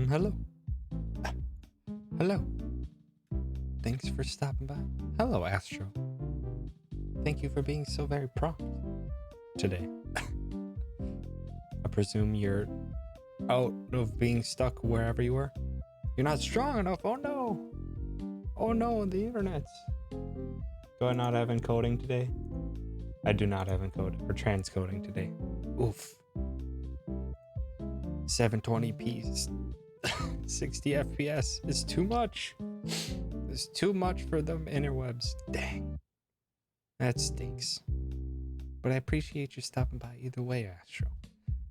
Hello. Hello. Thanks for stopping by. Hello, Astro. Thank you for being so very prompt today. I presume you're out of being stuck wherever you were? You're not strong enough. Oh no. Oh no, the internet's. Do I not have encoding today? I do not have encoding or transcoding today. Oof. 720p, 60 FPS is too much. It's too much for them interwebs. Dang. That stinks. But I appreciate you stopping by either way, Astro.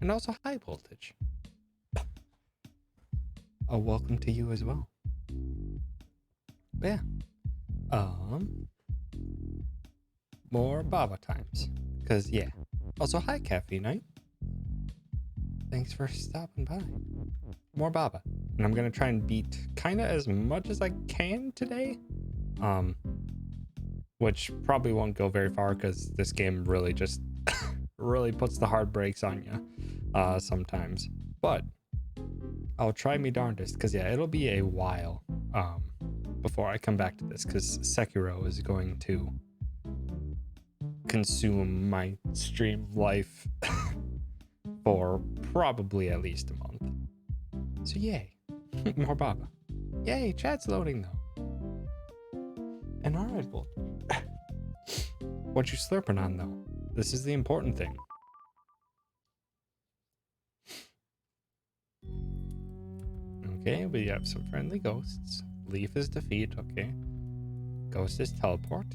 And also High Voltage. A welcome to you as well. But yeah. More Baba times. Cause yeah. Also hi Caffeine Night. Thanks for stopping by. More Baba. And I'm gonna try and beat kinda as much as I can today. Which probably won't go very far because this game really just really puts the hard brakes on you sometimes. But I'll try me darndest because yeah, it'll be a while before I come back to this because Sekiro is going to consume my stream life for probably at least a month. So yay. More Baba. Yay, chat's loading though. And alright, Voltage. What you slurping on though? This is the important thing. Okay, we have some friendly ghosts. Leaf is defeat, okay. Ghost is teleport.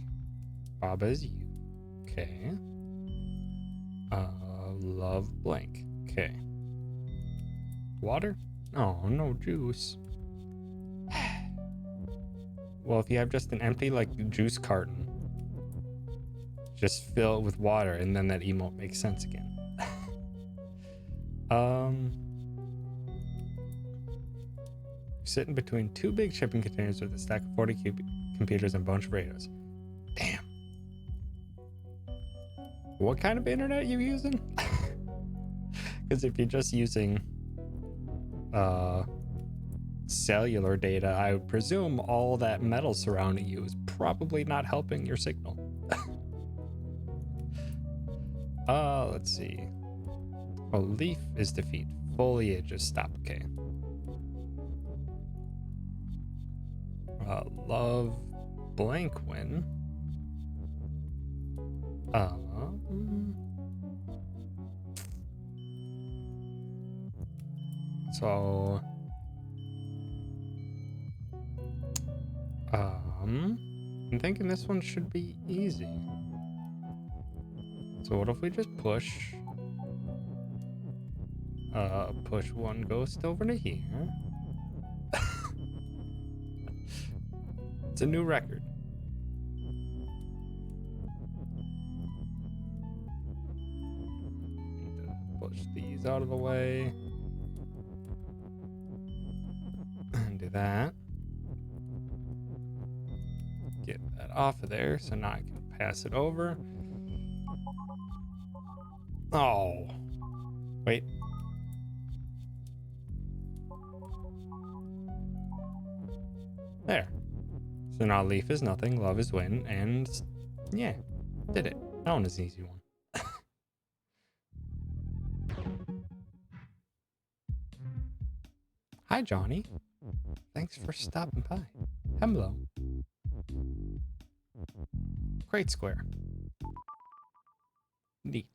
Baba is you. Okay. Love blank. Okay. Water? Oh, no juice. Well, if you have just an empty, like, juice carton, just fill it with water, and then that emote makes sense again. Sitting between two big shipping containers with a stack of 40 computers and a bunch of radios. Damn. What kind of internet are you using? Because if you're just using cellular data, I would presume all that metal surrounding you is probably not helping your signal. Let's see. Oh, leaf is defeat. Foliage is stop. Okay. Love blank win. So I'm thinking this one should be easy. So what if we just push one ghost over to here? It's a new record. Push these out of the way. And do that. Get that off of there so now I can pass it over. Oh. Wait. There. So now leaf is nothing, love is win, and yeah, did it. That one is an easy one. Hi, Johnny. Thanks for stopping by. Hello. Great square. Neat.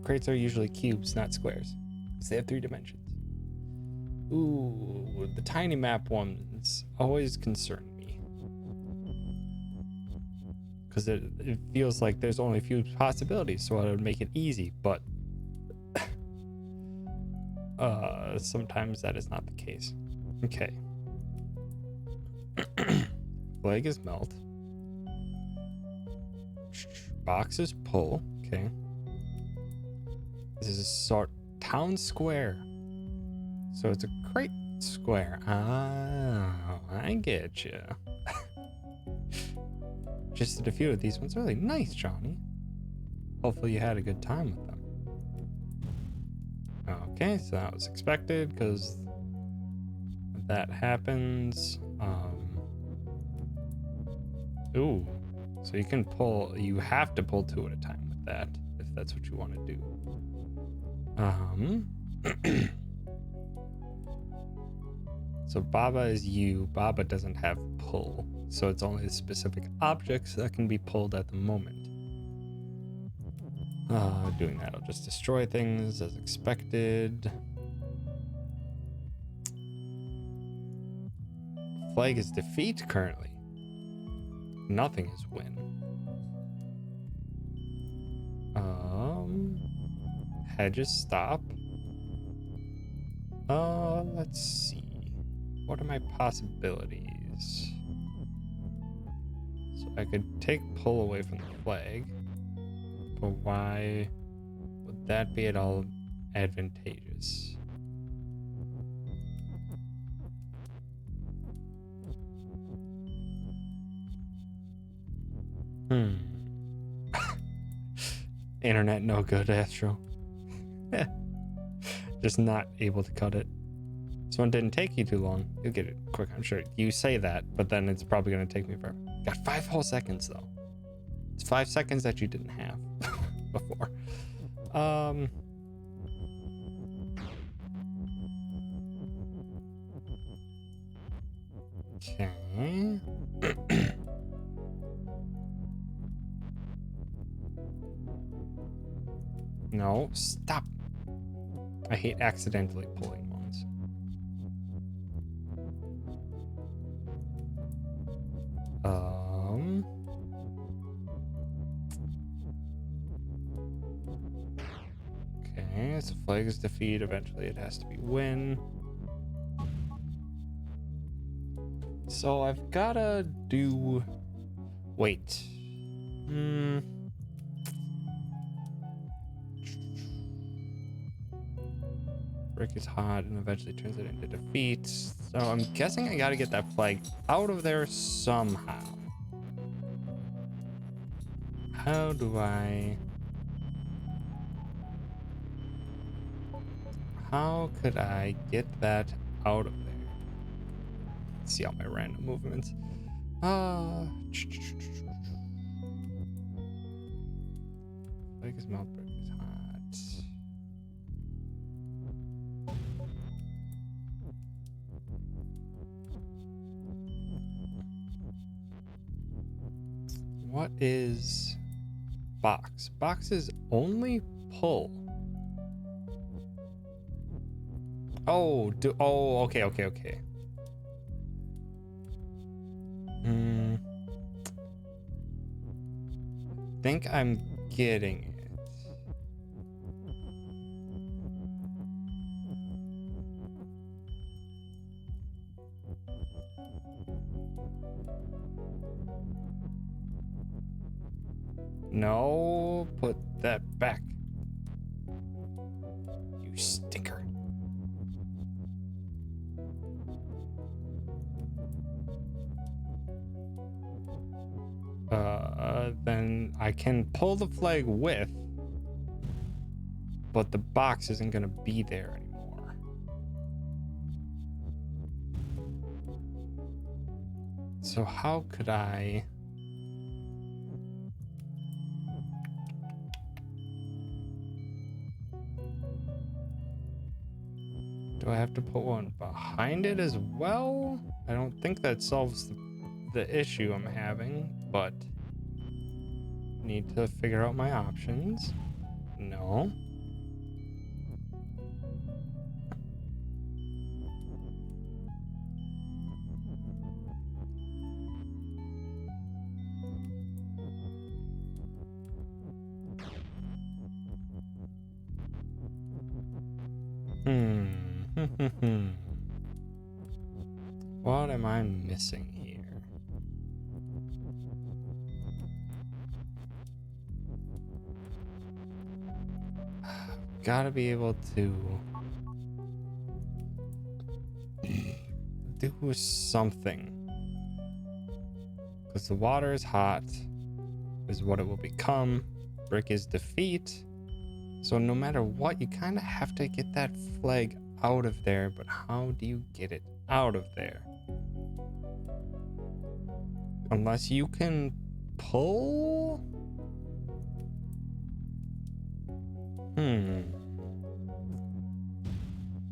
Crates are usually cubes, not squares, because they have 3 dimensions. Ooh, the tiny map ones always concern me. Because it feels like there's only a few possibilities, so it would make it easy, but sometimes that is not the case. Okay. Flag is melt. Boxes pull. Okay. This is a sort town square. So it's a crate square. Oh, I get you. Just a few of these ones. Really nice, Johnny. Hopefully you had a good time with them. Okay, so that was expected because that happens. Ooh, so you can pull. You have to pull 2 at a time with that if that's what you want to do. So Baba is you. Baba doesn't have pull, so it's only specific objects that can be pulled at the moment. Doing that, I'll just destroy things as expected. Flag is defeat currently. Nothing is win. Hedges stop. Let's see. What are my possibilities? So I could take pull away from the flag, but why would that be at all advantageous? Internet no good, Astro. Just not able to cut it. This one didn't take you too long. You'll get it quick, I'm sure. You say that, but then it's probably going to take me forever. Got 5 whole seconds, though. It's 5 seconds that you didn't have before. Okay. No, stop. I hate accidentally pulling ones. Okay, so flag is defeat. Eventually it has to be win. So I've gotta do... Wait. Brick is hot and eventually turns it into defeat. So I'm guessing I gotta get that flag out of there somehow. How do I... How could I get that out of there? Let's see all my random movements. Flag is melt, brick is hot. What is box? Box is only pull. Oh, okay. Think I'm getting it. No, put that back. You stinker. Then I can pull the flag with, but the box isn't gonna be there anymore. So how could I... Do I have to put one behind it as well? I don't think that solves the issue I'm having, but need to figure out my options. No. What am I missing here? Gotta be able to do something. Because the water is hot, is what it will become. Brick is defeat. So no matter what, you kind of have to get that flag out of there. But how do you get it out of there? Unless you can pull?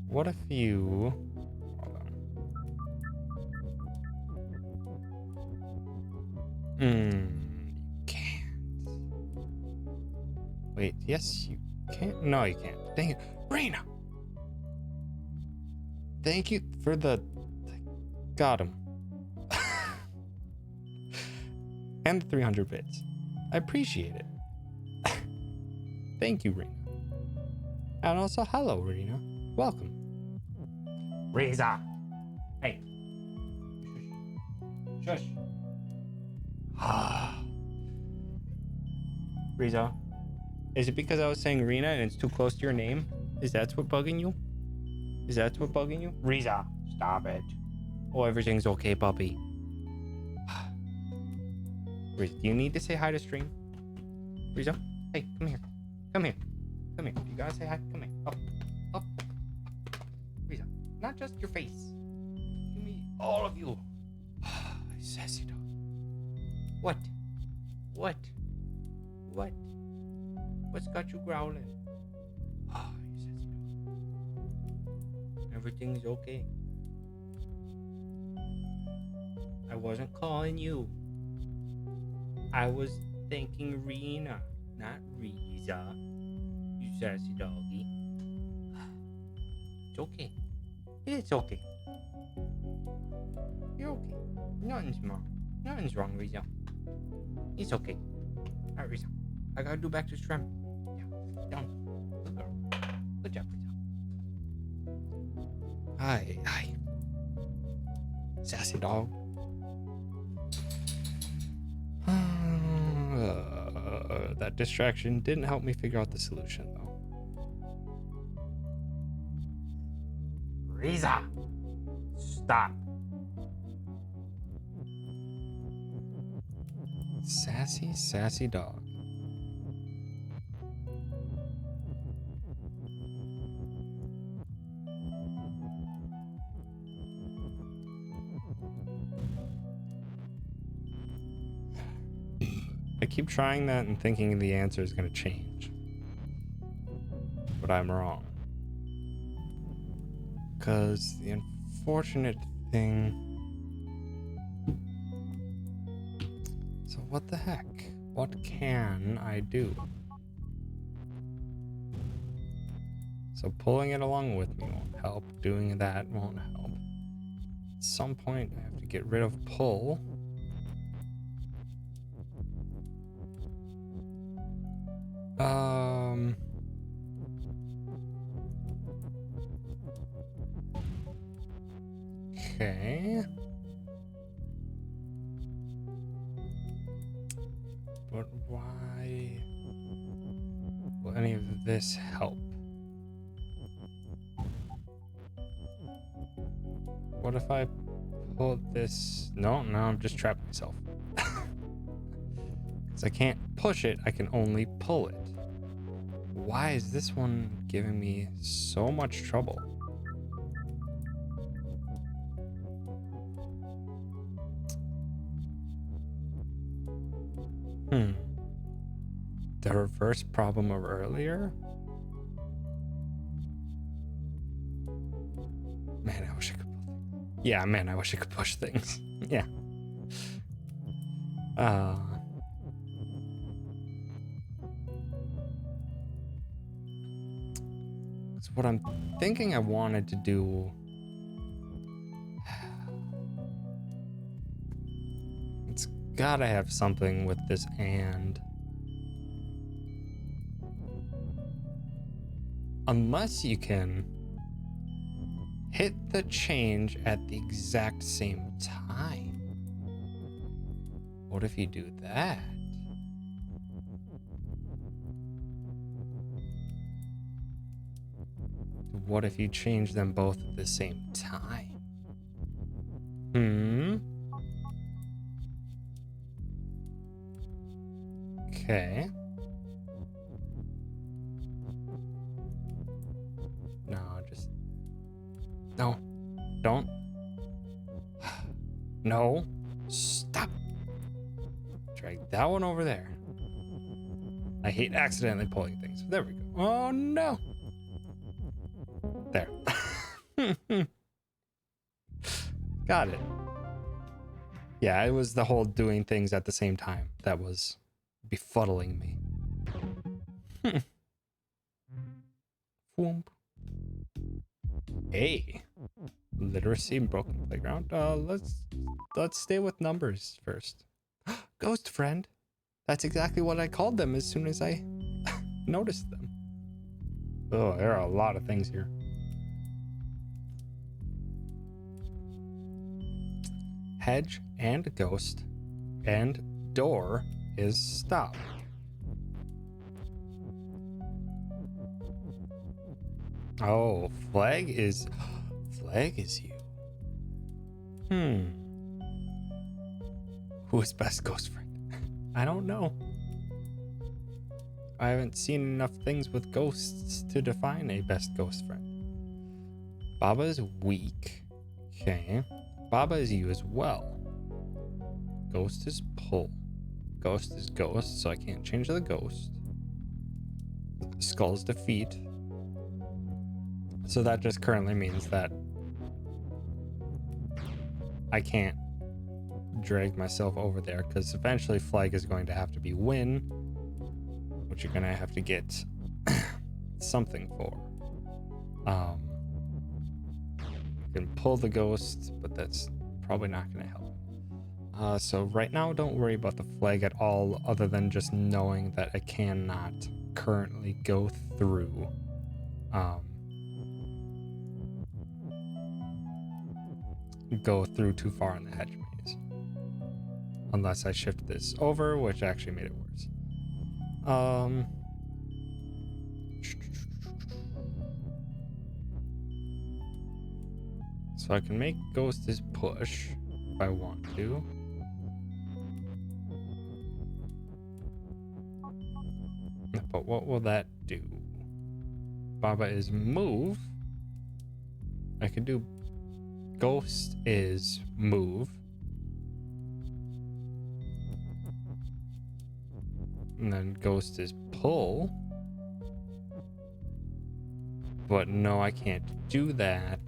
What if you... Hold on. You can't. Wait, yes, you can't. No, you can't. Dang it. Rena! Thank you for the... Got him. And the 300 bits. I appreciate it. Thank you, Rena. And also, hello, Rena. Welcome. Reza. Hey. Shush. Reza. Is it because I was saying Rena and it's too close to your name? Is that what bugging you? Is that what bugging you? Reza, stop it. Oh, everything's okay, puppy. Reza, do you need to say hi to stream? Reza, hey, come here. Come here. Come here. You gotta say hi. Come here. Up. Up. Reza, not just your face. Give me all of you. Sassy dog. What? What? What? What's got you growling? Oh, you sassy dog. Everything's okay. I wasn't calling you. I was thanking Rena, not Reza. You sassy doggy. It's okay. It's okay. You're okay. Nothing's wrong. Nothing's wrong, Reza. It's okay. Alright, Reza. I gotta do back to shrimp. Yeah. Down. Good girl. Good job, Reza. Hi. Hi. Sassy dog. That distraction didn't help me figure out the solution, though. Reza! Stop. Sassy dog. I keep trying that and thinking the answer is going to change. But I'm wrong. Because the unfortunate thing... So what the heck? What can I do? So pulling it along with me won't help. Doing that won't help. At some point, I have to get rid of pull. Okay. But why will any of this help? What if I pull this? No, I'm just trapping myself. Because I can't push it, I can only pull it. Why is this one giving me so much trouble? The reverse problem of earlier? Man, I wish I could pull things. Yeah, man, I wish I could push things. Yeah. So what I'm thinking I wanted to do... It's gotta have something with this and... Unless you can hit the change at the exact same time. What if you do that? What if you change them both at the same time? Okay. No, just... No. Don't. No. Stop. Drag that one over there. I hate accidentally pulling things. There we go. Oh, no. There. Got it. Yeah, it was the whole doing things at the same time that was befuddling me. Hey, literacy and broken playground. Let's stay with numbers first. Ghost friend. That's exactly what I called them as soon as I noticed them. Oh, there are a lot of things here. Hedge and ghost and door is stop. Oh, flag is you. Who is best ghost friend? I don't know. I haven't seen enough things with ghosts to define a best ghost friend. Baba is weak. Okay. Baba is you as well. Ghost is pull. Ghost is ghost, so I can't change the ghost. Skull's defeat. So that just currently means that I can't drag myself over there, because eventually flag is going to have to be win, which you're going to have to get something for. You can pull the ghost, but that's probably not going to help. So right now, don't worry about the flag at all, other than just knowing that I cannot currently go through too far in the hedge maze. Unless I shift this over, which actually made it worse. So I can make ghost as push if I want to. But what will that do? Baba is move. I can do ghost is move. And then ghost is pull. But no, I can't do that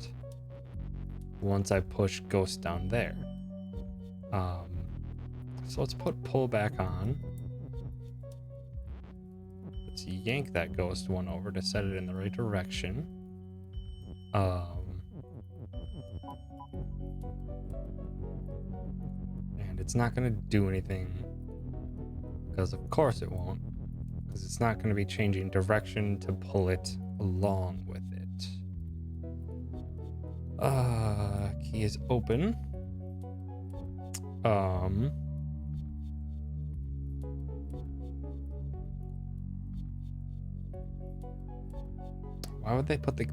once I push ghost down there. So let's put pull back on. Let's yank that ghost one over to set it in the right direction. And it's not going to do anything, because of course it won't, because it's not going to be changing direction to pull it along with it. Key is open. Why would they put the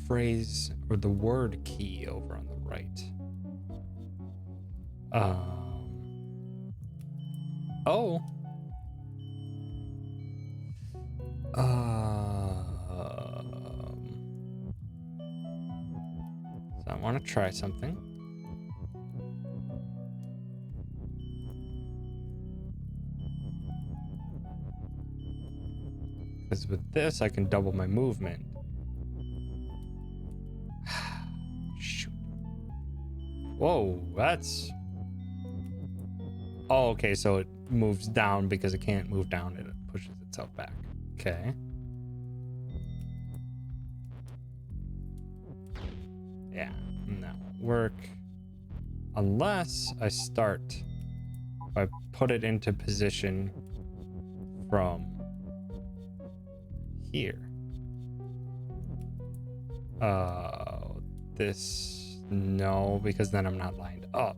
phrase or the word key over on the right? Oh. So I want to try something. Because with this, I can double my movement. Shoot. Whoa, that's... Oh, okay, so it moves down because it can't move down, it pushes itself back. Okay. Yeah, that won't work. Unless I start... If I put it into position from here. this? No, because then I'm not lined up.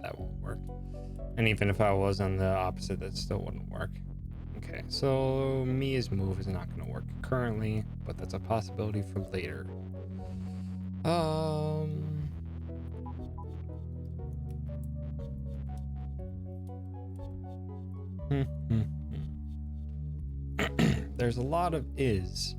That won't work. And even if I was on the opposite, that still wouldn't work. Okay, so Mia's move is not going to work currently, but that's a possibility for later. There's a lot of is.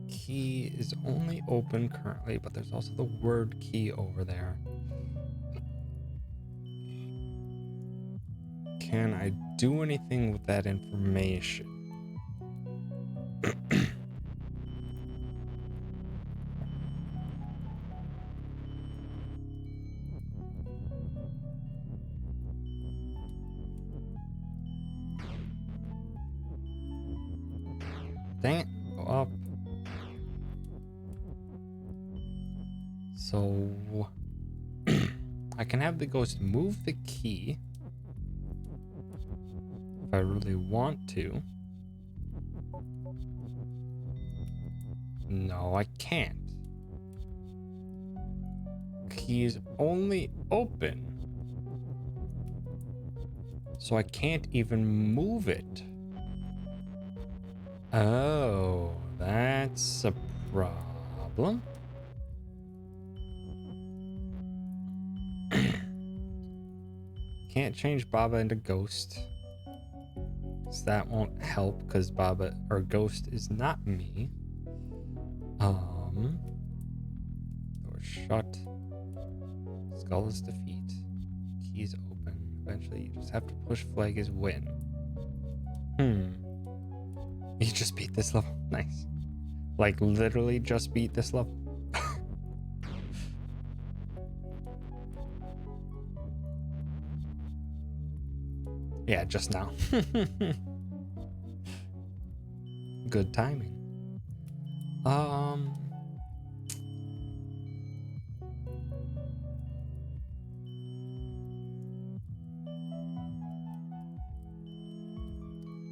Key is only open currently, but there's also the word key over there. Can I do anything with that information? Dang it, go up. So I can have the ghost move the key if I really want to. No, I can't. Key is only open, so I can't even move it. Oh, that's a problem. Can't change Baba into Ghost. So that won't help because Baba or Ghost is not me. Door shut. Skull is defeat. Keys open. Eventually you just have to push flag is win. You just beat this level. Nice. Like literally just beat this level. Yeah, just now. Good timing.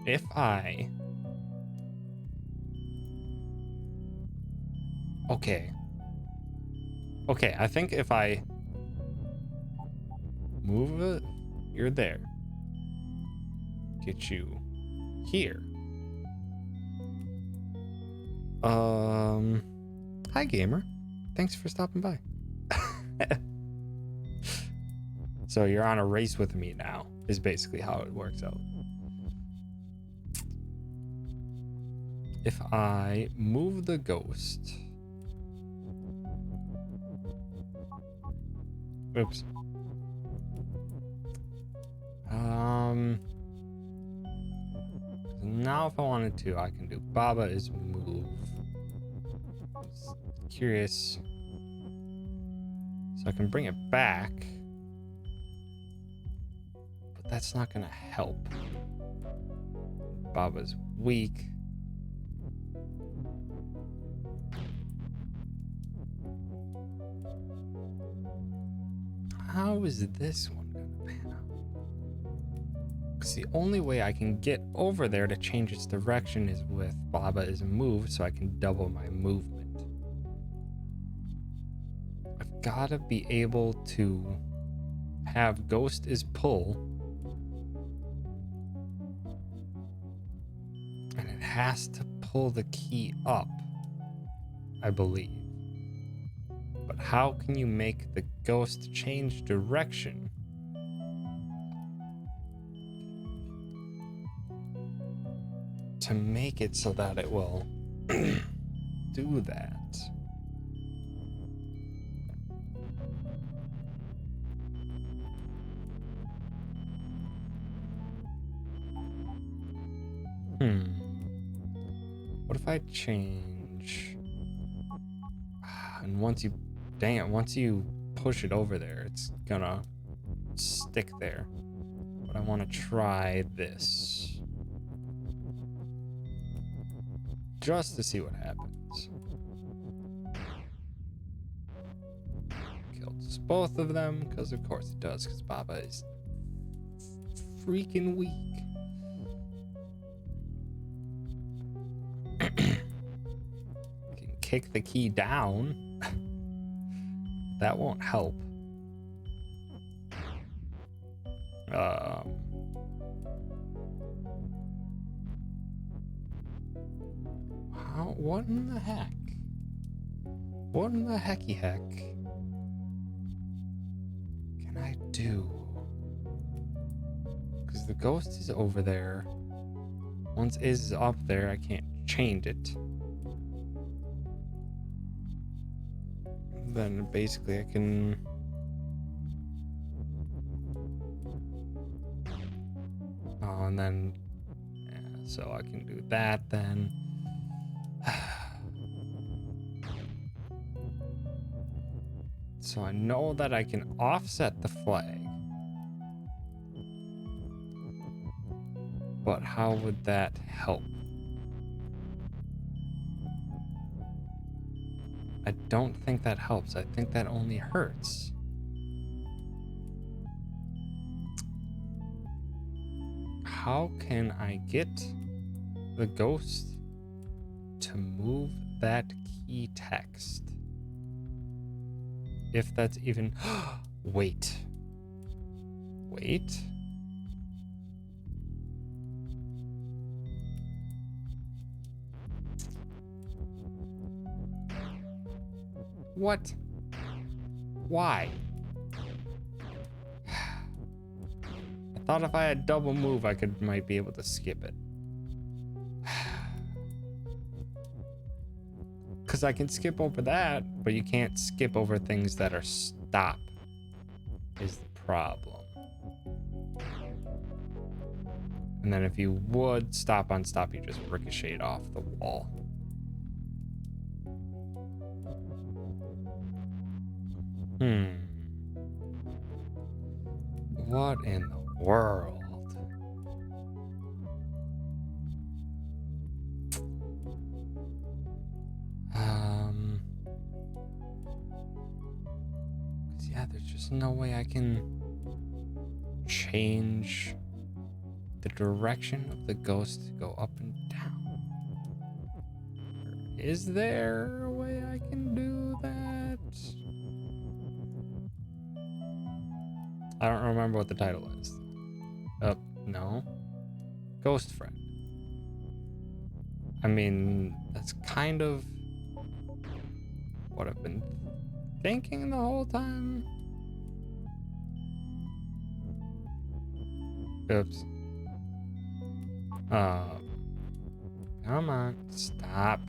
If I... Okay, I think if I move it, you're there. Get you here. Hi gamer. Thanks for stopping by. So you're on a race with me now, is basically how it works out. If I move the ghost... Oops. Now if I wanted to, I can do Baba is move. Curious. So I can bring it back. But that's not gonna help. Baba's weak. How is this one gonna pan out? Because the only way I can get over there to change its direction is with Baba is moved, so I can double my movement. I've got to be able to have Ghost is pull, and it has to pull the key up, I believe. But how can you make the ghost change direction? To make it so that it will do that. What if I change? And once you, dang it, once you push it over there, it's gonna stick there. But I want to try this. just to see what happens. Kills both of them, because of course it does, because Baba is freaking weak. Can kick the key down. That won't help. What in the heck? What in the hecky heck can I do? Because the ghost is over there. Once is up there, I can't change it. Then basically I can... Oh, and then... Yeah, so I can do that then. So I know that I can offset the flag. But how would that help? I don't think that helps. I think that only hurts. How can I get the ghost to move that key text? If that's even... Wait. Wait. What? Why? I thought if I had double move, I might be able to skip it. Because I can skip over that, but you can't skip over things that are stop, is the problem. And then if you would stop on stop, you just ricochet off the wall. What in the world? Yeah, there's just no way I can change the direction of the ghost to go up and down. Is there a way I can do that? I don't remember what the title is. No. Ghost Friend. I mean, that's kind of what I've been thinking the whole time. Oops. Come on, stop.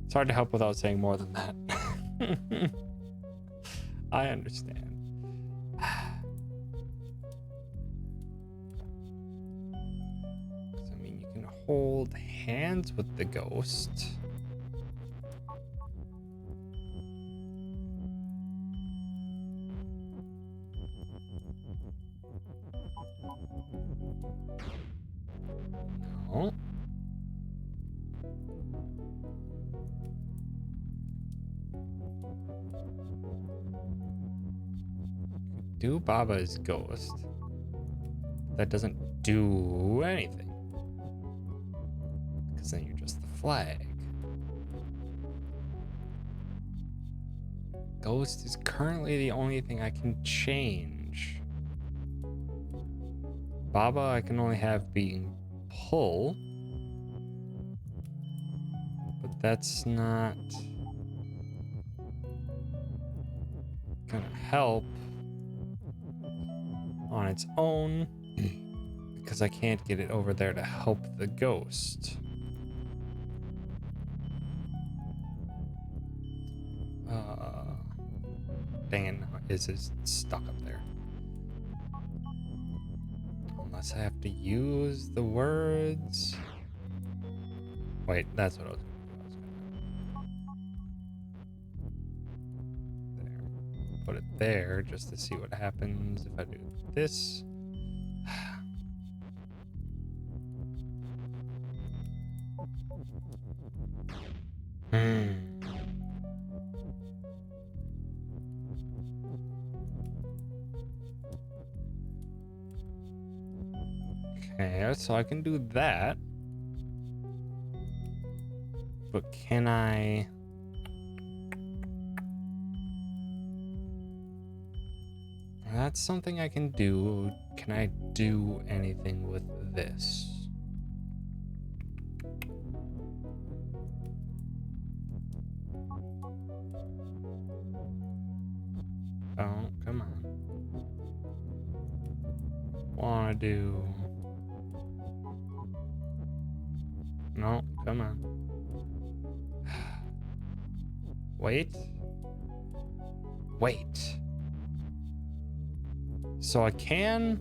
It's hard to help without saying more than that. I understand. I mean, you can hold hands with the ghost. No. Do Baba's ghost. That doesn't do anything. Because then you're just the flag. Ghost is currently the only thing I can change. Baba I can only have being pull. But that's not gonna help on its own because I can't get it over there to help the ghost. Dang it, it's stuck up there. Unless I have to use the words. Wait, that's what I was gonna do. put it there just to see what happens if I do this. Okay, so I can do that. But can I... That's something I can do. Can I do anything with this? Oh, come on. Wanna do... No, come on. Wait. Wait. So I can...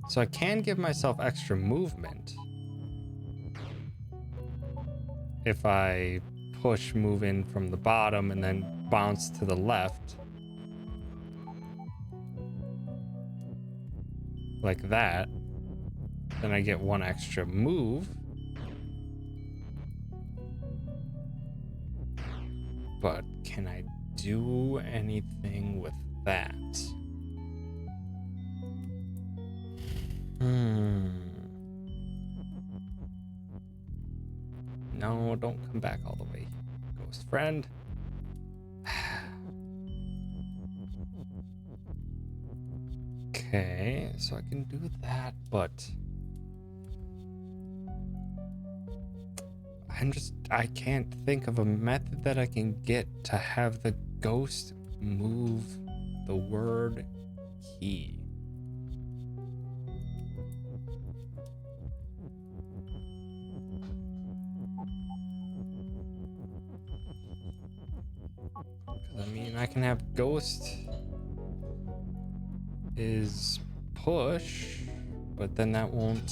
So I can give myself extra movement if I push move in from the bottom and then bounce to the left. Like that. Then I get one extra move. But can I do anything with that? No, don't come back all the way, ghost friend. Okay, so I can do that, but I can't think of a method that I can get to have the ghost move the word key. Because I mean, I can have ghost is push, but then that won't...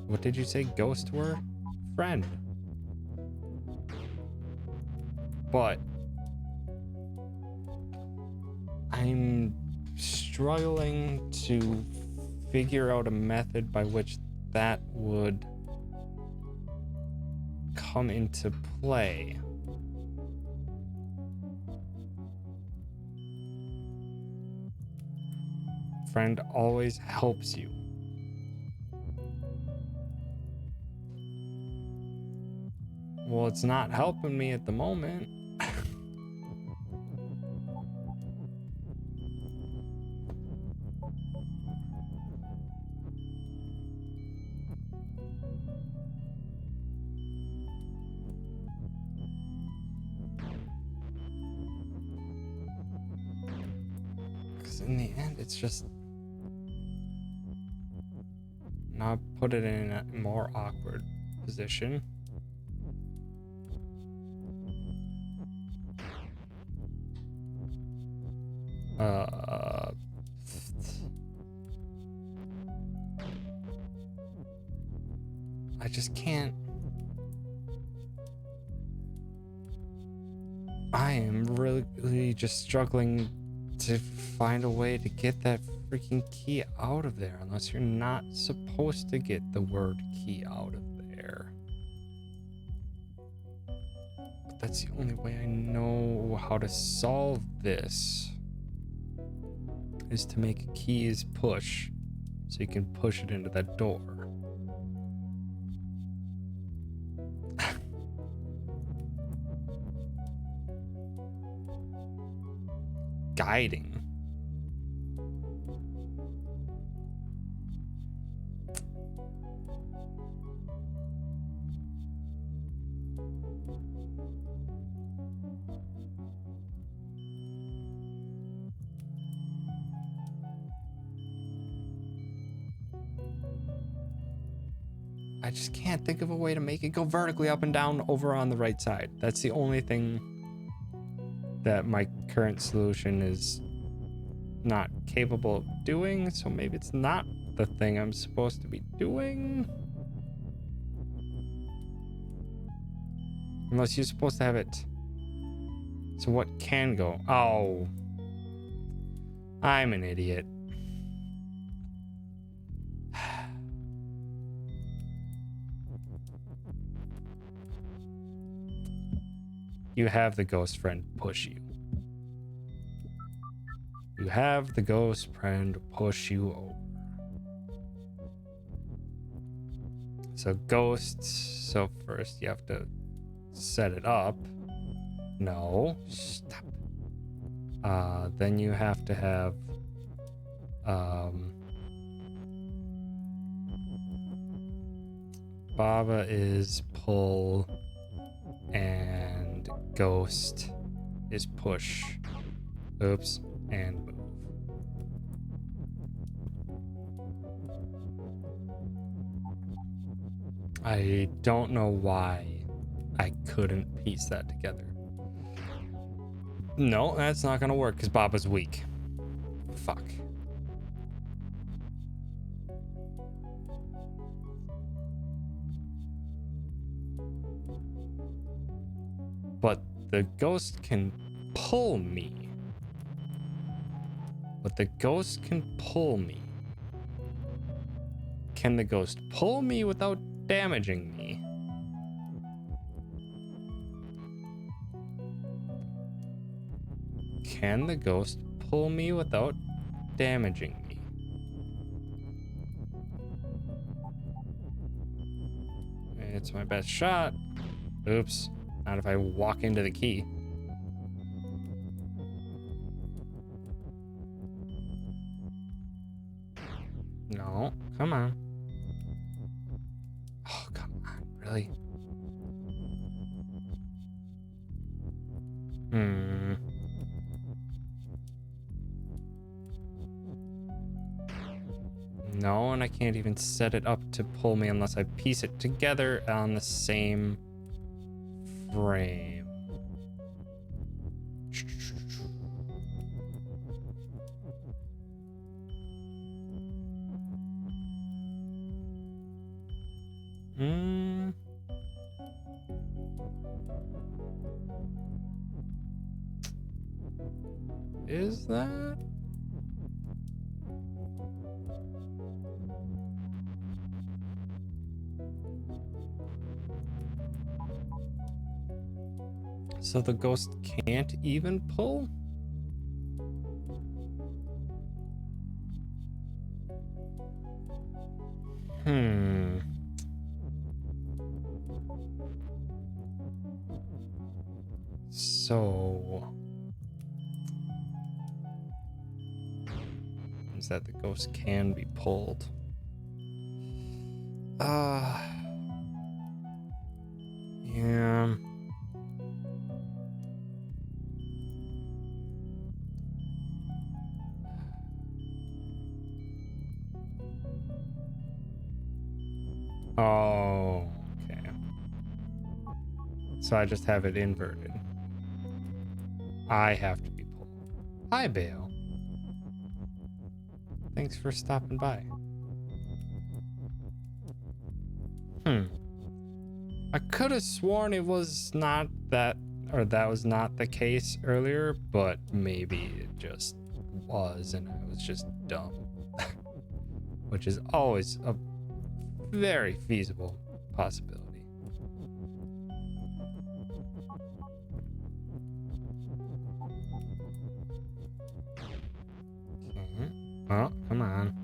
What did you say ghost were? Friend. But I'm struggling to figure out a method by which that would come into play. Friend always helps you. Well, it's not helping me at the moment. Because in the end, it's just... Now put it in a more awkward position. I just can't. I am really just struggling to find a way to get that freaking key out of there, unless you're not supposed to get the word key out of there. But that's the only way I know how to solve this, is to make keys push so you can push it into that door. Guiding. I just can't think of a way to make it go vertically up and down over on the right side. That's the only thing that my current solution is not capable of doing, so maybe it's not the thing I'm supposed to be doing. Unless you're supposed to have it. So what can go? Oh. I'm an idiot. You have the ghost friend push you. You have the ghost friend push you over. So ghosts, so first you have to set it up. No, stop. Then you have to have Baba is pull and ghost is push. Oops, and move. I don't know why I couldn't piece that together. No, that's not gonna work because Baba's weak. Fuck. But the ghost can pull me. But the ghost can pull me. Can the ghost pull me without damaging me? Can the ghost pull me without damaging me? It's my best shot. Oops. Not if I walk into the key. No, come on. Oh, come on, really? No, and I can't even set it up to pull me unless I piece it together on the same frame. Is that? So the ghost can't even pull? So is that the ghost can be pulled? Yeah. Oh, okay. So I just have it inverted. I have to be pulled. Hi, Bale. Thanks for stopping by. I could have sworn it was not that, or that was not the case earlier, but maybe it just was and I was just dumb. Which is always a very feasible possibility. Okay. Oh, come on.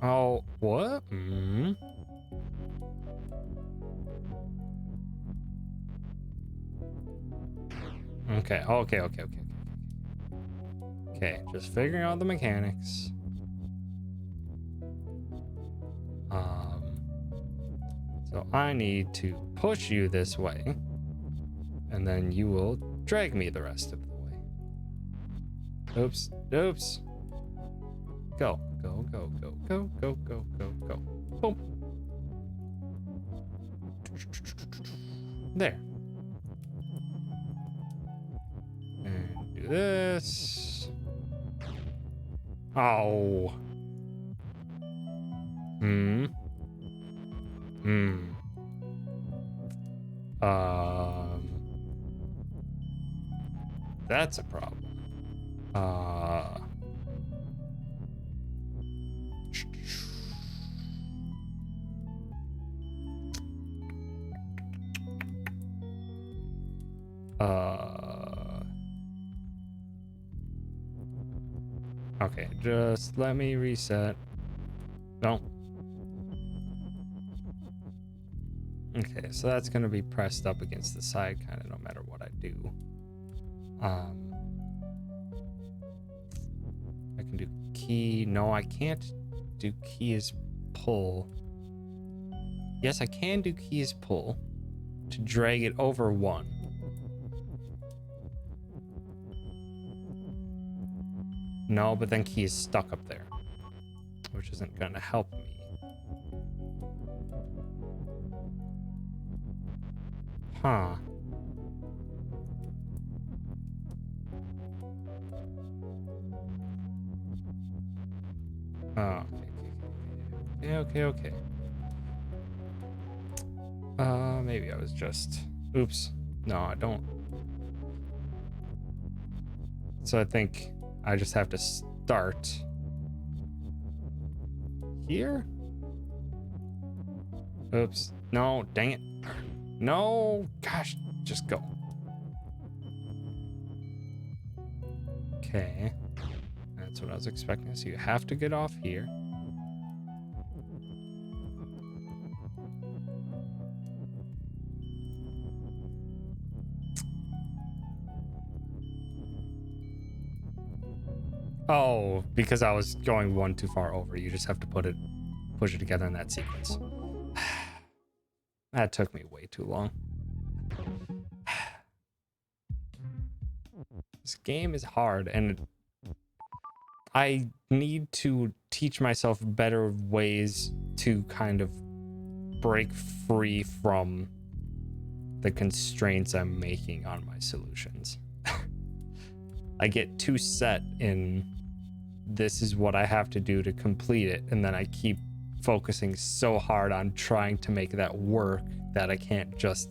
Oh, what? Okay, okay. Okay, just figuring out the mechanics. So I need to push you this way, and then you will drag me the rest of the way. Oops. Go. Boom. There. And do this. Oh. That's a problem. Okay, just let me reset. No. Okay, so that's gonna be pressed up against the side kind of no matter what I do. I can do key. No, I can't do key as pull. Yes, I can do key as pull to drag it over one. No, but then key is stuck up there, which isn't gonna help me. Huh. Oh, okay. Maybe I was just... Oops. No, I don't. So I think I just have to start here? Oops. No, dang it. No, gosh, just go. Okay. That's what I was expecting. So you have to get off here. Oh, because I was going one too far over. You just have to push it together in that sequence. That took me way too long. This game is hard, and I need to teach myself better ways to kind of break free from the constraints I'm making on my solutions. I get too set in this is what I have to do to complete it, and then I keep focusing so hard on trying to make that work that I can't just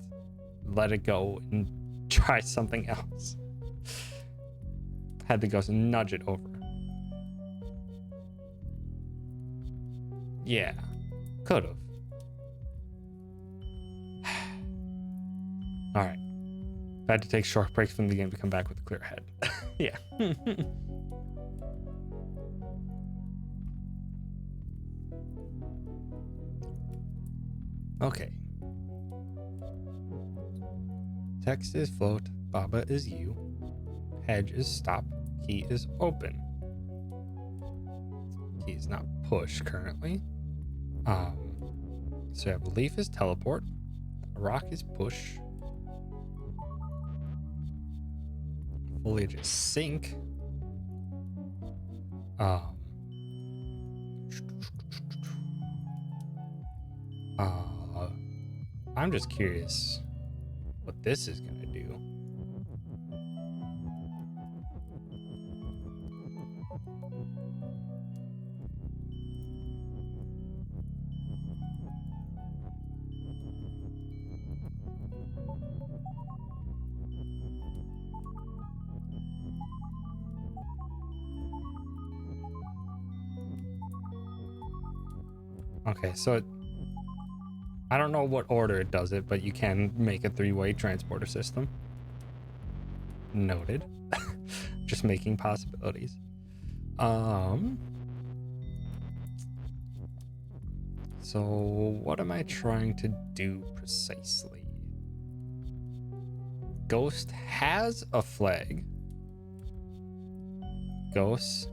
let it go and try something else. Had to go nudge it over. Yeah, could have. All right. I had to take short breaks from the game to come back with a clear head. Yeah. Okay. Text is float. Baba is you. Hedge is stop. Key is open. Key is not push currently. So you have leaf is teleport. Rock is push. Foliage is sink. I'm just curious what this is gonna do. Okay, so I don't know what order it does it, but you can make a three-way transporter system. Noted. Just making possibilities. So what am I trying to do precisely? Ghost has a flag. Ghost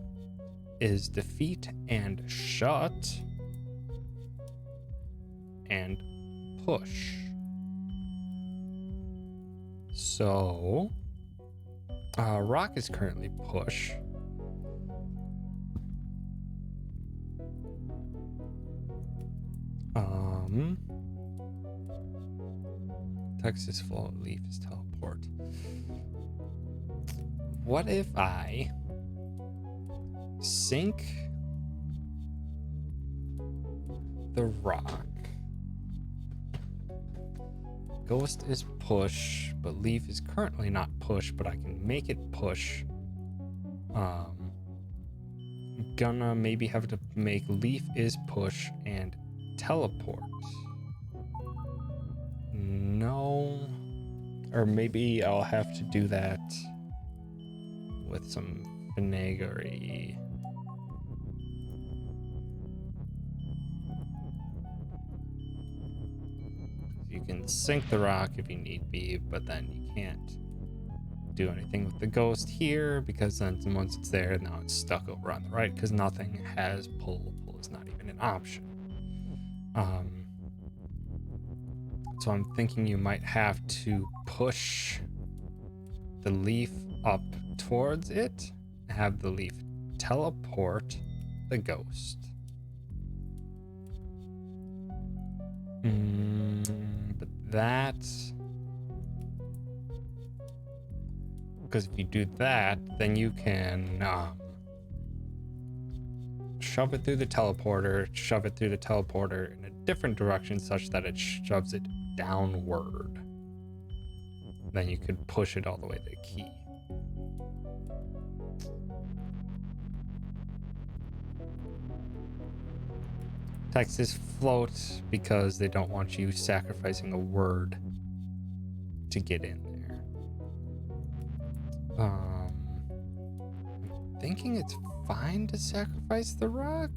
is defeat and shut. And push. So rock is currently push. Text is full, leaf is teleport. What if I sink the rock Ghost is push, but leaf is currently not push, but I can make it push. Gonna maybe have to make leaf is push and teleport. No. Or maybe I'll have to do that with some finaggery. You can sink the rock if you need be, but then you can't do anything with the ghost here because then once it's there, now it's stuck over on the right because nothing has pull. Pull is not even an option. So I'm thinking you might have to push the leaf up towards it, have the leaf teleport the ghost. But that, because if you do that, then you can shove it through the teleporter in a different direction such that it shoves it downward. Then you could push it all the way to the key. Text is float because they don't want you sacrificing a word to get in there. I'm thinking it's fine to sacrifice the rock.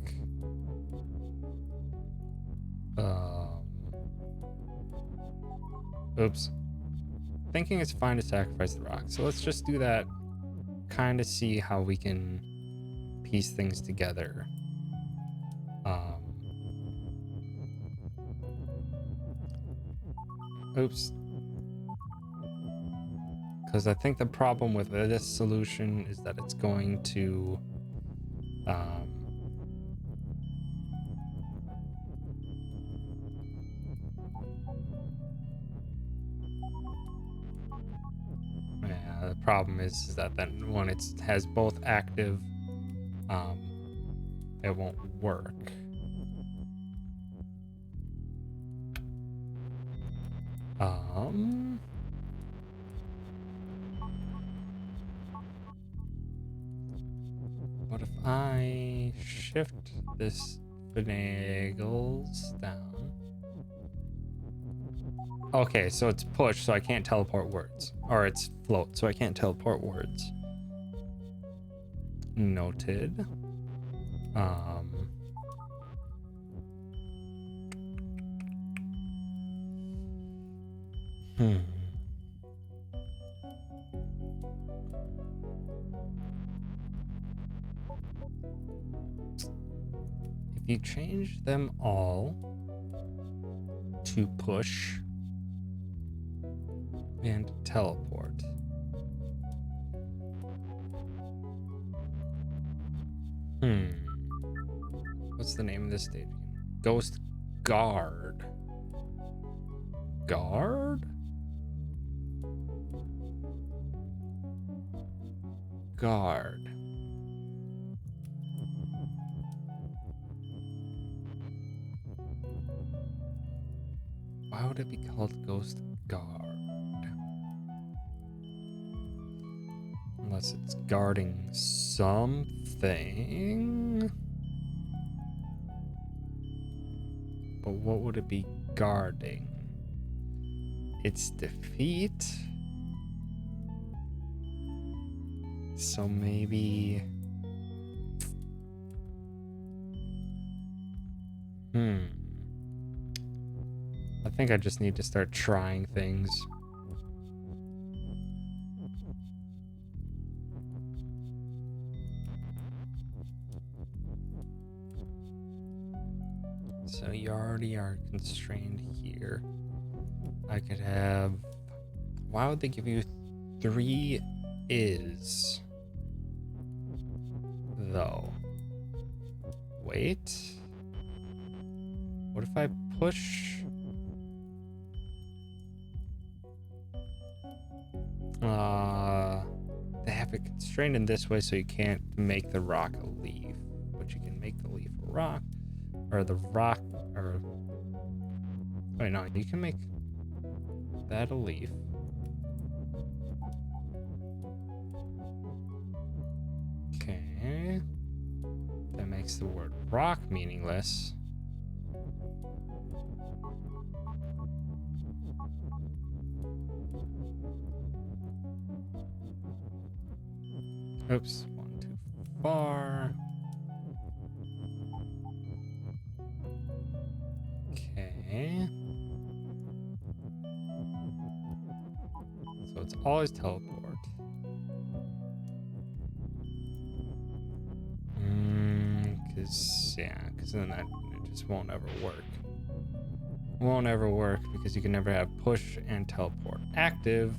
Oops. Thinking it's fine to sacrifice the rock. So let's just do that. Kind of see how we can piece things together. Oops. Because I think the problem with this solution is that it's going to yeah, the problem is that then when it has both active, it won't work. What if I shift this finagles down? Okay, so it's push, so I can't teleport words. Or it's float, so I can't teleport words. Noted. If you change them all to push and teleport. What's the name of this stage again? Ghost Guard. Guard? Guard. Why would it be called Ghost Guard? Unless it's guarding something. But what would it be guarding? Its defeat? So maybe... I think I just need to start trying things. So you already are constrained here. I could have... Why would they give you 3 is? Though. Wait. What if I push... They have it constrained in this way so you can't make the rock a leaf. But you can make the leaf a rock. Or the rock... Or... Wait, no, you can make... that a leaf. Okay. That makes the word rock meaningless. Oops, one too far. Okay. So it's always teleport. Because then that it just won't ever work. Won't ever work because you can never have push and teleport active.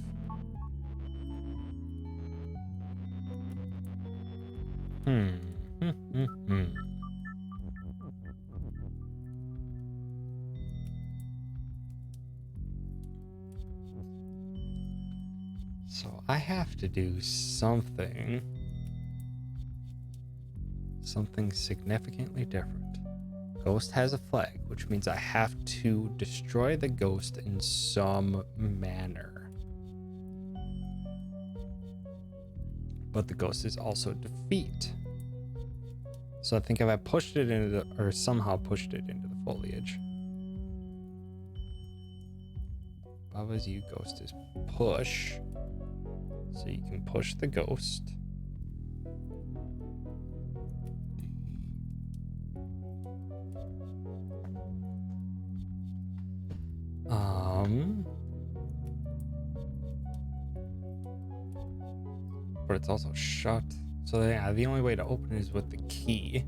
So I have to do something significantly different. Ghost has a flag, which means I have to destroy the ghost in some manner. But the ghost is also defeat. So I think if I pushed it into the, or somehow pushed it into the foliage. Baba's U ghost is push. So you can push the ghost. But it's also shut. So yeah, the only way to open it is with the key,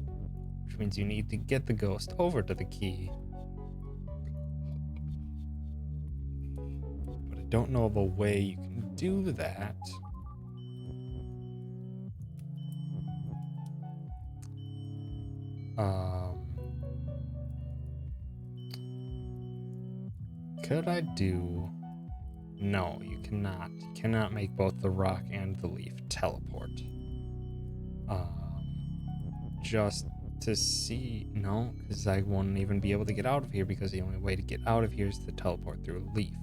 which means you need to get the ghost over to the key. But I don't know of a way you can do that. Could I do... No, you cannot. You cannot make both the rock and the leaf teleport. Just to see... No, because I won't even be able to get out of here because the only way to get out of here is to teleport through a leaf.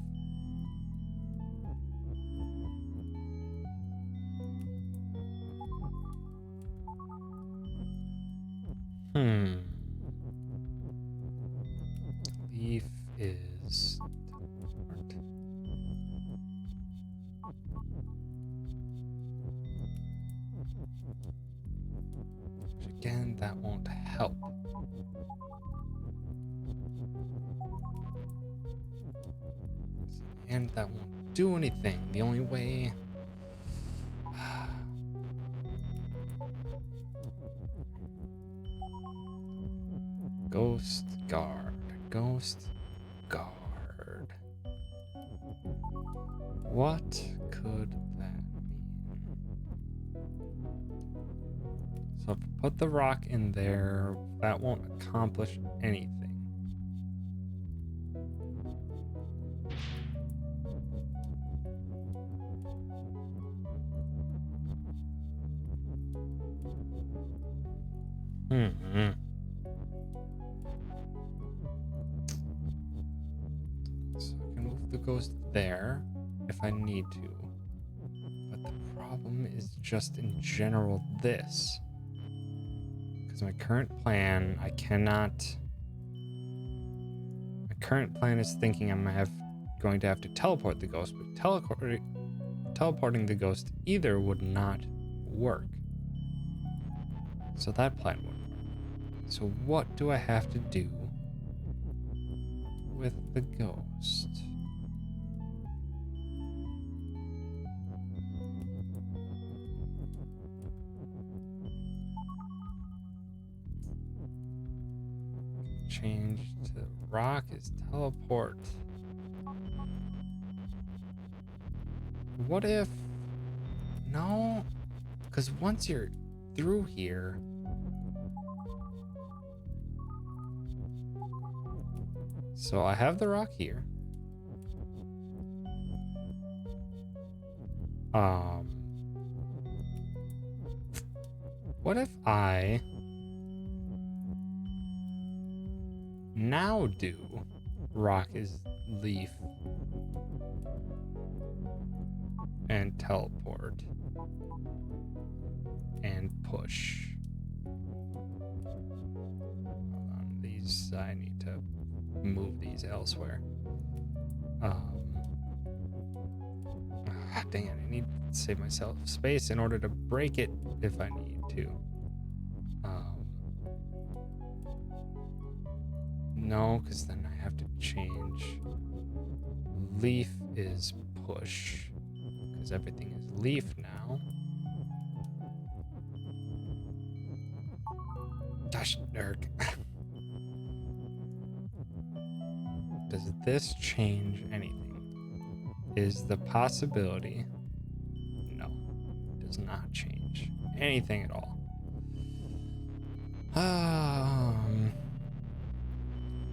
Leaf is... Again, that won't help. And that won't do anything. The only way... Ghost guard. Ghost guard. What could that mean? So if I put the rock in there, that won't accomplish anything. So I can move the ghost there if I need to. But the problem is just in general this. Because my current plan, I cannot... My current plan is thinking I'm going to have to teleport the ghost, but teleporting the ghost either would not work. So that plan wouldn't work. So what do I have to do with the ghost? Change to rock is teleport. What if... No, because once you're through here... So I have the rock here. What if I now do rock is leaf and teleport and push. Hold on, these I need to move these elsewhere. Dang it, I need to save myself space in order to break it if I need to. No, because then I have to change. Leaf is push, because everything is leaf now. Gosh, nerd. Does this change anything? Is the possibility? No, it does not change anything at all.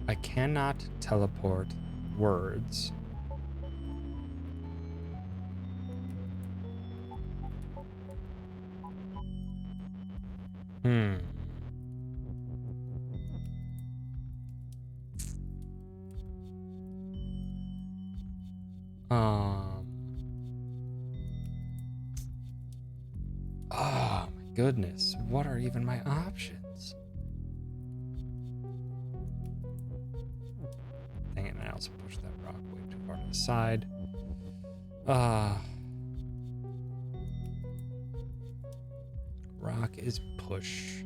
I cannot teleport words. Oh my goodness, what are even my options? Dang it, I also pushed that rock way too far to the side. Rock is push.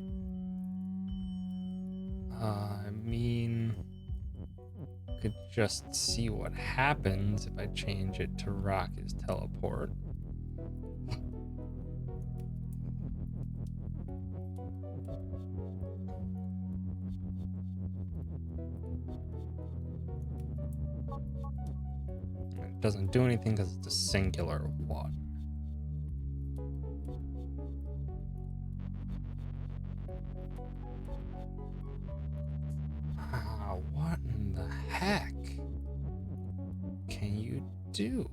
I mean, could just see what happens if I change it to rock is teleport. It doesn't do anything because it's a singular one. What in the heck can you do?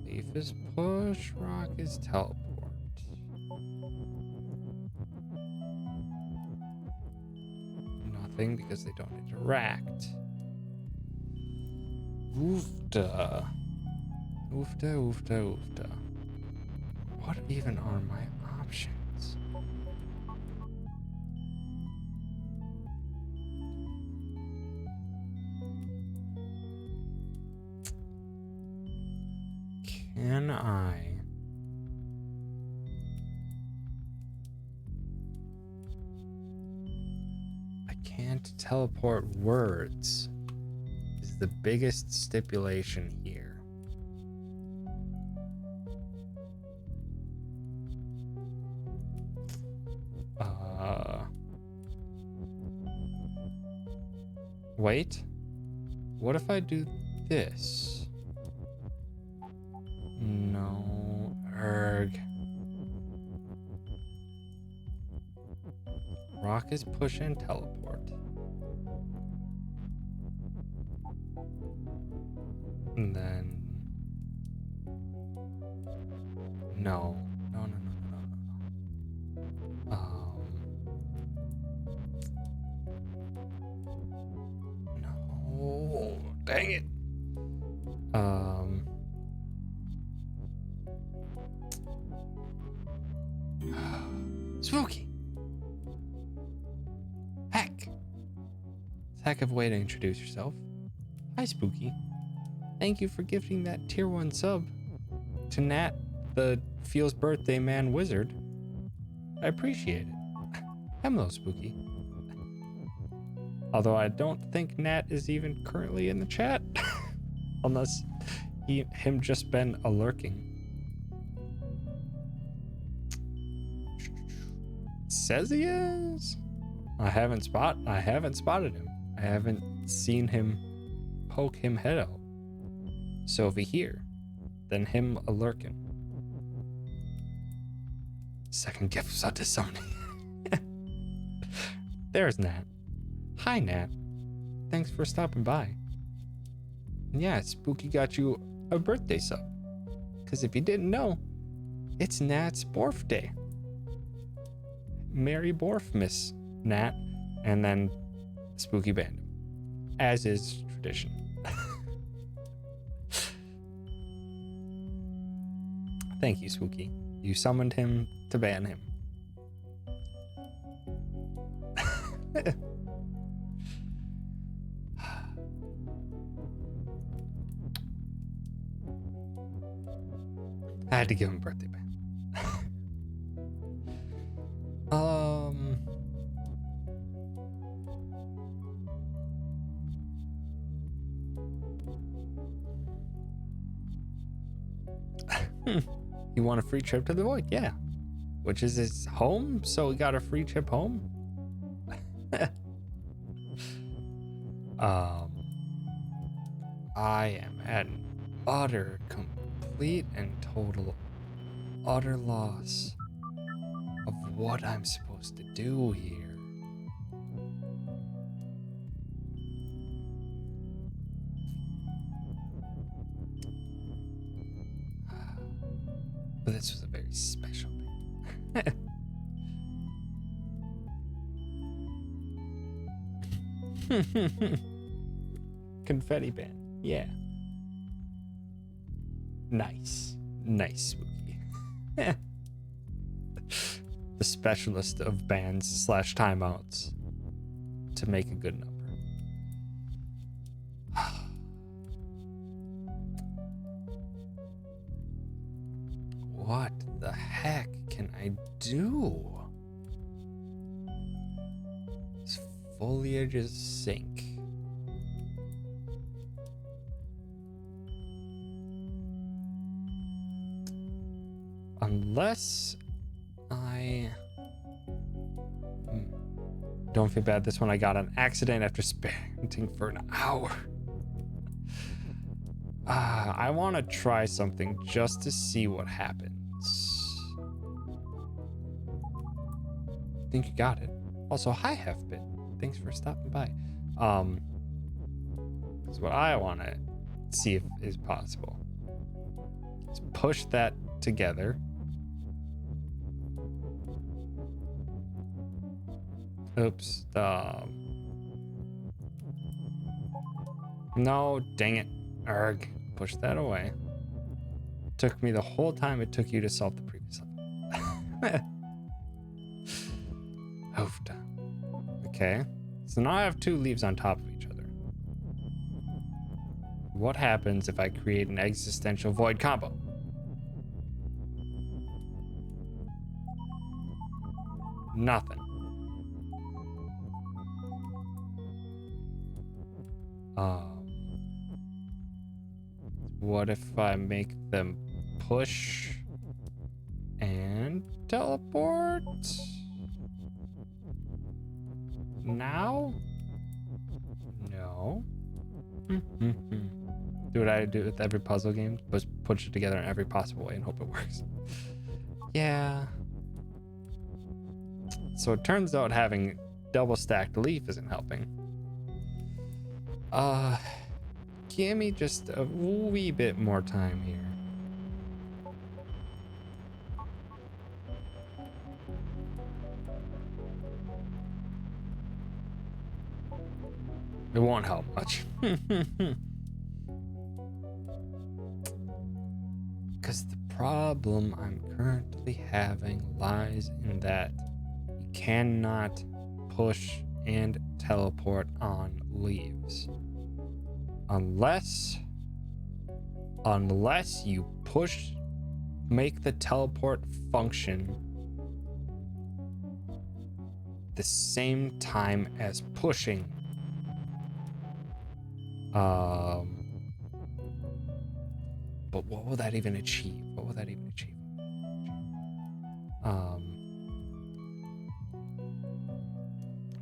Leaf is push, rock is teleport. Nothing because they don't interact. Oofda. Oofda, oofda, oofda. What even are my options? Can I can't teleport words is the biggest stipulation here. Wait, what if I do this? No, erg. Rock is push and teleport. And then no. No, dang it. Spooky. Heck. Heck of a way to introduce yourself. Hi, Spooky. Thank you for gifting that tier 1 sub to Nat, the Feels Birthday Man Wizard. I appreciate it. Hello, Spooky. Although I don't think Nat is even currently in the chat. Unless him just been a lurking. Says he is. I haven't spotted him. I haven't seen him poke him head out. So if he here, then him a lurking. Second gift was out to somebody. There's Nat. Hi, Nat. Thanks for stopping by. Yeah, Spooky got you a birthday sub. Because if you didn't know, it's Nat's birthday. Merry Borf, Miss Nat. And then Spooky banned him. As is tradition. Thank you, Spooky. You summoned him to ban him. I had to give him a birthday ban. You want a free trip to the Void? Yeah. Which is his home, so he got a free trip home? I am at an utter, complete, and total utter loss of what I'm supposed to do here. But this was a very special day. Confetti band. Yeah. Nice. Nice, Spooky. The specialist of bans / timeouts to make a good number. What the heck can I do? This foliage is sink. Unless I don't feel bad. This one I got on accident after sprinting for an hour. I want to try something just to see what happens. I think you got it. Also, hi, Hefbit. Thanks for stopping by. Because what I want to see if is possible is push that together. Oops. No, dang it. Arg. Push that away. Took me the whole time it took you to solve the previous level. Oofed. Okay. So now I have 2 leaves on top of each other. What happens if I create an existential void combo? Nothing. What if I make them push and teleport? Now? No. Do what I do with every puzzle game, just push it together in every possible way and hope it works. Yeah. So it turns out having double stacked leaf isn't helping. Give me just a wee bit more time here. It won't help much. Because the problem I'm currently having lies in that you cannot push and teleport on leaves. Unless you make the teleport function the same time as pushing. But what will that even achieve?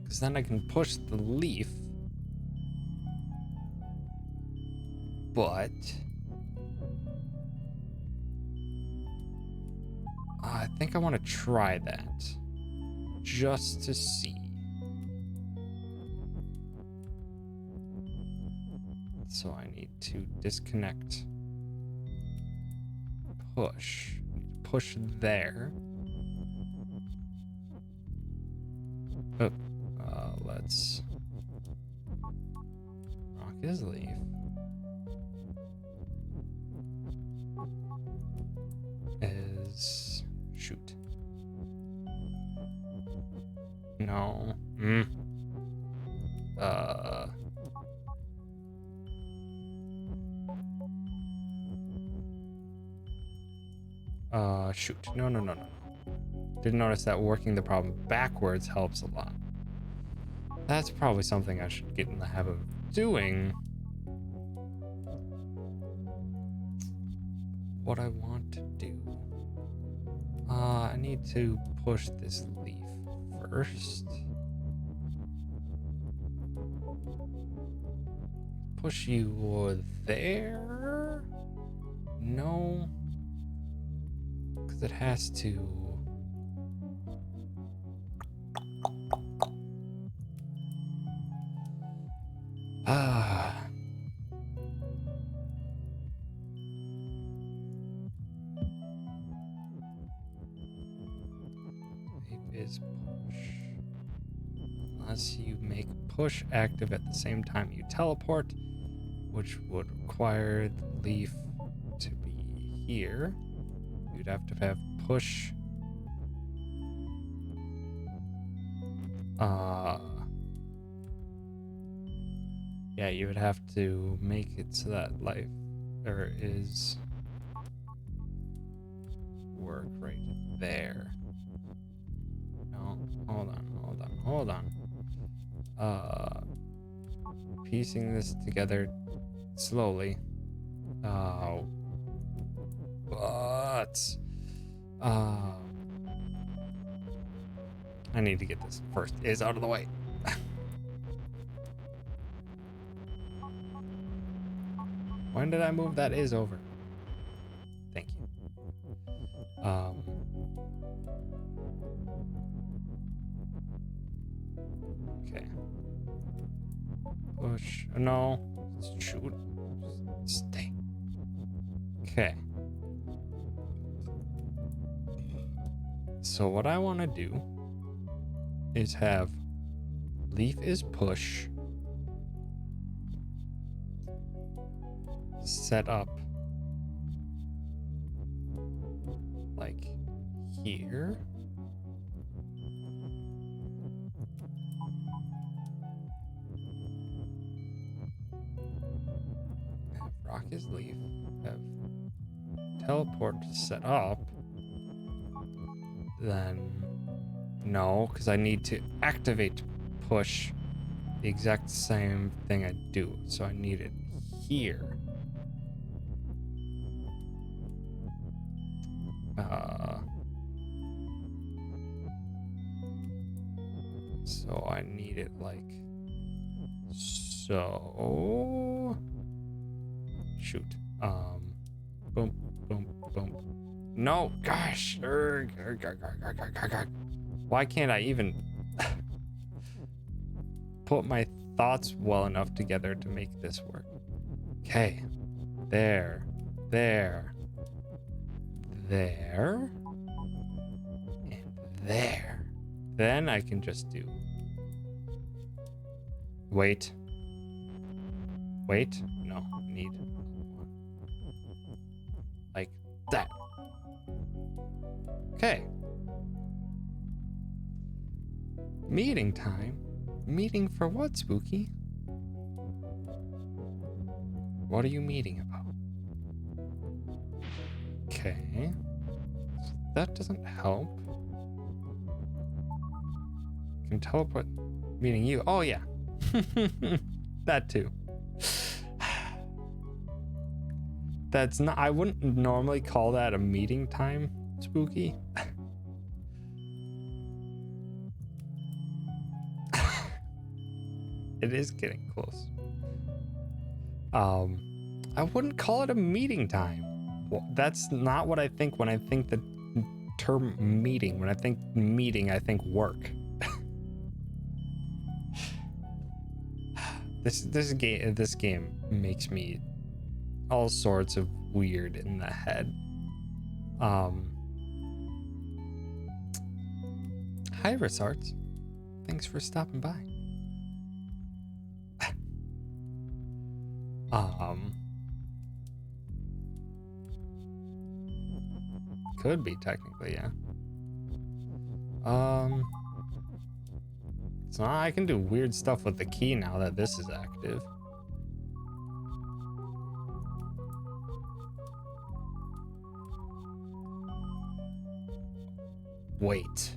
Because then I can push the leaf, but I think I want to try that just to see. So I need to disconnect, push there. Oh, let's rock his leaf. No. Shoot. No. Didn't notice that working the problem backwards helps a lot. That's probably something I should get in the habit of doing. What I want to do. I need to push this leaf first. Push you there? No. Because it has to. Is push. Unless you make push active at the same time you teleport, which would require the leaf to be here. You'd have to have push. Yeah, you would have to make it so that life there is work right there. No, hold on. Piecing this together slowly. But I need to get this first is out of the way. When did I move that is over? Thank you. Okay. Push. No. Shoot. Stay. Okay. So what I want to do is have leaf is push set up like here. Have rock is leaf. Have teleport set up. Then no, because I need to activate push the exact same thing I do. So I need it here. So I need it like so. Shoot. Boom. No, gosh. Why can't I even put my thoughts well enough together to make this work? Okay. There. And there. Then I can just do. Wait. No, need one. Like that. Okay. Meeting time? Meeting for what, Spooky? What are you meeting about? Okay. That doesn't help. Can teleport. Meeting you. Oh, yeah. That too. That's not. I wouldn't normally call that a meeting time, Spooky. It is getting close. I wouldn't call it a meeting time. Well, that's not what I think when I think the term meeting. When I think meeting, I think work. This game makes me all sorts of weird in the head. Hi, Resarts. Thanks for stopping by. Could be technically, yeah. So I can do weird stuff with the key now that this is active. Wait.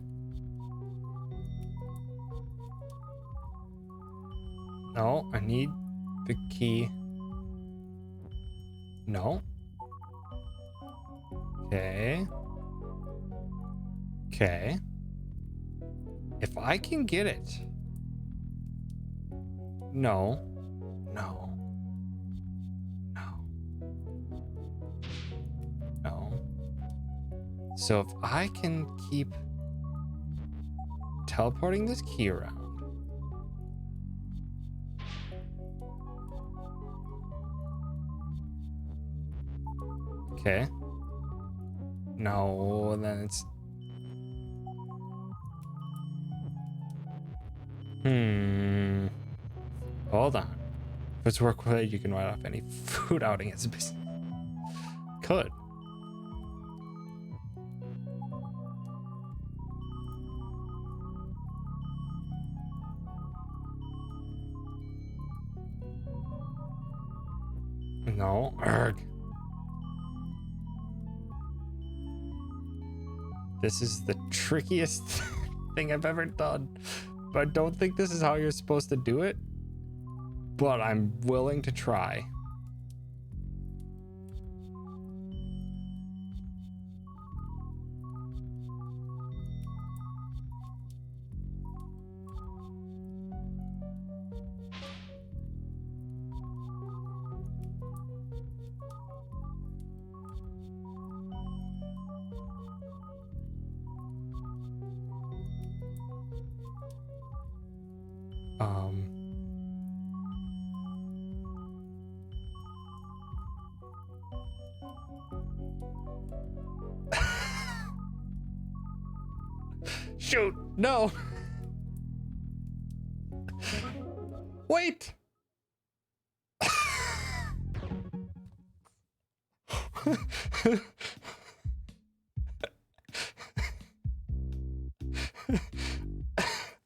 No, I need the key. No. Okay. Okay. If I can get it. No. No. No. No. So if I can keep teleporting this key around. Okay. No, then it's... Hold on. If it's work with it, you can write off any food outing as a business. Could. No. Erg. This is the trickiest thing I've ever done. But I don't think this is how you're supposed to do it. But I'm willing to try. Shoot, no. Wait.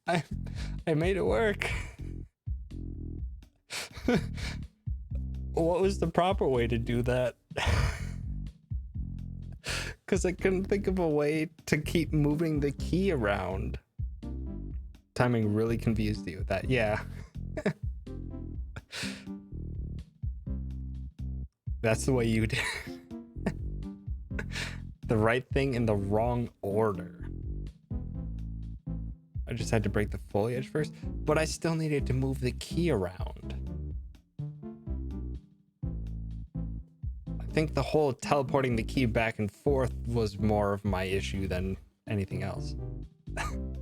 I made it work. What was the proper way to do that? Because I couldn't think of a way to keep moving the key around. Timing really confused you with that. Yeah. That's the way you did the right thing in the wrong order. I just had to break the foliage first, but I still needed to move the key around. I think the whole teleporting the key back and forth was more of my issue than anything else.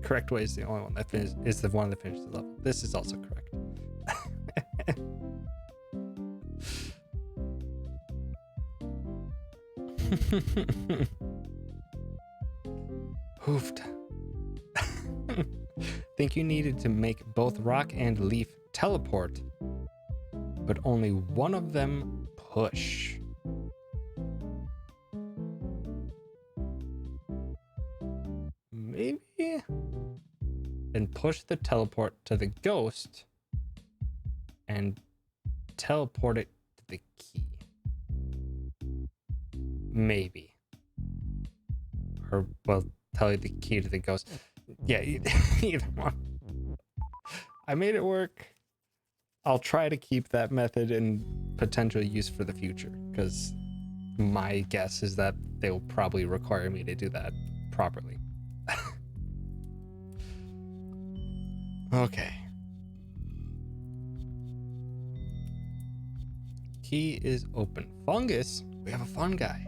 Correct way is the only one that is the one that finished the level. This is also correct. Hoofed. Think you needed to make both Rock and Leaf teleport, but only one of them push. Maybe? And push the teleport to the ghost and teleport it to the key. Maybe. Or, well, tell you the key to the ghost. Yeah, either one. I made it work. I'll try to keep that method in potential use for the future, because my guess is that they will probably require me to do that properly. Okay. Key is open. Fungus? We have a fun guy.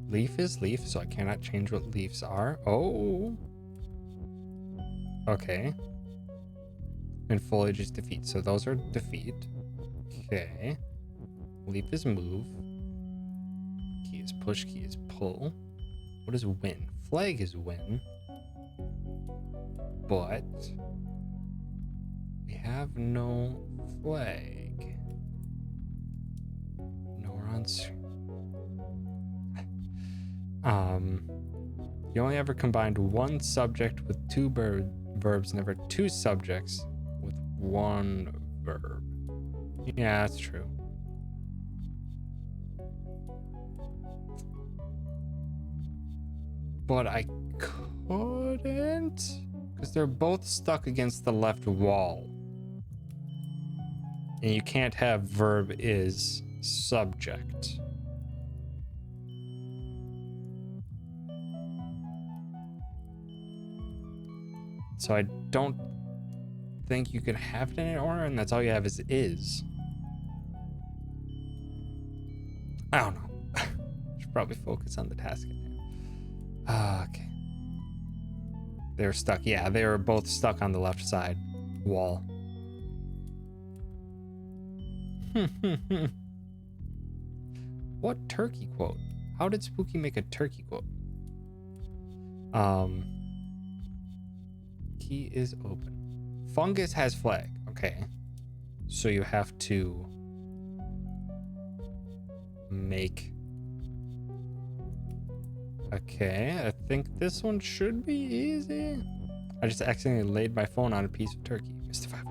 Leaf is leaf, so I cannot change what leaves are. Oh. Okay. And foliage is defeat, so those are defeat. Okay. Leaf is move. Key is push, key is pull. What is win? Flag is win. But we have no flag. No, we're on. You only ever combined one subject with two verbs, never two subjects with one verb. Yeah, that's true. But I couldn't, because they're both stuck against the left wall. And you can't have verb is subject. So I don't think you could have it in an order, and that's all you have is. I don't know. Should probably focus on the task at hand. Okay. They're stuck. Yeah, they were both stuck on the left side wall. What turkey quote? How did Spooky make a turkey quote? Key is open. Fungus has flag. Okay. So you have to make. Okay, I think this one should be easy. I just accidentally laid my phone on a piece of turkey. Mr. 5.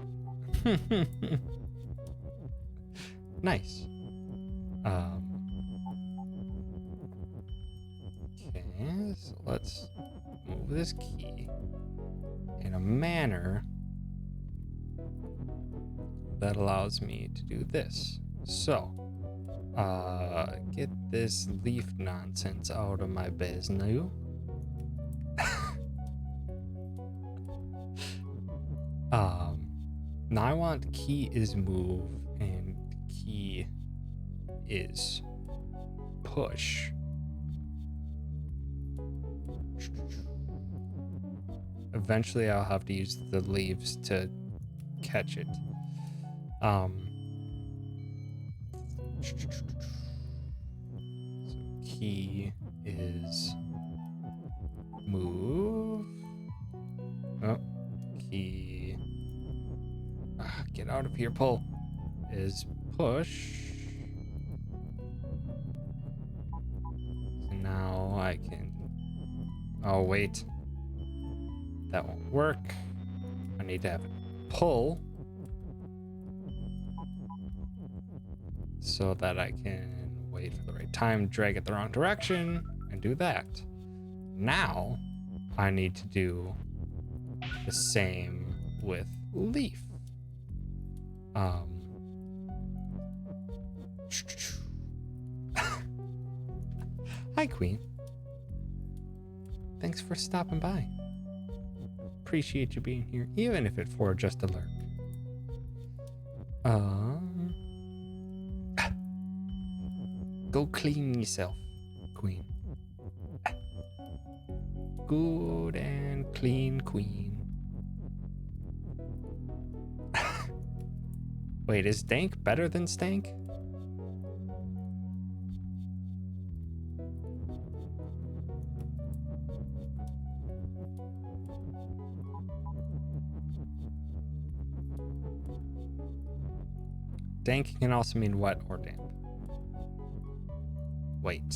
Nice. Okay, so let's move this key in a manner that allows me to do this. So, get this leaf nonsense out of my biz now. Now I want key is move and key is push. Eventually I'll have to use the leaves to catch it. So key is move. Oh, key. Get out of here, pull. Is push. So now I can. Oh, wait. That won't work. I need to have it pull so that I can wait for the right time, drag it the wrong direction, and do that. Now I need to do the same with leaf. Hi, Queen. Thanks for stopping by. Appreciate you being here, even if it's for just a lurk. Go clean yourself, Queen. Good and clean Queen. Wait, is Stank better than Stank? Dank can also mean wet or damp. Wait.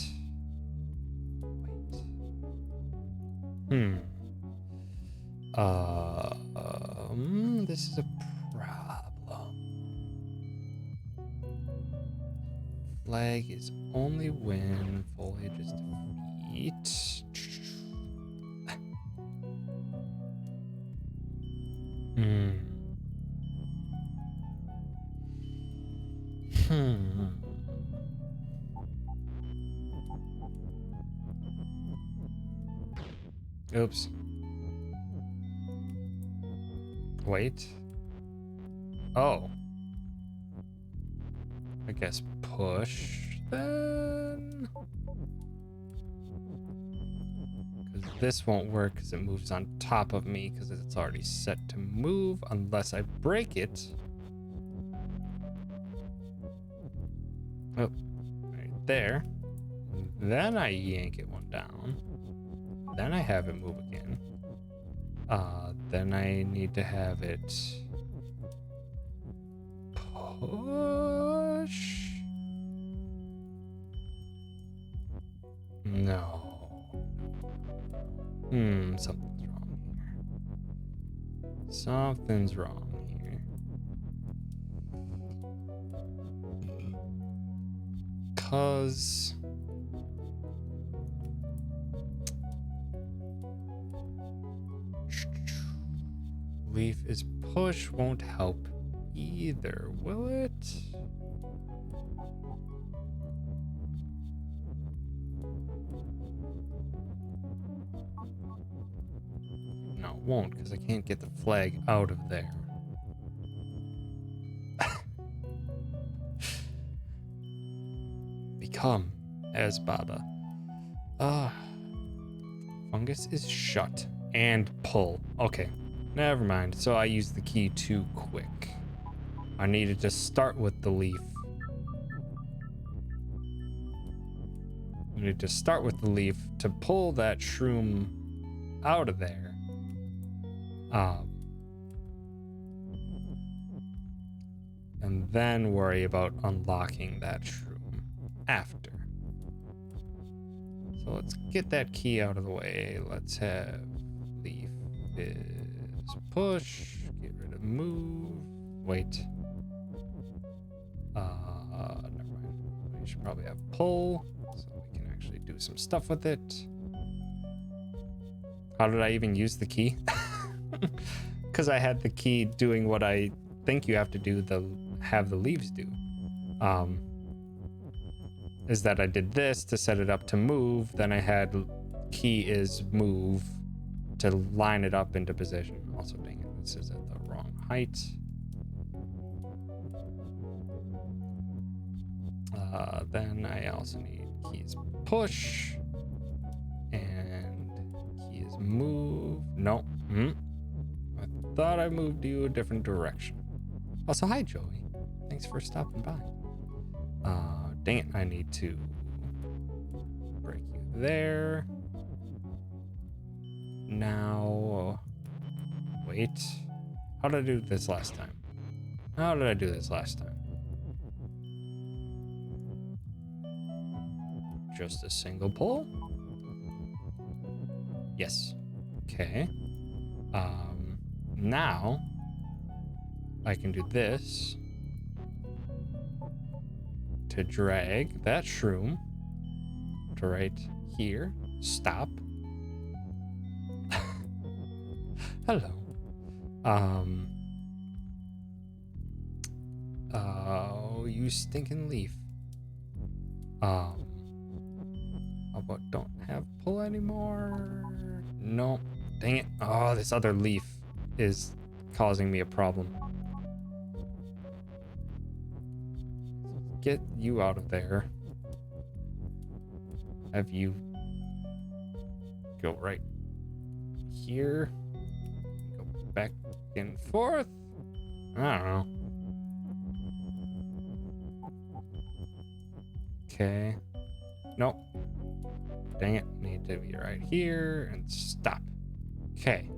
This is a problem. Flag is only when foliage is defeat. Oops. Wait. Oh. I guess push then? Because this won't work because it moves on top of me because it's already set to move unless I break it. Oh, right there. Then I yank it one down. Then I have it move again. Then I need to have it push. No. Something's wrong here. Something's wrong here. 'Cause leaf is push won't help either, will it? No, it won't, because I can't get the flag out of there. Become as Baba. Fungus is shut and pull. Okay, never mind. So I used the key too quick. I needed to start with the leaf. I needed to start with the leaf to pull that shroom out of there. And then worry about unlocking that shroom after. So let's get that key out of the way. Let's have leaf is push. Get rid of move. Wait. Never mind. We should probably have pull, so we can actually do some stuff with it. How did I even use the key? Because I had the key doing what I think you have to do, have the leaves do. Is that I did this to set it up to move, then I had key is move to line it up into position. Also, dang it, this is at the wrong height. Then I also need keys push and keys move. No, I thought I moved you a different direction. Also, hi Joey, thanks for stopping by. Dang it, I need to break you there. Now, wait. How did I do this last time? How did I do this last time? Just a single pull? Yes. Okay. Now, I can do this to drag that shroom to right here. Stop. Hello. Oh, you stinking leaf. How about don't have pull anymore? No. Dang it. Oh, this other leaf is causing me a problem. Get you out of there. Have you go right here. Go back and forth. I don't know. Okay. Nope. Dang it. Need to be right here and stop. Okay.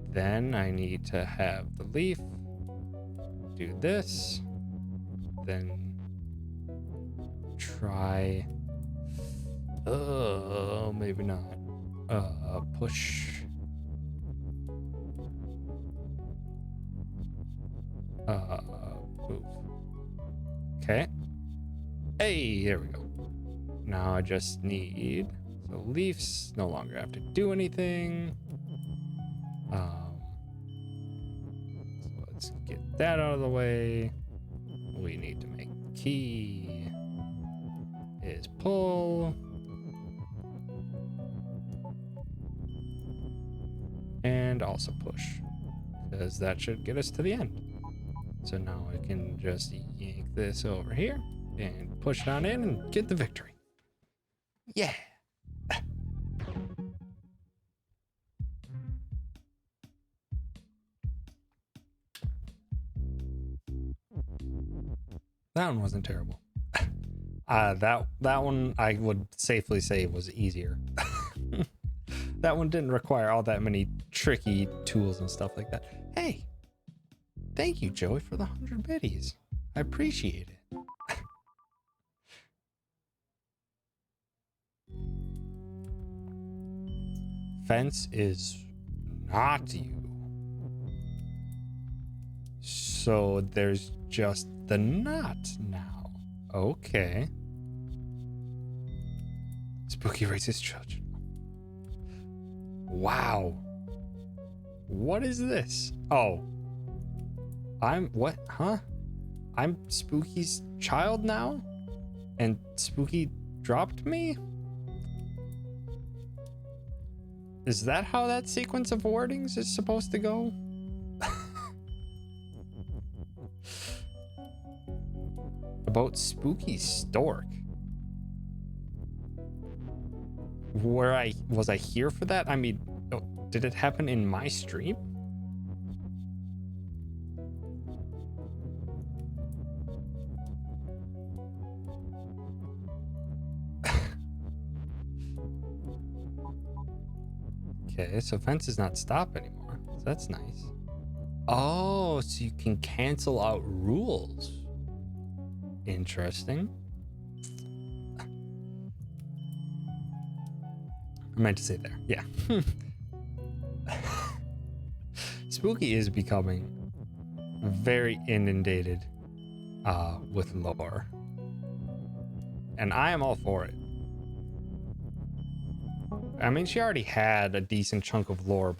Then I need to have the leaf do this. Then try maybe not push move. Okay, hey, there we go. Now I just need the leaves no longer have to do anything. So let's get that out of the way. We need to make the key is pull. And also push, because that should get us to the end. So now I can just yank this over here and push it on in and get the victory. Yeah. That one wasn't terrible. That one I would safely say was easier. That one didn't require all that many tricky tools and stuff like that. Hey, thank you, Joey, for the 100 biddies. I appreciate it. fence is not you. So there's just the knot now. Okay. Spooky raises children. Wow. What is this? Oh. What? Huh? I'm Spooky's child now? And Spooky dropped me? Is that how that sequence of wordings is supposed to go? About Spooky Stork. Was I here for that? I mean, did it happen in my stream? Okay, so fence does not stop anymore. So that's nice. Oh, so you can cancel out rules. Interesting. I meant to say there. Yeah. Spooky is becoming very inundated with lore. And I am all for it. I mean, she already had a decent chunk of lore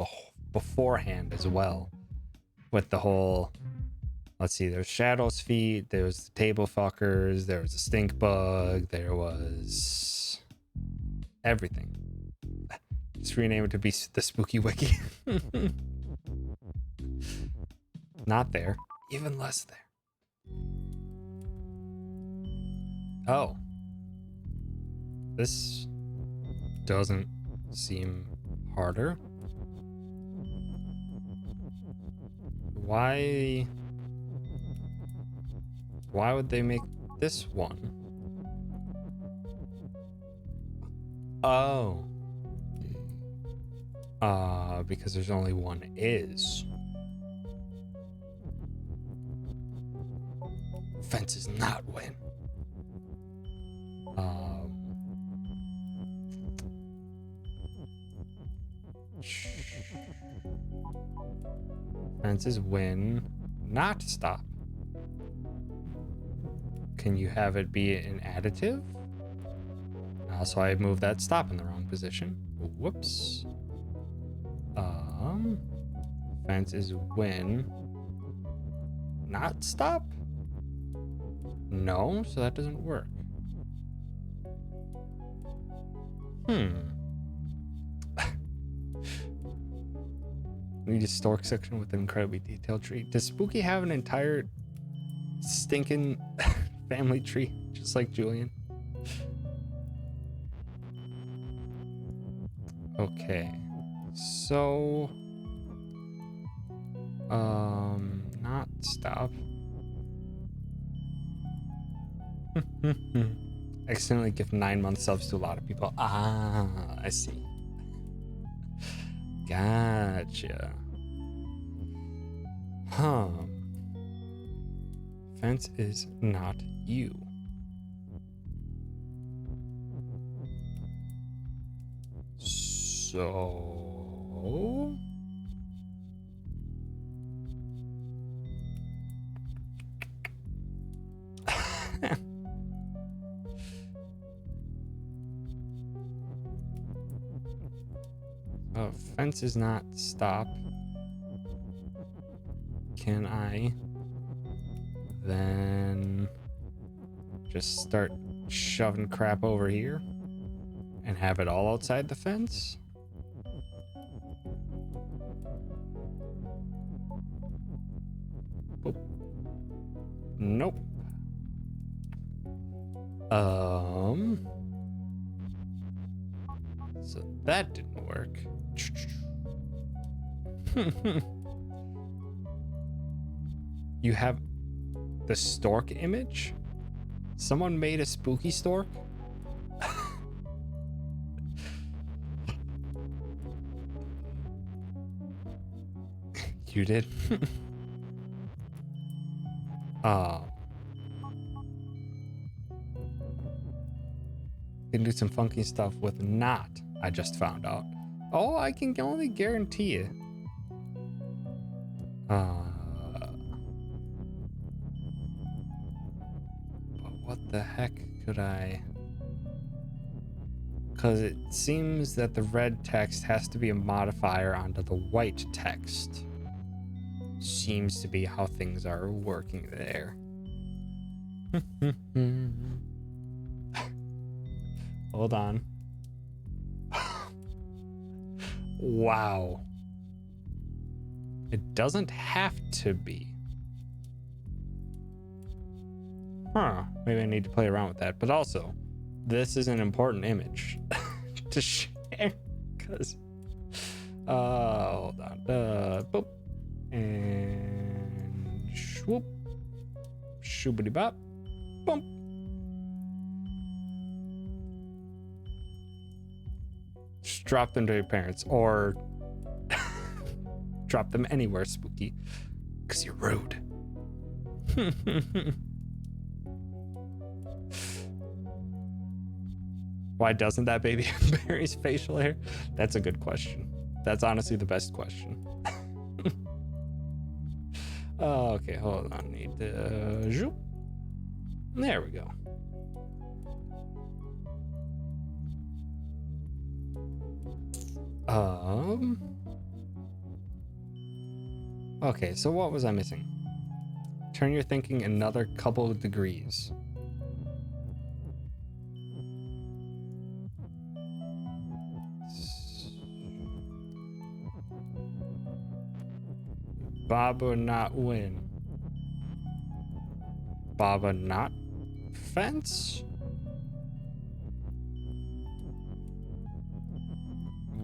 beforehand as well. With the whole... Let's see, there's Shadow's Feet, there was the Table Fuckers, there was a Stink Bug, there was... everything. Just rename it to be the Spooky Wiki. Not there. Even less there. Oh. This doesn't seem harder. Why would they make this one? Oh. Because there's only one is. Fence is not win. Fence is win, not stop. Can you have it be an additive? So I moved that stop in the wrong position. Whoops. Fence is win, not stop? No, so that doesn't work. Need a stork section with an incredibly detailed tree. Does Spooky have an entire stinking family tree, just like Julian? Okay, so not stop. Accidentally give 9-month subs to a lot of people. Ah, I see. Gotcha. Fence is not you. So... fence is not stop. Can I then just start shoving crap over here and have it all outside the fence? Boop. Nope. So that didn't work. You have the stork image? Someone made a spooky stork? You did? Can do some funky stuff with not, I just found out. Oh, I can only guarantee it. But what the heck could I? Because it seems that the red text has to be a modifier onto the white text. Seems to be how things are working there. Hold on. Wow. It doesn't have to be. Huh. Maybe I need to play around with that. But also, this is an important image to share. Because, hold on. Boop. And swoop. Shoobity bop. Boom. Just drop them to your parents, or drop them anywhere, Spooky, because you're rude. Why doesn't that baby have Barry's facial hair? That's a good question. That's honestly the best question. Okay, hold on. Need to zoop. There we go. Okay, so what was I missing? Turn your thinking another couple of degrees. Baba not win. Baba not fence?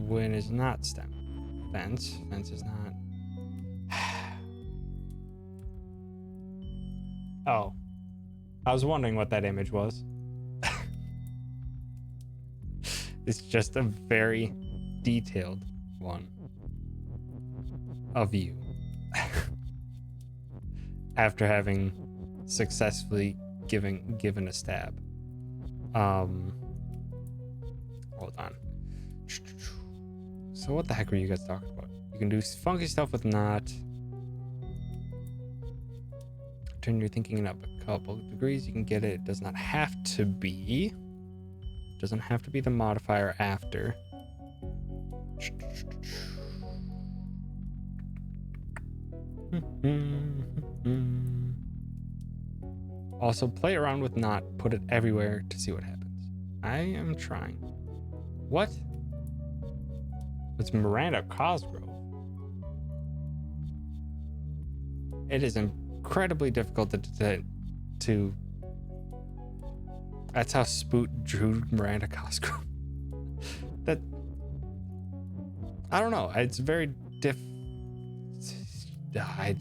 Win is not stem. Fence. Fence is not. Oh. I was wondering what that image was. It's just a very detailed one of you. After having successfully given a stab. Hold on. So what the heck were you guys talking about? You can do funky stuff with not. Turn your thinking up a couple of degrees. You can get it. It does not have to be. Doesn't have to be the modifier after. Also, play around with not. Put it everywhere to see what happens. I am trying. What? It's Miranda Cosgrove. It is incredibly difficult to that's how Spoot drew Miranda Cosgrove. That I don't know. It's very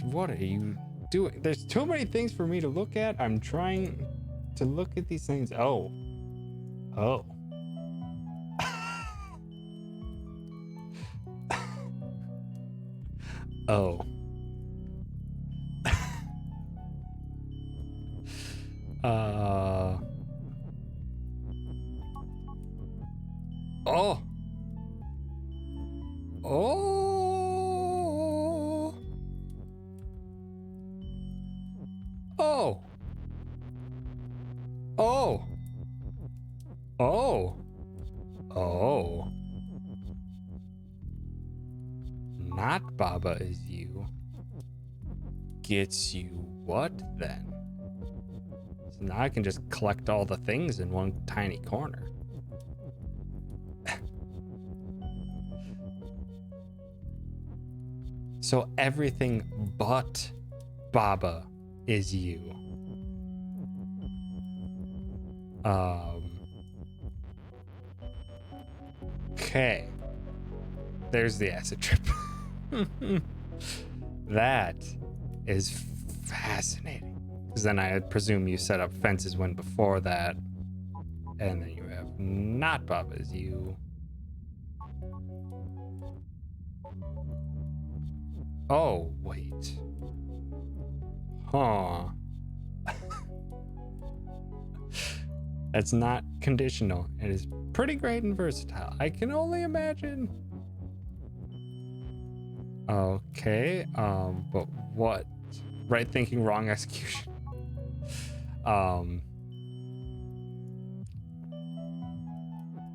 what are you doing? There's too many things for me to look at. I'm trying to look at these things. Oh. Oh. Oh. Oh. Oh. Oh. Oh. Oh. Not Baba is you. Gets you what then? So now I can just collect all the things in one tiny corner. So everything but Baba is you. Okay. There's the acid trip. That is fascinating. Because then I presume you set up fences when before that. And then you have not Baba as you. Oh, wait. Huh. That's not conditional. It is pretty great and versatile. I can only imagine Okay, but what? Right thinking, wrong execution. Um,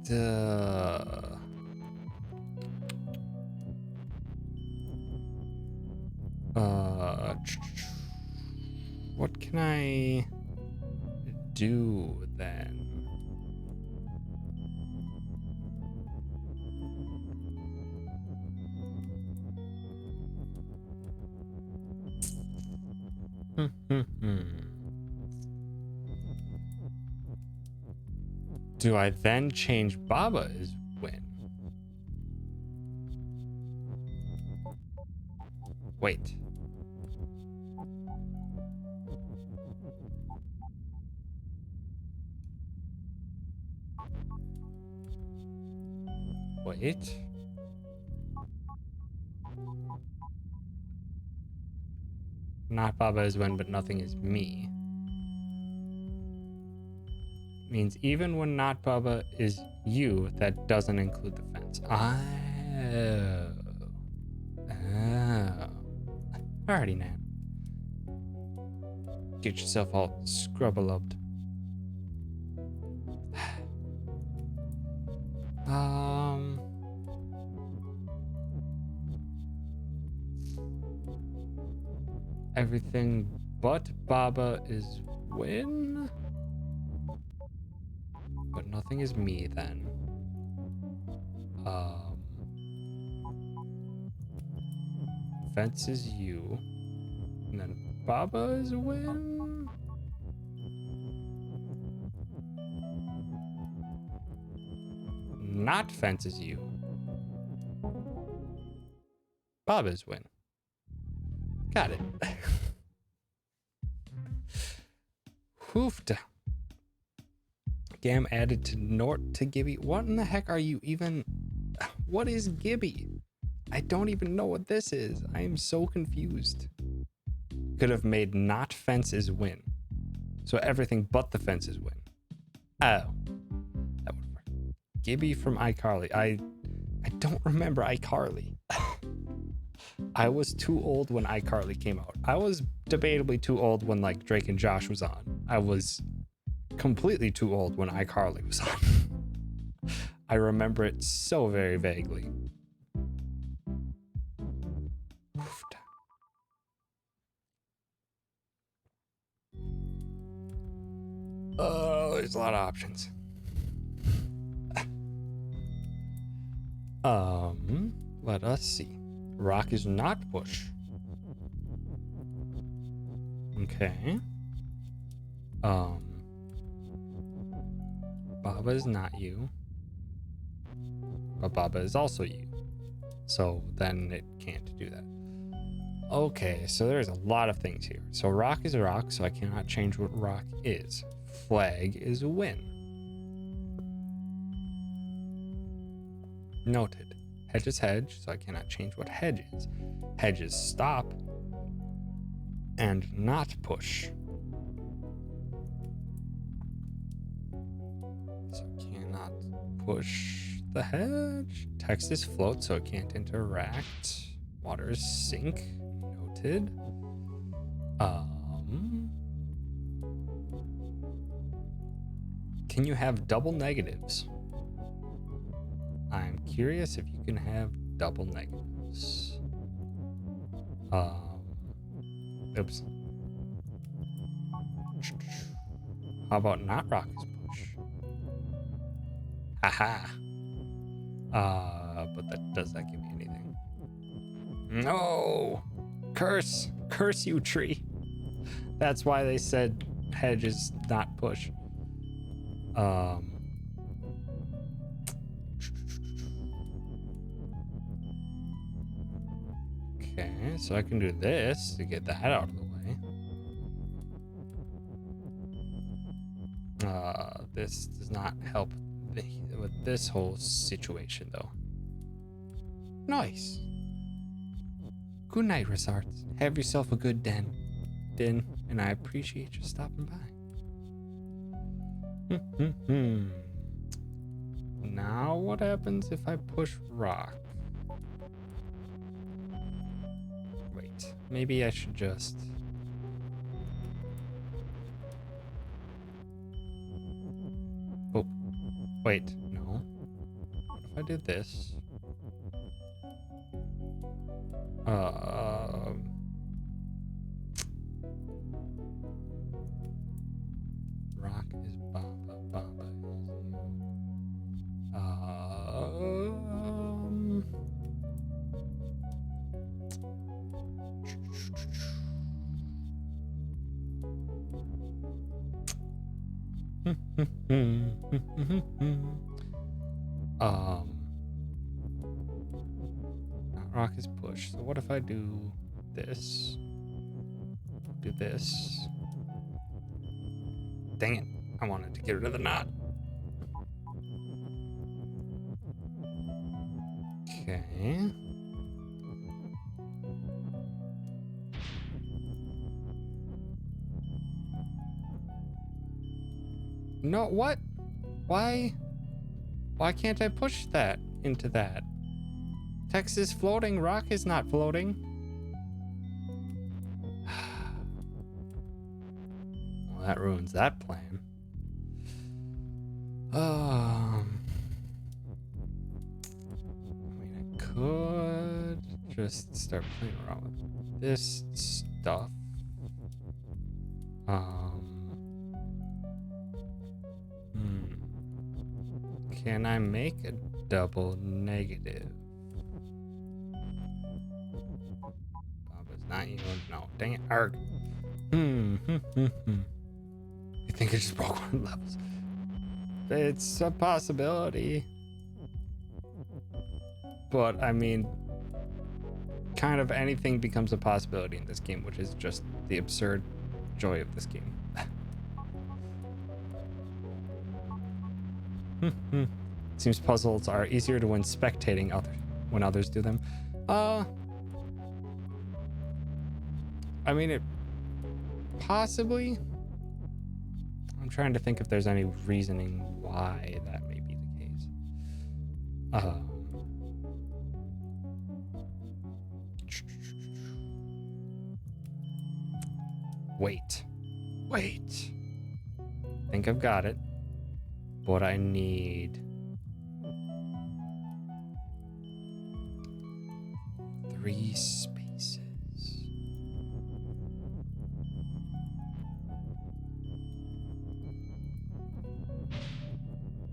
duh. What can I do then? Do I then change Baba as win? Wait. Wait. Not Baba is win, but nothing is me. Means even when not Baba is you, that doesn't include the fence. Oh. Alrighty now. Get yourself all scrub-a-lubbed. Everything but Baba is win? But nothing is me then. Fence is you. And then Baba is win? Not fence is you. Baba is win. Got it. Hoofed. Gam added to Nort to Gibby. What in the heck are you even? What is Gibby? I don't even know what this is. I am so confused. Could have made not fences win. So everything but the fences win. Oh. That would work. Gibby from iCarly. I don't remember iCarly. I was too old when iCarly came out. I was debatably too old when like Drake and Josh was on. I was completely too old when iCarly was on. I remember it so very vaguely. Oh, there's a lot of options. Let us see. Rock is not push. Okay. Baba is not you. But Baba is also you. So then it can't do that. Okay, so there's a lot of things here. So rock is rock, so I cannot change what rock is. Flag is win. Noted. Hedge is hedge, so I cannot change what hedge is. Hedge is stop and not push. So I cannot push the hedge. Text is float, so it can't interact. Water is sink. Noted. Can you have double negatives? I'm curious if you can have double negatives. Oops. How about not rock is push? Haha. But does that give me anything? No! Curse! Curse you, tree! That's why they said hedge is not push. Okay, so I can do this to get that out of the way. This does not help with this whole situation, though. Nice. Good night, Resarts. Have yourself a good den, and I appreciate you stopping by. Now what happens if I push rock? maybe I should just... Oh, wait, no. What if I did this? Rock is Baba, Baba is you. Rock is push. So what if I do this? Do this. Dang it. I wanted to get rid of the knot. Okay. No, what? Why? Why can't I push that into that? Text is floating, rock is not floating. Well, that ruins that plan. I mean, I could just start playing around with this stuff. Can I make a double negative? Baba's not you. No, dang it. Arg. You think I just broke one of the levels? It's a possibility. But, I mean, kind of anything becomes a possibility in this game, which is just the absurd joy of this game. Seems puzzles are easier to win spectating when others do them. I mean, it possibly. I'm trying to think if there's any reasoning why that may be the case. Wait. I think I've got it. But I need 3 spaces.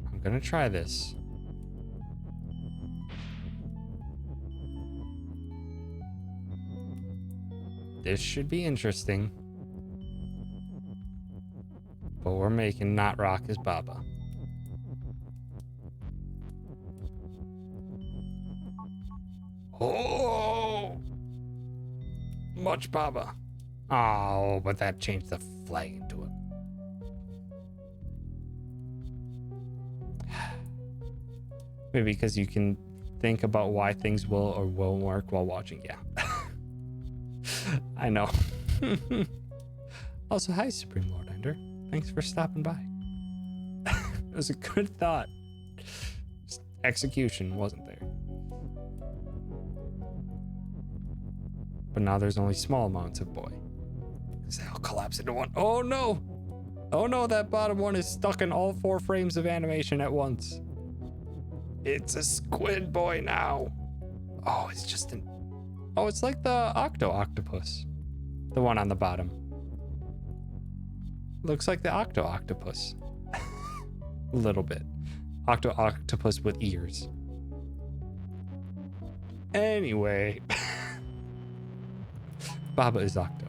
I'm gonna try this. This should be interesting. But we're making not rock as Baba. Oh, much Baba. Oh, but that changed the flag into it. Maybe because you can think about why things will or won't work while watching. Yeah. I know. Also, hi, Supreme Lord Ender. Thanks for stopping by. It was a good thought. Just execution wasn't there. But now there's only small amounts of boy. Because they all collapse into one. Oh no! Oh no, that bottom one is stuck in all 4 frames of animation at once. It's a squid boy now. Oh, it's just an... Oh, it's like the octopus. The one on the bottom. Looks like the octopus. A little bit. Octopus with ears. Anyway. Baba is Octo.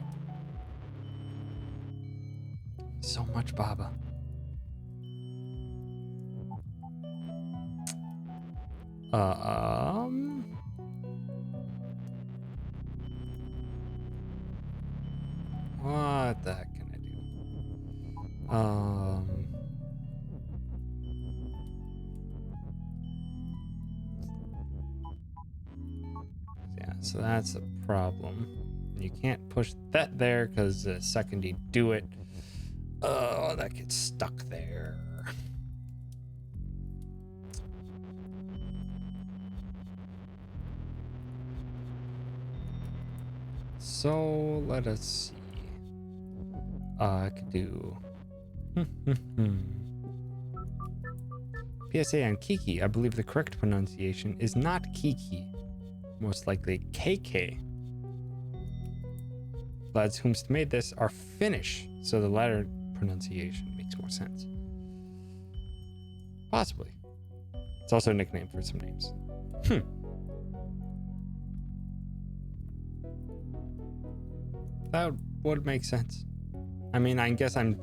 So much Baba. What the heck can I do? Yeah, so that's a problem. You can't push that there because the second you do it, oh, that gets stuck there. So let us see. I could do. PSA on Kiki. I believe the correct pronunciation is not Kiki, most likely KK. Lads whomst made this are Finnish, so the latter pronunciation makes more sense. Possibly. It's also a nickname for some names. That would make sense. I mean, I guess I'm...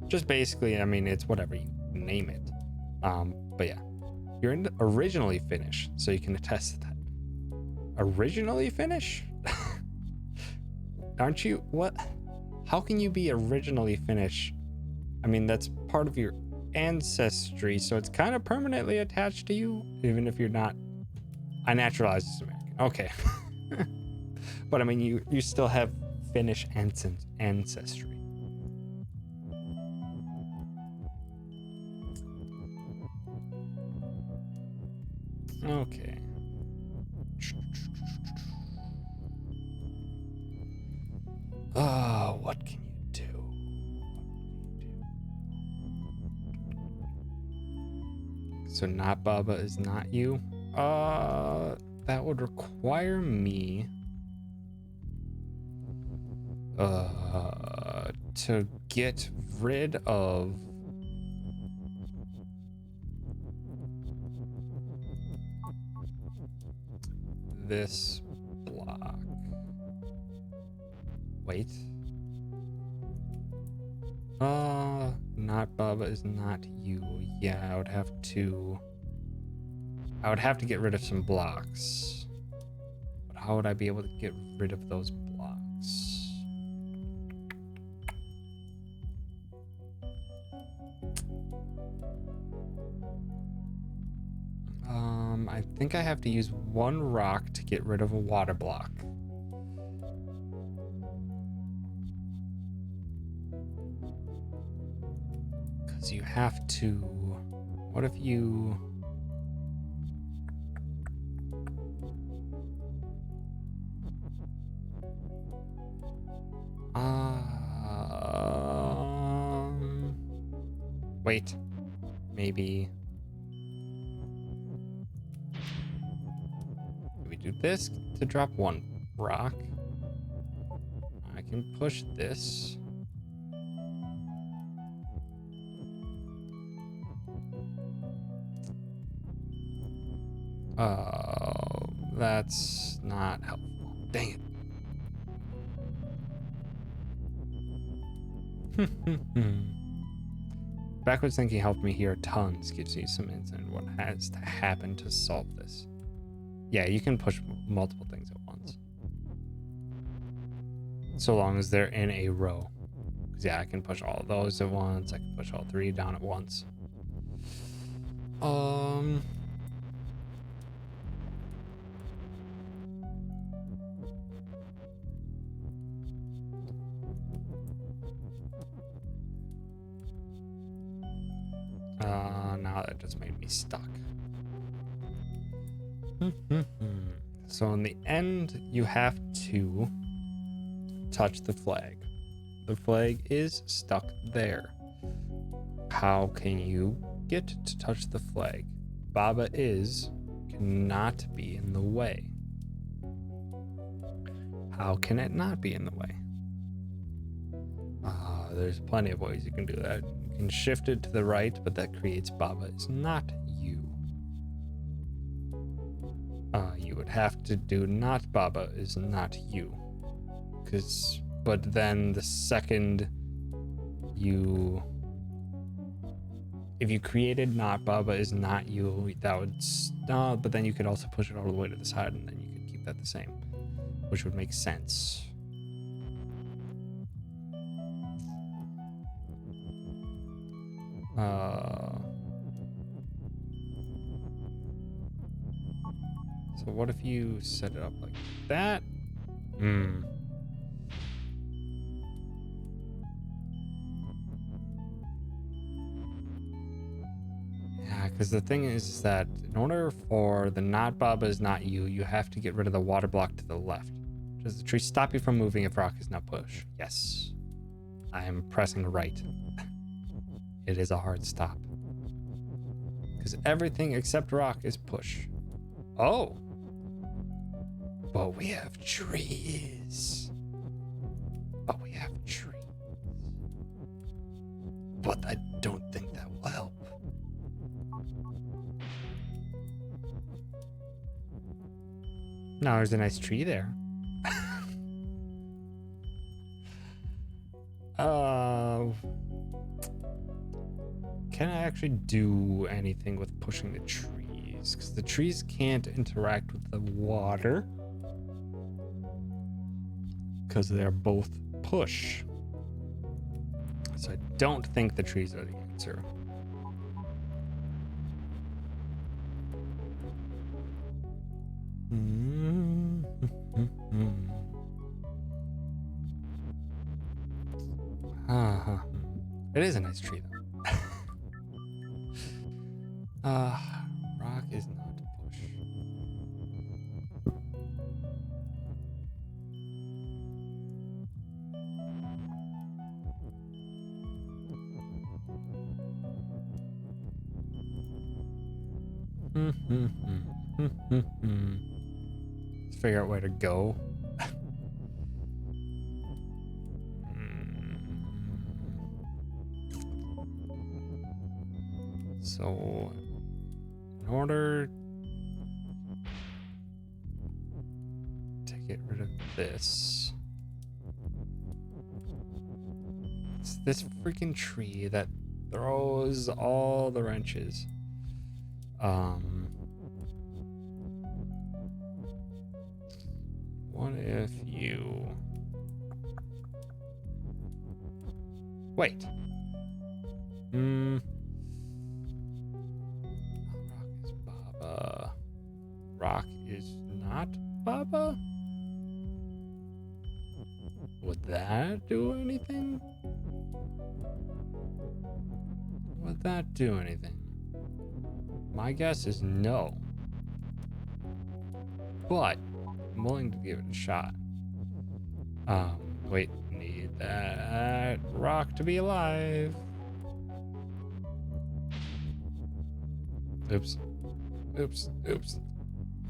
just basically, I mean, it's whatever you name it. But yeah. You're originally Finnish, so you can attest to that. Originally Finnish? Aren't you? What? How can you be originally Finnish? I mean, that's part of your ancestry, so it's kind of permanently attached to you, even if you're not. I naturalized as American. Okay. But I mean, you still have Finnish ancestry. Okay. What can you do? So not Baba is not you? That would require me to get rid of this block. Wait. Not Baba is not you. Yeah, I would have to get rid of some blocks. But how would I be able to get rid of those blocks? I think I have to use one rock to get rid of a water block. Because you have to... What if you... Wait. Maybe... We do this to drop one rock. I can push this. Oh, that's not helpful. Dang it. Backwards thinking helped me here tons. Gives you some insight on what has to happen to solve this. Yeah, you can push multiple things at once. So long as they're in a row. Because yeah, I can push all of those at once. I can push all three down at once. Now that just made me stuck. So in the end, you have to touch the flag. The flag is stuck there. How can you get to touch the flag? Baba cannot be in the way. How can it not be in the way? There's plenty of ways you can do that. You can shift it to the right, but that creates Baba is not you. You would have to do not Baba is not you. But then the second if you created not Baba is not you, that would but then you could also push it all the way to the side and then you could keep that the same, which would make sense. So what if you set it up like that? Yeah, because the thing is that in order for the not Baba is not you, you have to get rid of the water block to the left. Does the tree stop you from moving if rock is not push? Yes. I am pressing right. It is a hard stop. Because everything except rock is push. Oh. But we have trees. But we have trees. But I don't think that will help. No, there's a nice tree there. Can I actually do anything with pushing the trees? Because the trees can't interact with the water. Because they're both push. So I don't think the trees are the answer. It is a nice tree, though. Rock is not push. Let's figure out where to go. So, in order to get rid of this, it's this freaking tree that throws all the wrenches. What if you... Wait. Rock is Baba. Rock is not Baba? Would that do anything? Would that do anything? My guess is no. But I'm willing to give it a shot. Wait, need that rock to be alive. Oops. Oops. Oops.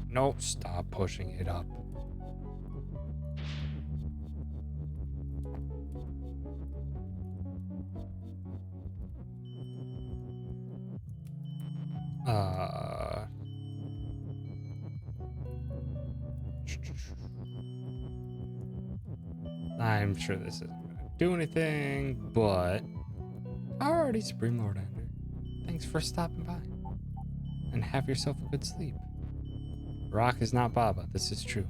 No, stop pushing it up. I'm sure this isn't gonna do anything, but alrighty, Supreme Lord Ender. Thanks for stopping by. And have yourself a good sleep. Rock is not Baba, this is true.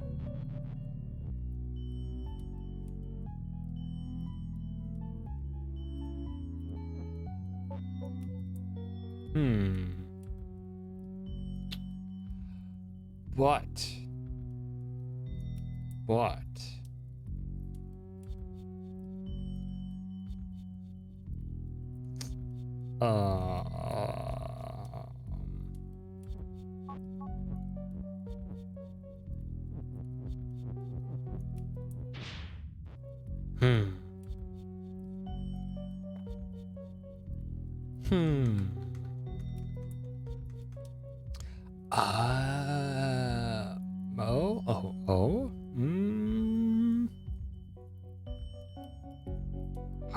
But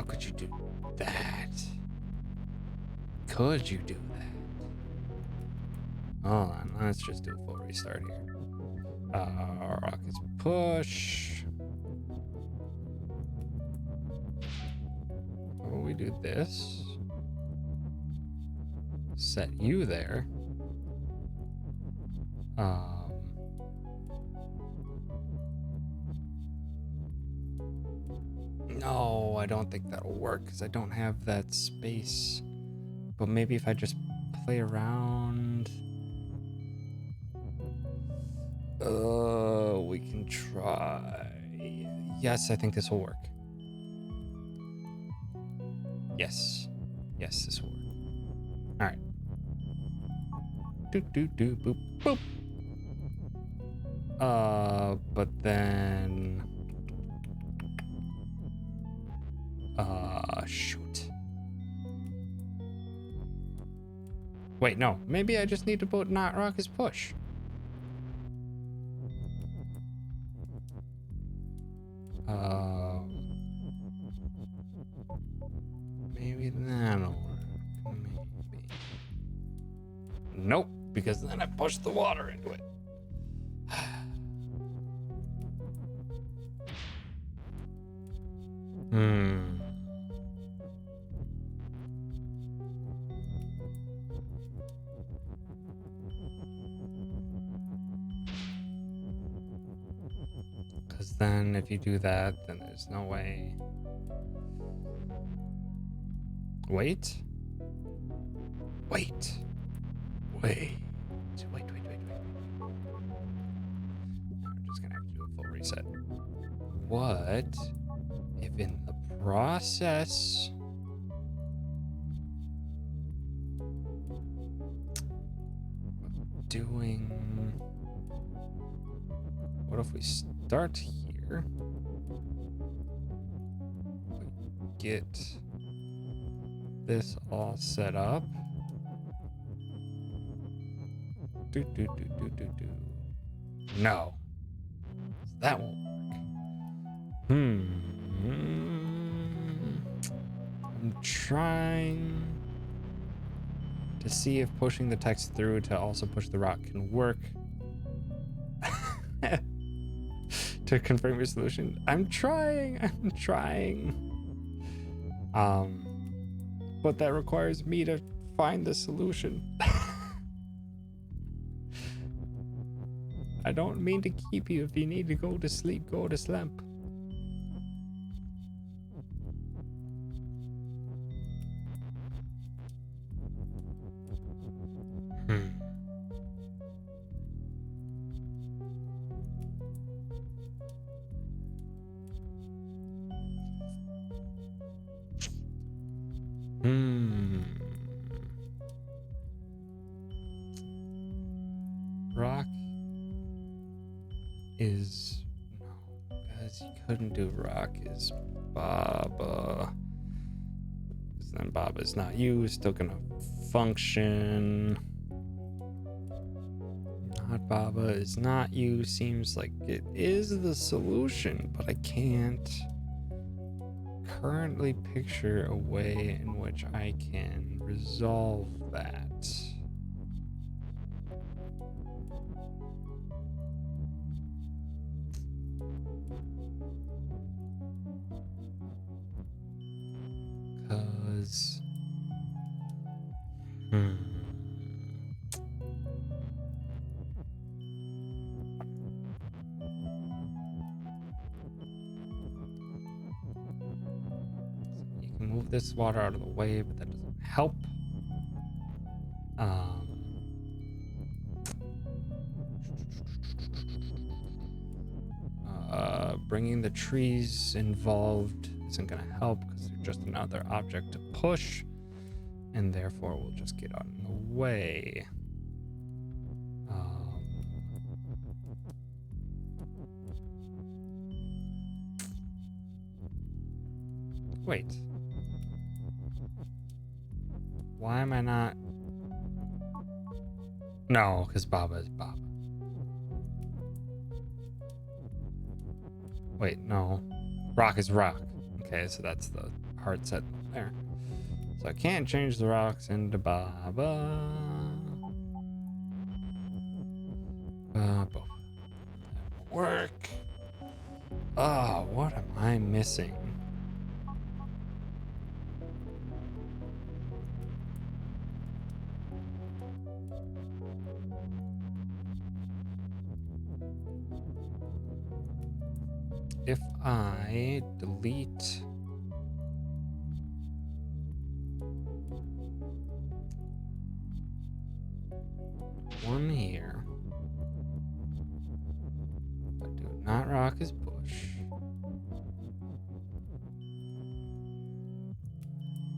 How could you do that? Could you do that? Hold on, let's just do a full restart here. Rockets push. How about we do this? Set you there. No, I don't think that'll work because I don't have that space. But maybe if I just play around. We can try. Yes, I think this will work. Yes. Yes, this will work. All right. do boop boop. But then shoot. Wait, no. Maybe I just need to put not rock as push. Maybe that'll work. Maybe. Nope, because then I pushed the water into it. Because then if you do that, then there's no way. Wait. Wait. Wait. Wait. I'm just gonna have to do a full reset. What if in the process of doing... What if we start here? We get this all set up. No. That won't work. I'm trying to see if pushing the text through to also push the rock can work. To confirm your solution. I'm trying. But that requires me to find the solution. I don't mean to keep you. If you need to go to sleep, go to sleep. Rock is no, because you couldn't do rock is Baba. Because then Baba's not you, still gonna function. Not Baba is not you. Seems like it is the solution, but I can't currently picture a way in which I can resolve that. Because you can move this water out of the way, but that doesn't help. Bringing the trees involved isn't going to help because they're just another object to push, and therefore we'll just get out of the way. Wait. Why am I not? No, because Baba is Baba. Wait, no. Rock is rock. Okay, so that's the hard set there. So I can't change the rocks into Baba. Both. That won't work. Oh, what am I missing? If I delete one here, but do not rock as push.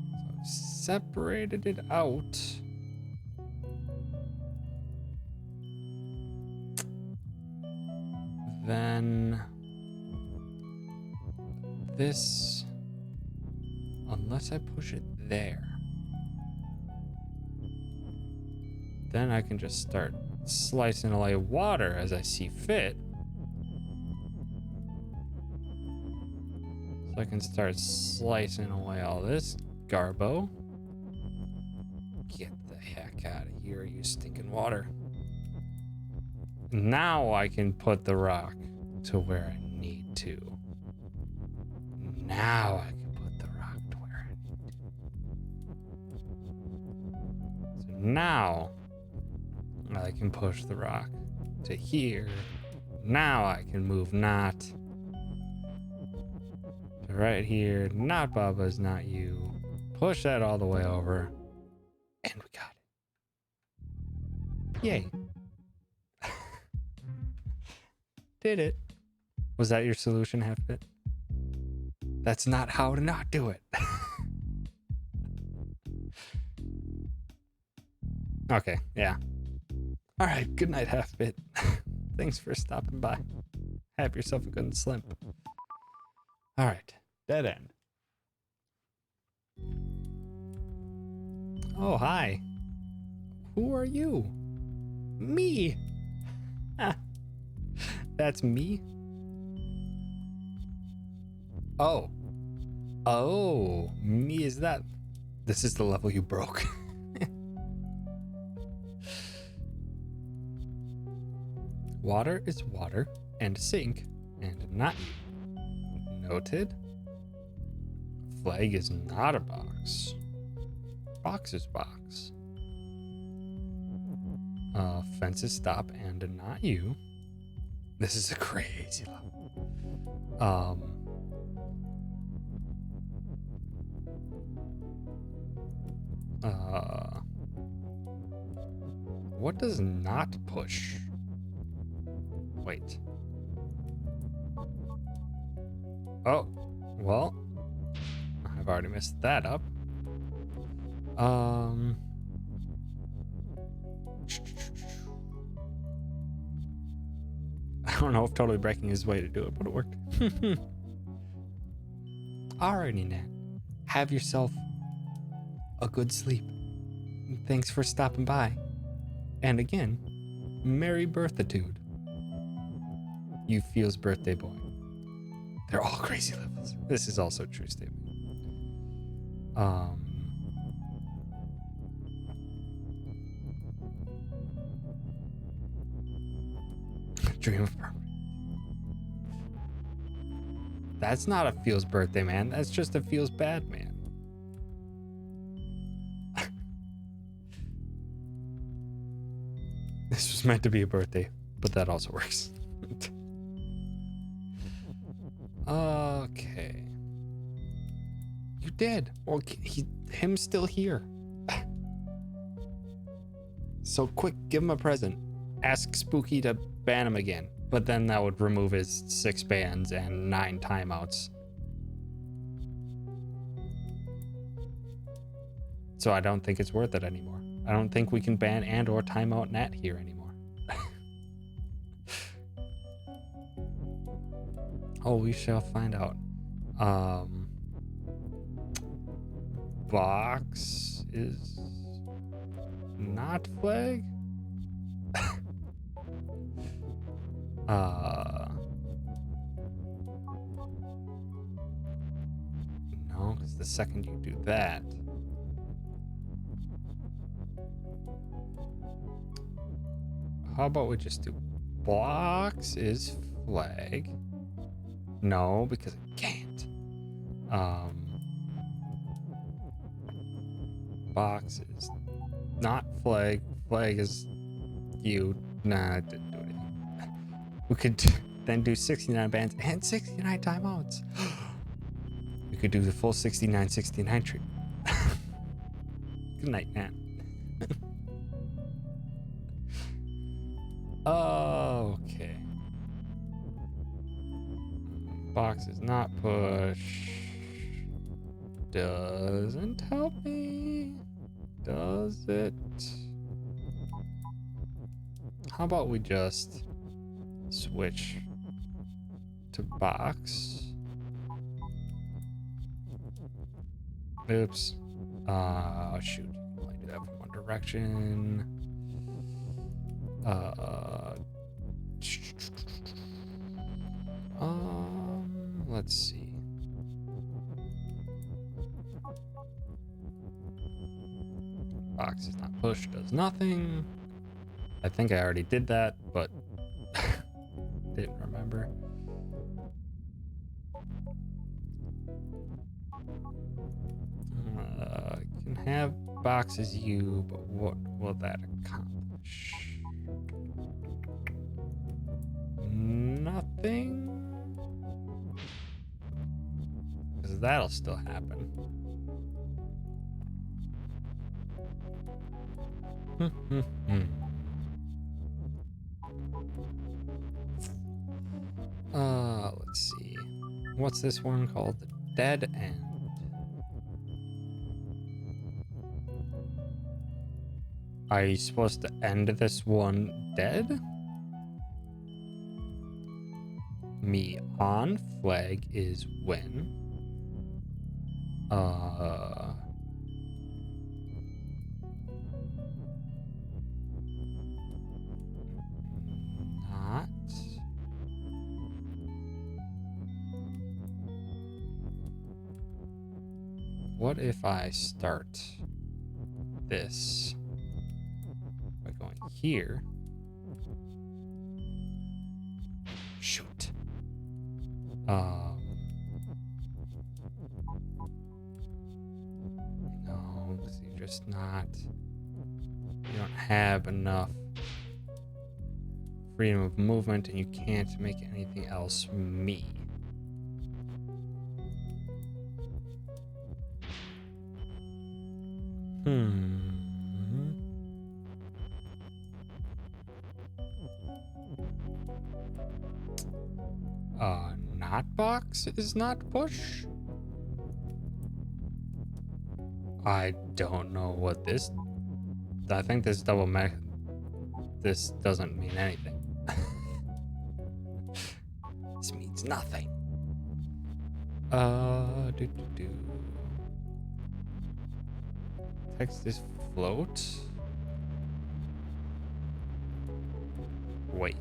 So I've separated it out. then this, unless I push it there, then I can just start slicing away water as I see fit. So I can start slicing away all this garbo. Get the heck out of here, you stinking water. Now I can put the rock to where I need to. Now I can put the rock to where I need to. So now I can push the rock to here. Now I can move not to right here. Not Bubba's, not you. Push that all the way over. And we got it. Yay. Did it. Was that your solution, Half-Bit? That's not how to not do it. Okay, yeah. All right, good night, Half-Bit. Thanks for stopping by. Have yourself a good slimp. All right, dead end. Oh, hi. Who are you? Me. That's me? Oh. Oh, me is that. This is the level you broke. Water is water and sink and not you. Noted. Flag is not a box. Box is box. Fence is stop and not you. This is a crazy level. What does not push? Wait. Oh, well, I've already messed that up. I don't know if totally breaking is the way to do it, but it worked. Alrighty, Nat. Have yourself a good sleep. Thanks for stopping by. And again, Merry Birthitude. You feels birthday boy. They're all crazy levels. This is also a true statement. Dream of permanent. That's not a feels birthday man. That's just a feels bad man. This was meant to be a birthday, but that also works. Okay. You did. Well, him's still here. So quick, give him a present. Ask Spooky to ban him again. But then that would remove his 6 bans and 9 timeouts. So I don't think it's worth it anymore. I don't think we can ban and or timeout Nat here anymore. Oh, we shall find out. Box is not flag. No, because the second you do that, how about we just do box is flag? No, because it can't. Box is not flag. Flag is you. Nah, it didn't do anything. We could then do 69 bans and 69 timeouts. We could do the full 69-69 tree. Good night, Nat. Okay. Box is not push. Doesn't help me. Does it? How about we just switch to box. Oops. Shoot. I do that from one direction. Let's see. Box is not pushed, does nothing. I think I already did that, but didn't remember. Can have boxes U, but what will that accomplish? Nothing? Because that'll still happen. Let's see. What's this one called? The Dead End. Are you supposed to end this one dead? Me on flag is when. Not. What if I start this by going here? Shoot. No, because you're just not. You don't have enough freedom of movement, and you can't make anything else me. Not box is not push? I don't know what this... I think this double mech... This doesn't mean anything. This means nothing. Text is float. Wait.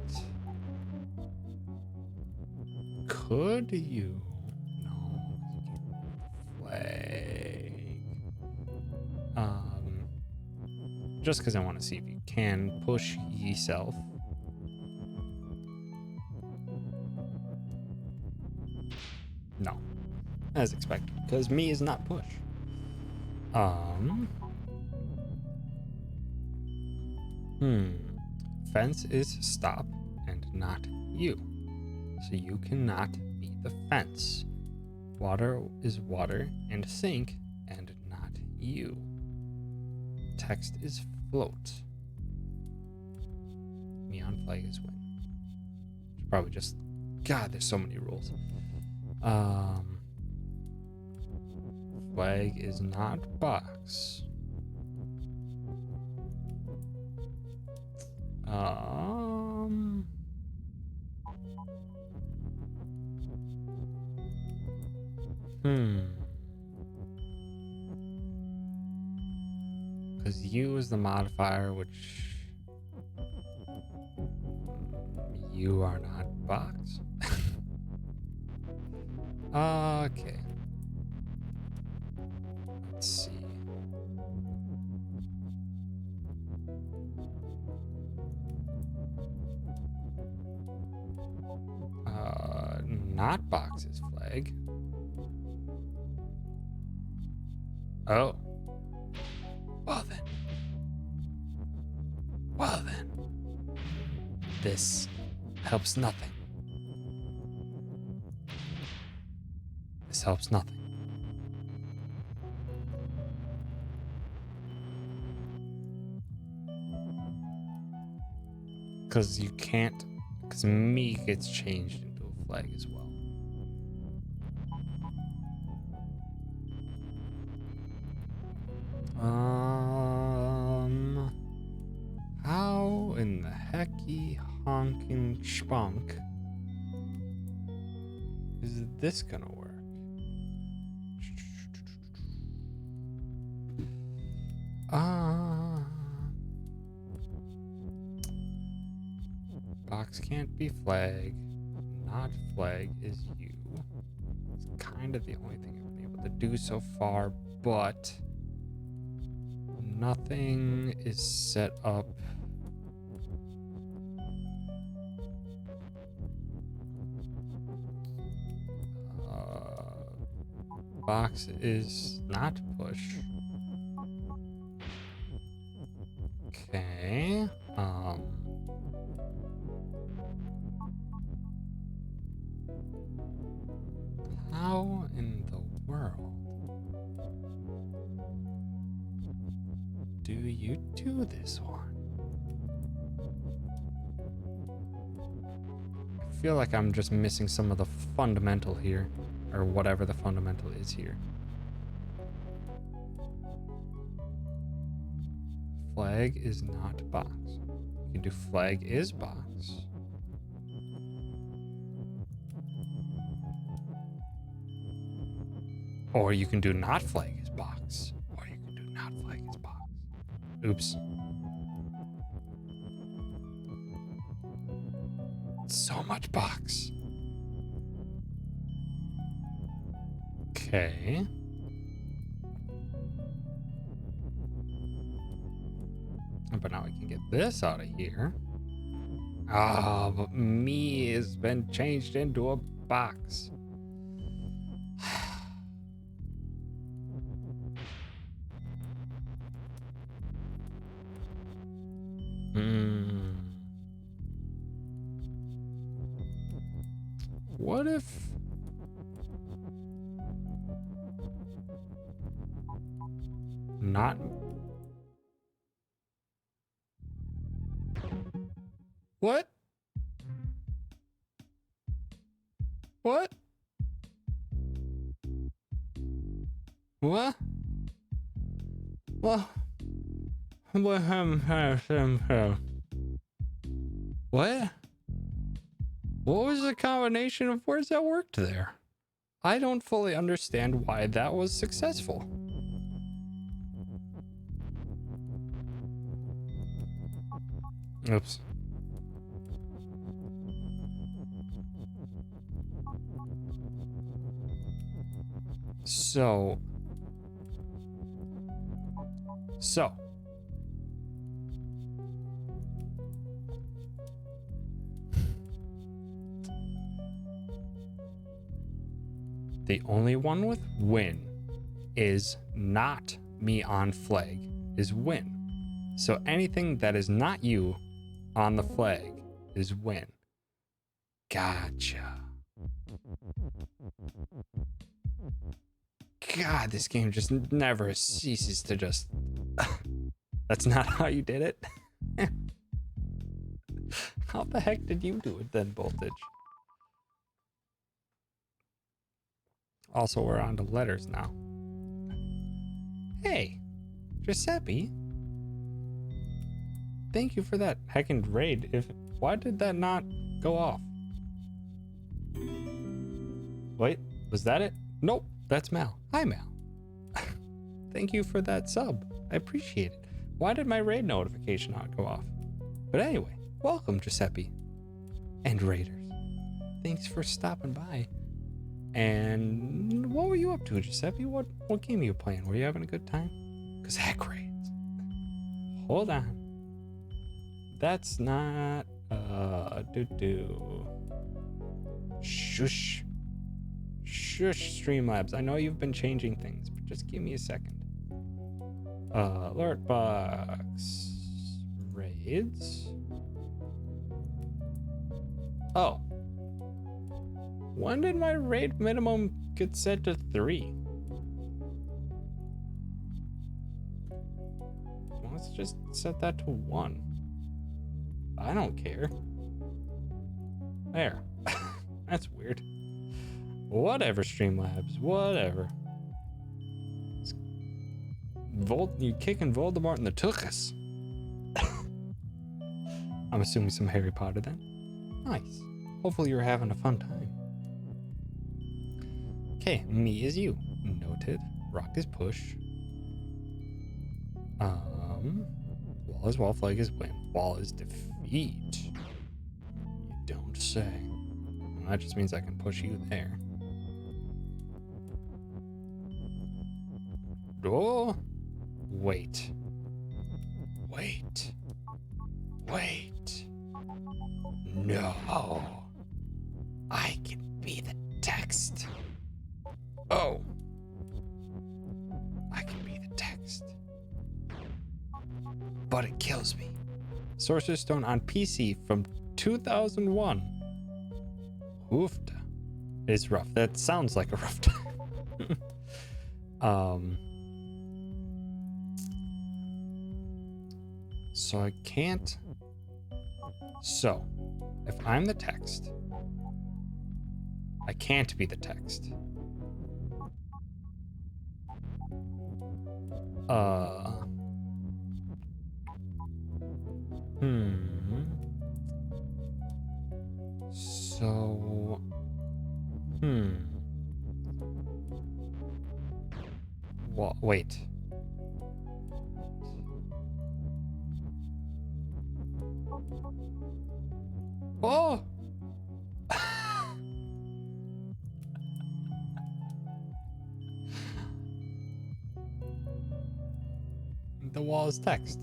Could you? No. Flag. Just because I want to see if you can push yourself. No. As expected. Because me is not push. Fence is stop and not you. So you cannot be the fence. Water is water and sink and not you. Text is float. Me on flag is win. It's probably just... God, there's so many rules. Flag is not box. Because U is the modifier, which you are not box. Okay. Let's see. Not box's flag. Oh. Well then. This helps nothing. This helps nothing. Because you can't... Because me gets changed into a flag as well. How in the hecky honking spunk Is this gonna work? Box can't be flag. Not flag is you. It's kind of the only thing I've been able to do so far, but nothing is set up. Box is not push. Okay. How in the world do you do this one? I feel like I'm just missing some of the fundamental here, or whatever the fundamental is here. Flag is not box. You can do flag is box. Or you can do not flag is box. Or you can do not flag is box. Oops. So much box. Okay. But now we can get this out of here. Ah, but me has been changed into a box. What if... not... What? What? What? Well... What? What was the combination of words that worked there? I don't fully understand why that was successful. Oops. So. The only one with win is not me on flag is win. So anything that is not you on the flag is win. Gotcha. God, this game just never ceases to just... That's not how you did it? How the heck did you do it then, Voltage? Also, we're on to letters now. Hey, Giuseppe. Thank you for that heckin' raid. Why did that not go off? Wait, was that it? Nope, that's Mal. Hi, Mal. Thank you for that sub. I appreciate it. Why did my raid notification not go off? But anyway, welcome, Giuseppe. And raiders. Thanks for stopping by. And what were you up to, Giuseppe? What game were you playing? Were you having a good time? Because heck raids. Hold on. That's not... Shush. Shush, Streamlabs. I know you've been changing things, but just give me a second. Alert box. Raids. Oh. When did my raid minimum get set to 3? Let's just set that to 1. I don't care. There. That's weird. Whatever, Streamlabs. Whatever. You kicking Voldemort in the tuchus. I'm assuming some Harry Potter then. Nice. Hopefully you're having a fun time. Okay, me is you. Noted. Rock is push. Wall is wall, flag is win. Wall is defeat. You don't say. Well, that just means I can push you there. Oh, wait. Wait. Wait. No. I can be the text. Oh. I can be the text. But it kills me. Sorcerer's Stone on PC from 2001. Oofta. It's rough. That sounds like a rough time. So I can't. So, if I'm the text, I can't be the text. So, Well, wait. Oh! The wall is text.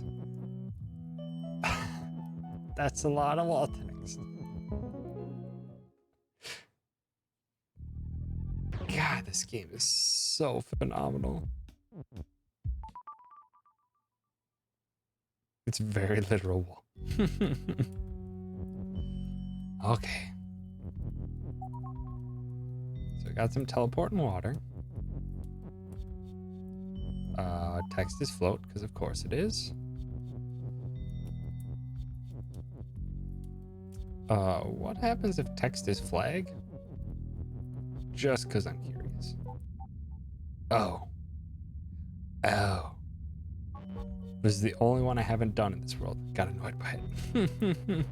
That's a lot of wall text. God, this game is so phenomenal. It's very literal wall. Okay. So I got some teleport and water. Text is float, because of course it is. What happens if text is flag? Just because I'm curious. Oh. This is the only one I haven't done in this world. Got annoyed by it.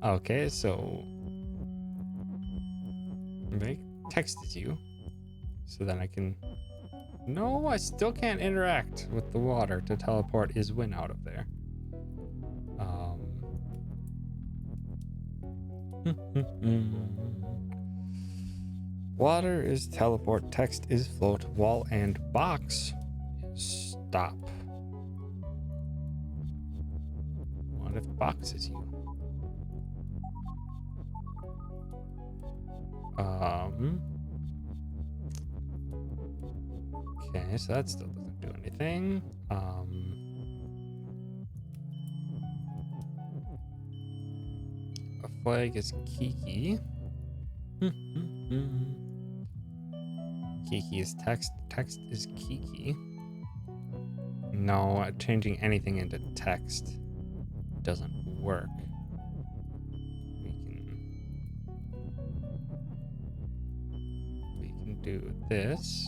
Okay, so make text is you. So then I can... No, I still can't interact with the water to teleport is win out of there. Water is teleport, text is float, wall and box is stop. What if box is you? Okay, so that still doesn't do anything. A flag is Kiki. Kiki is text. Text is Kiki. No, changing anything into text doesn't work. We can do this.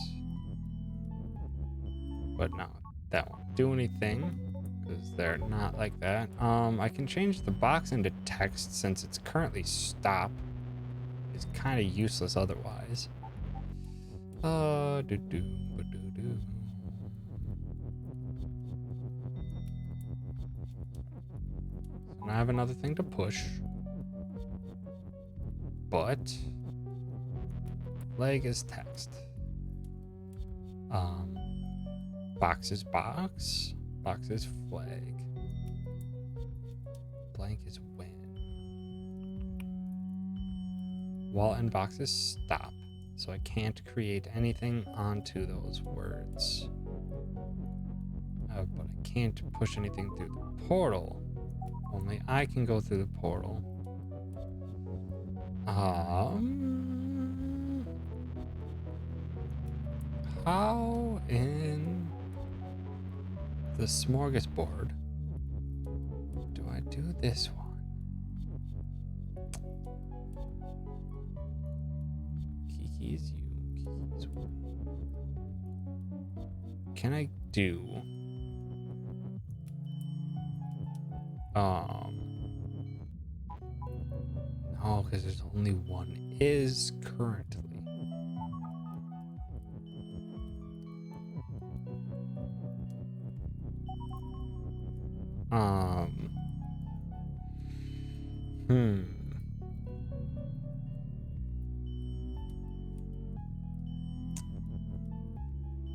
But no, that won't do anything because they're not like that. I can change the box into text since it's currently stop. It's kind of useless otherwise. So now I have another thing to push. But flag is text. Box is box. Box is flag. Blank is win. Wall and box is stop. So I can't create anything onto those words. But I can't push anything through the portal. Only I can go through the portal. How in the smorgasbord do I do this one? Kiki's you, Kiki's you. Can I do no, because there's only one is currently. Um. Hmm.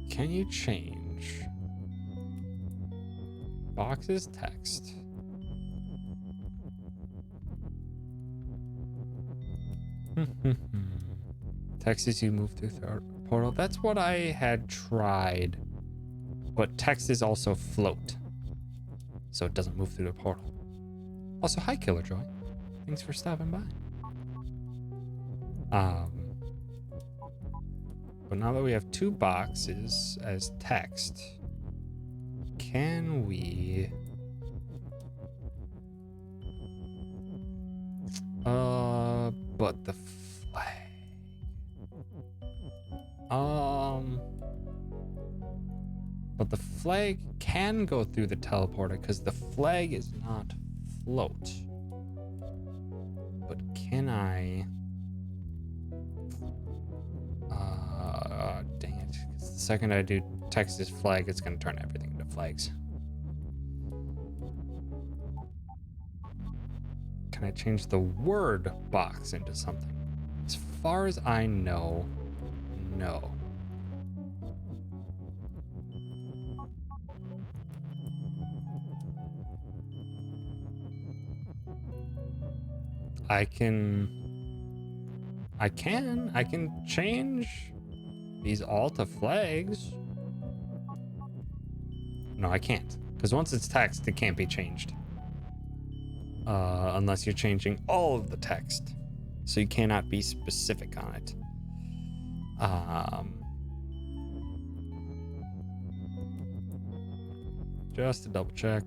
Can you change boxes text? Text as you move through the portal. That's what I had tried. But text is also float. So it doesn't move through the portal. Also, hi Killer Joy. Thanks for stopping by. But now that we have 2 boxes as text, can we but the flag. But the flag can go through the teleporter because the flag is not float. But can I? Dang it. 'Cause the second I do text as flag, it's going to turn everything into flags. Can I change the word box into something? As far as I know, no. I can change these all to flags. No, I can't. Because once it's text, it can't be changed. Unless you're changing all of the text. So you cannot be specific on it. Just to double check.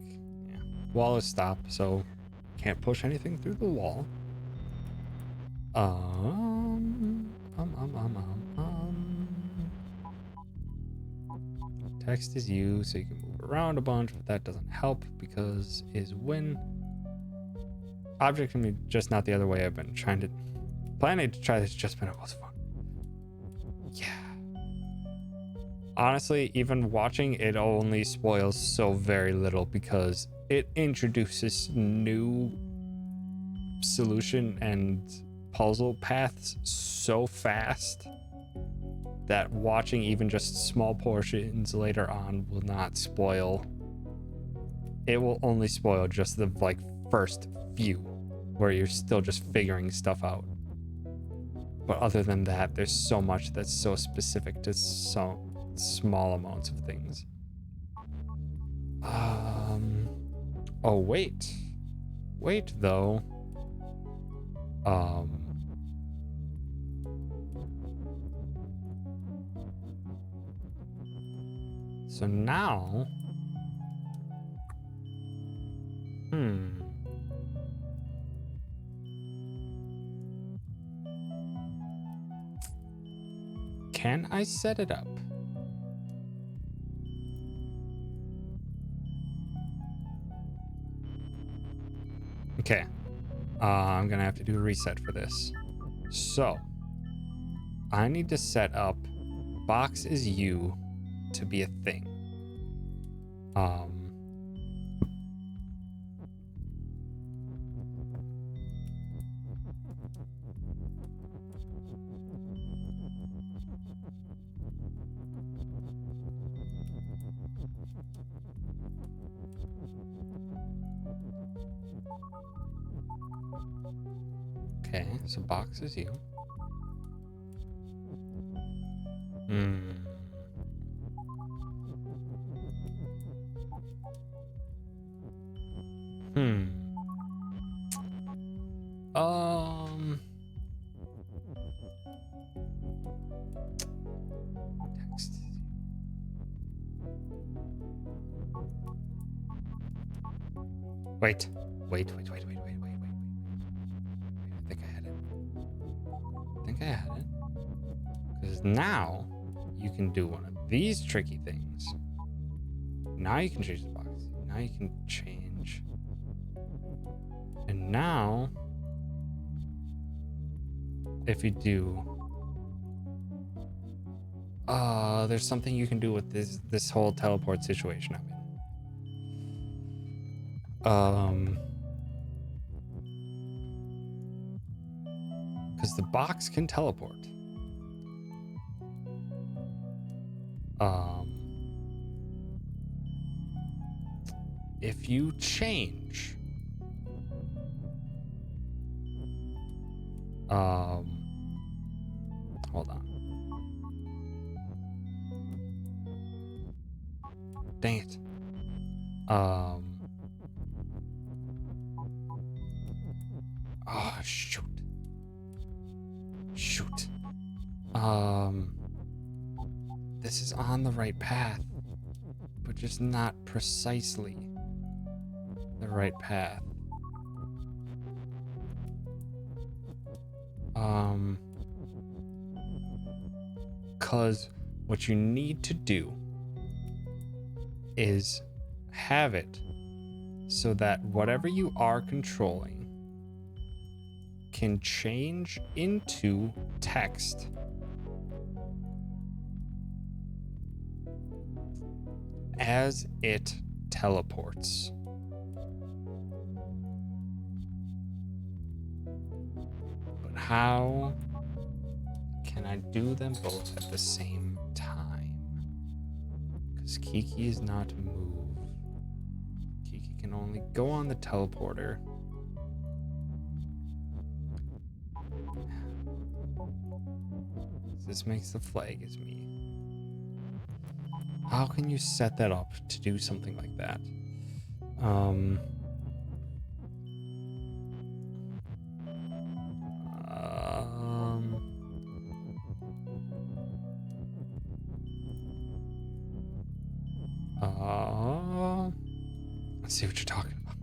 Yeah. Wall is stopped, so can't push anything through the wall. Text is you, so you can move around a bunch, but that doesn't help because is when object can be just not the other way. I've been planning to try this just when it was fun. Yeah. Honestly, even watching it only spoils so very little because it introduces new solution and puzzle paths so fast that watching even just small portions later on will not spoil. It will only spoil just the first few where you're still just figuring stuff out. But other than that, there's so much that's so specific to so small amounts of things. Oh wait though. So now, can I set it up? Okay. I'm gonna have to do a reset for this. So, I need to set up box is you to be a thing. Okay, so box is you. Text. Wait. I think I had it. Because now you can do one of these tricky things. Now you can change the box. Now you can change. And now, if you do, there's something you can do with this whole teleport situation I'm in. Because the box can teleport. If you change, hold on. Dang it. Oh, shoot. Shoot. This is on the right path, but just not precisely the right path. Cause what you need to do is have it so that whatever you are controlling can change into text as it teleports. But how can I do them both at the same time? Because Kiki is not move. Kiki can only go on the teleporter. This makes the flag as me. How can you set that up to do something like that? Let's see what you're talking about.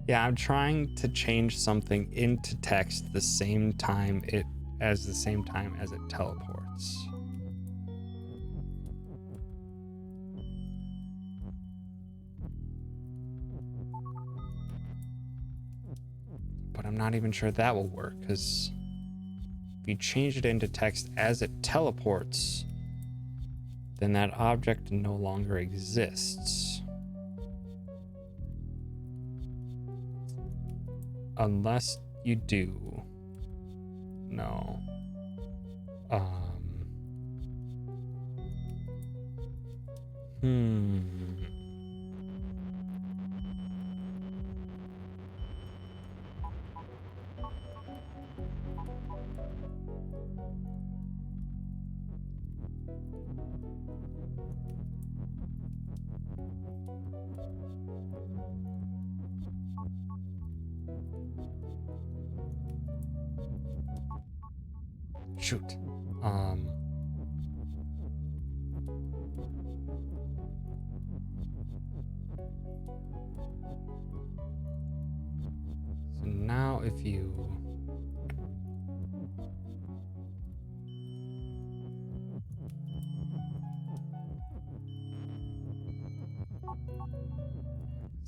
Yeah, I'm trying to change something into text the same time as it teleports. But I'm not even sure that will work, because if you change it into text as it teleports, then that object no longer exists. Unless you do. No. Shoot. So now if you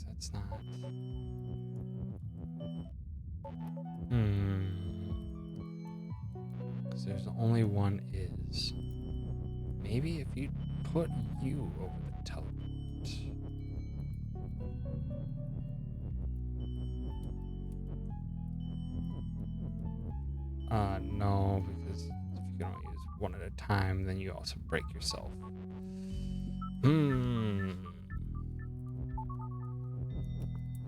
that's not because there's only one is. Maybe if you put you over the teleport. No, because if you can only use one at a time, then you also break yourself.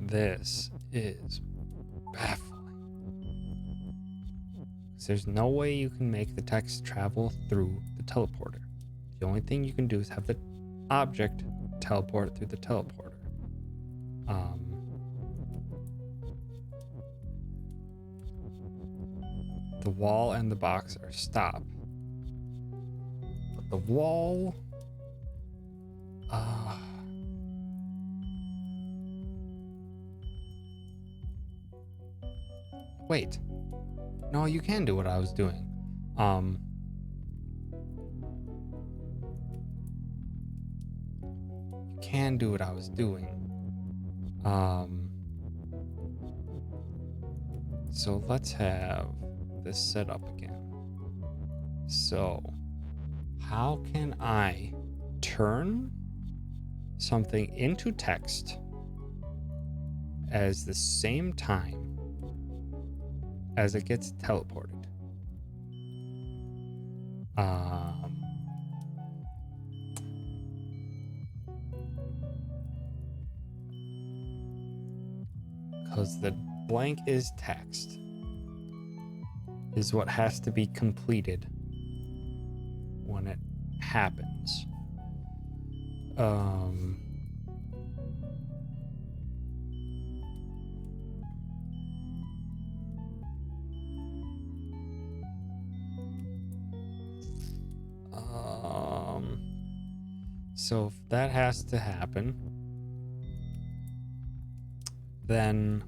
This is baffling. There's no way you can make the text travel through the teleporter. The only thing you can do is have the object teleport through the teleporter. The wall and the box are stop. But the wall... Wait. No, you can do what I was doing. You can do what I was doing. So let's have this set up again. So, how can I turn something into text as the same time as it gets teleported. Because the blank is text is what has to be completed when it happens. So if that has to happen, then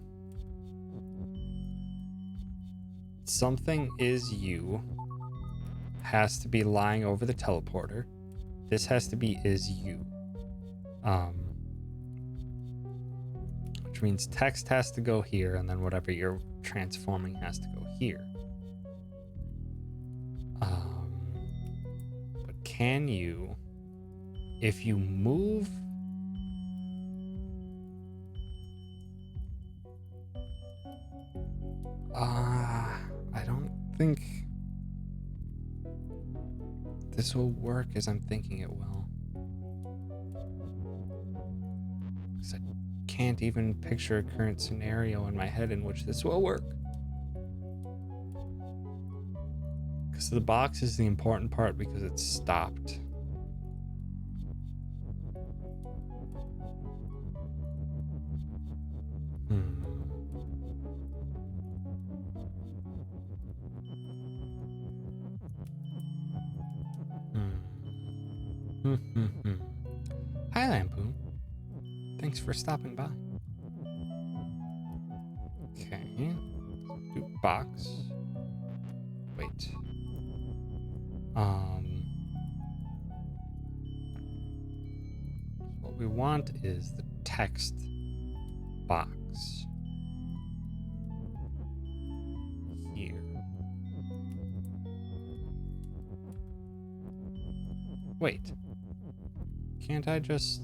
something is you has to be lying over the teleporter. This has to be is you. Which means text has to go here, and then whatever you're transforming has to go here. But can you, if you move I don't think this will work as I'm thinking it will. Because I can't even picture a current scenario in my head in which this will work. Because the box is the important part because it's stopped. Hi, Lampoon. Thanks for stopping by. Okay. Do box. Wait. What we want is the text box. Here. Wait. Can't I just...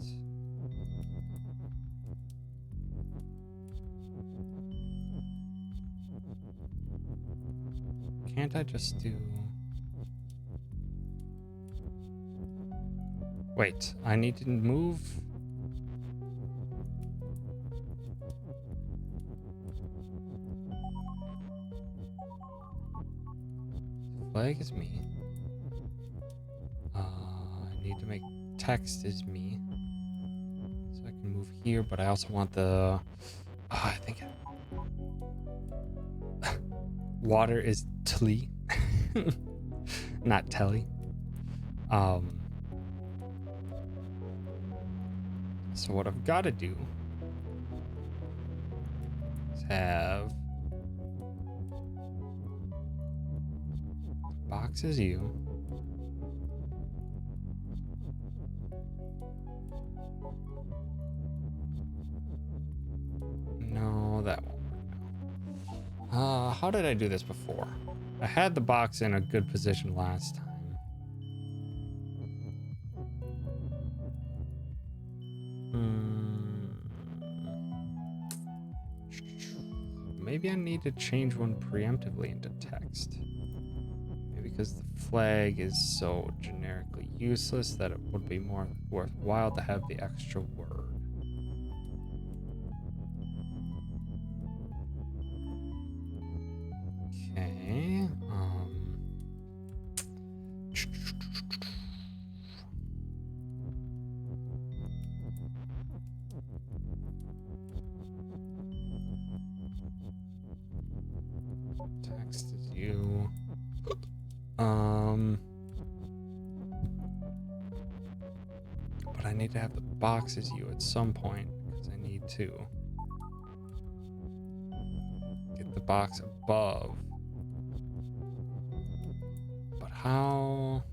Can't I just do... Wait, I need to move... Flag is me. I need to make text is me. So I can move here, but I also want the... I think... Water is tli. Not telly. So what I've got to do is have box is you. No, that won't work now. How did I do this before? I had the box in a good position last time. Maybe I need to change one preemptively into text. Maybe because the flag is so generically useless that it would be more worthwhile to have the extra word. Okay. Text is you. But I need to have the box as you at some point because I need to get the box above. But how?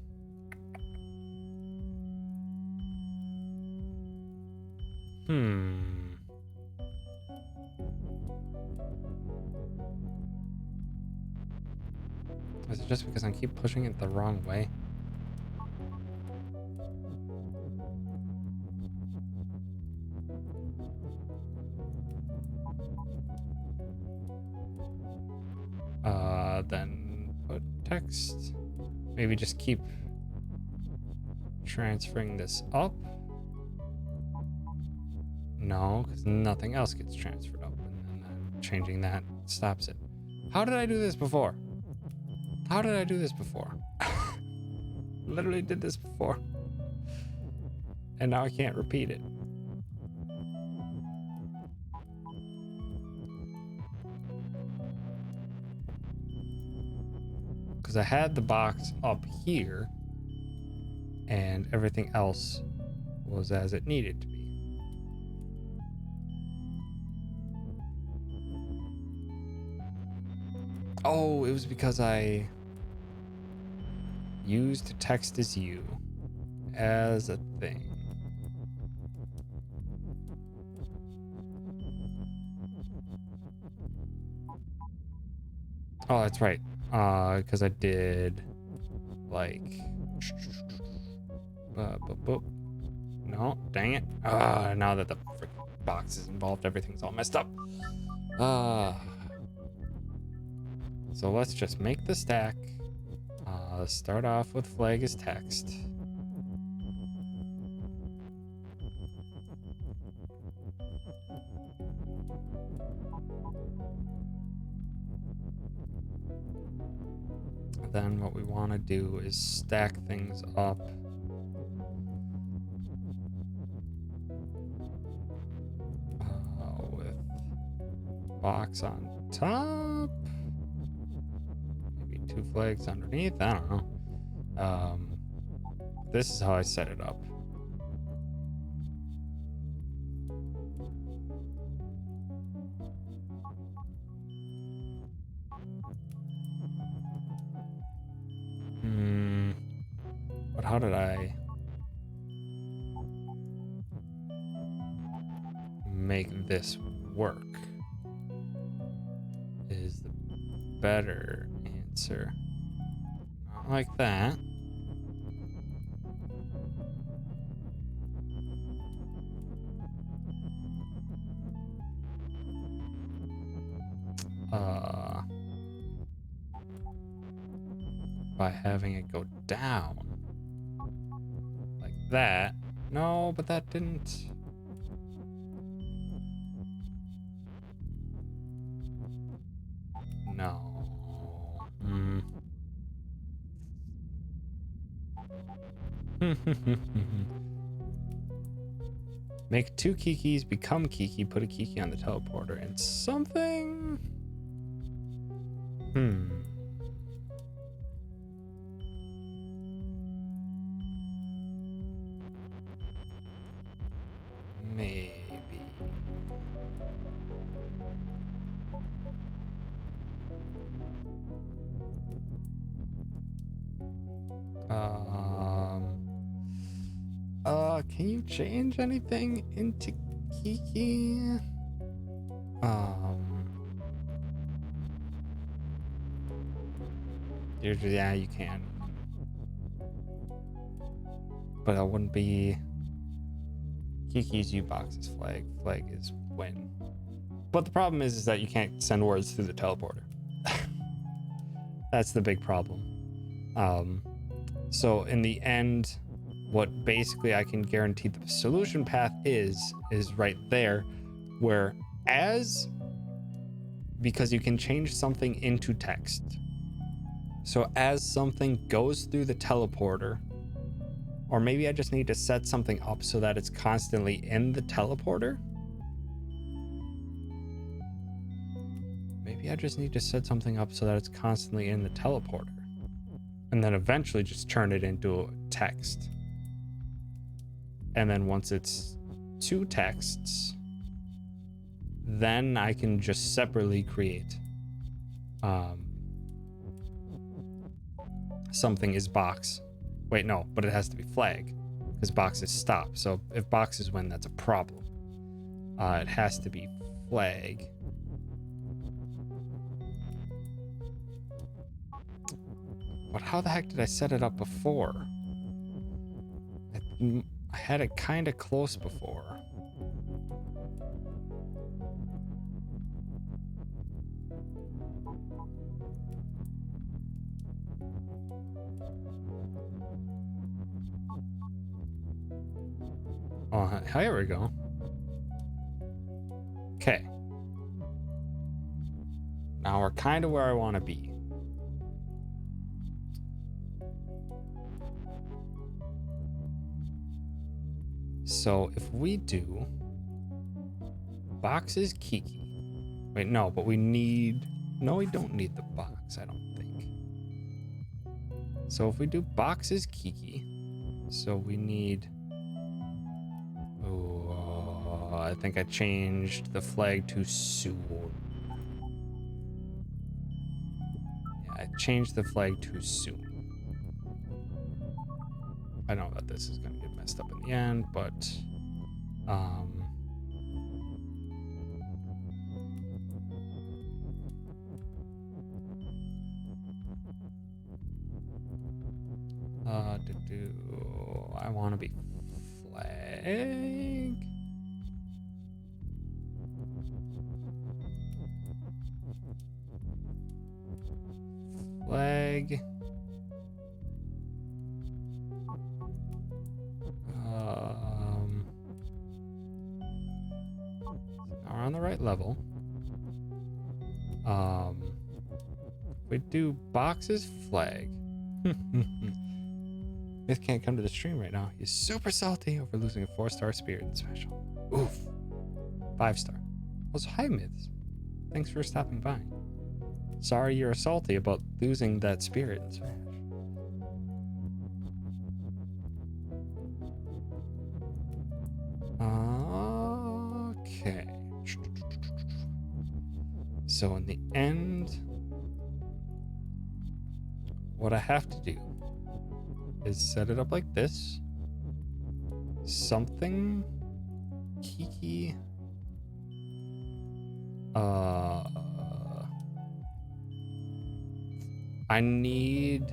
Is it just because I keep pushing it the wrong way? Then put text. Maybe just keep transferring this up. No, because nothing else gets transferred up, and then changing that stops it. How did I do this before? How did I do this before? Literally did this before. And now I can't repeat it. Because I had the box up here and everything else was as it needed to be. Oh, it was because I used text as you as a thing. Oh, that's right. Because I did like no, dang it. Now that the freaking box is involved, everything's all messed up. So let's just make the stack. Start off with flag as text. Then what we want to do is stack things up. With box on top. Maybe 2 flags underneath. I don't know. This is how I set it up. But how did I make this work? Is the better answer. Not like that. By having it go down like that. No, but that didn't. No. Make 2 Kikis become Kiki, put a Kiki on the teleporter, and something. Maybe. Can you change anything into Kiki? Yeah, you can. But that wouldn't be Kiki's U-box is flag. Flag is win. But the problem is that you can't send words through the teleporter. That's the big problem. So in the end, what basically I can guarantee the solution path is right there, where because you can change something into text. So as something goes through the teleporter, or maybe I just need to set something up so that it's constantly in the teleporter. Maybe I just need to set something up so that it's constantly in the teleporter. And then eventually just turn it into text. And then once it's 2 texts, then I can just separately create something is box. Wait, no, but it has to be flag because box is stop. So if box is win, that's a problem. It has to be flag. But how the heck did I set it up before? I had it kind of close before. Here we go. Okay. Now we're kind of where I want to be. So if we do box is Kiki. Wait, no, but we need... No, we don't need the box, I don't think. So if we do box is Kiki, so we need... Oh, I think I changed the flag to soon. Yeah, I changed the flag to soon. I know that this is going to get messed up in the end, but... I want to be flag. Flag. Now we're on the right level. We do boxes flag. Myth can't come to the stream right now. He's super salty over losing a 4-star spirit in special. Oof. 5-star. Also, hi Myths. Thanks for stopping by. Sorry you're salty about losing that spirit in Smash. Okay. So in the end, what I have to do is set it up like this. Something Kiki. I need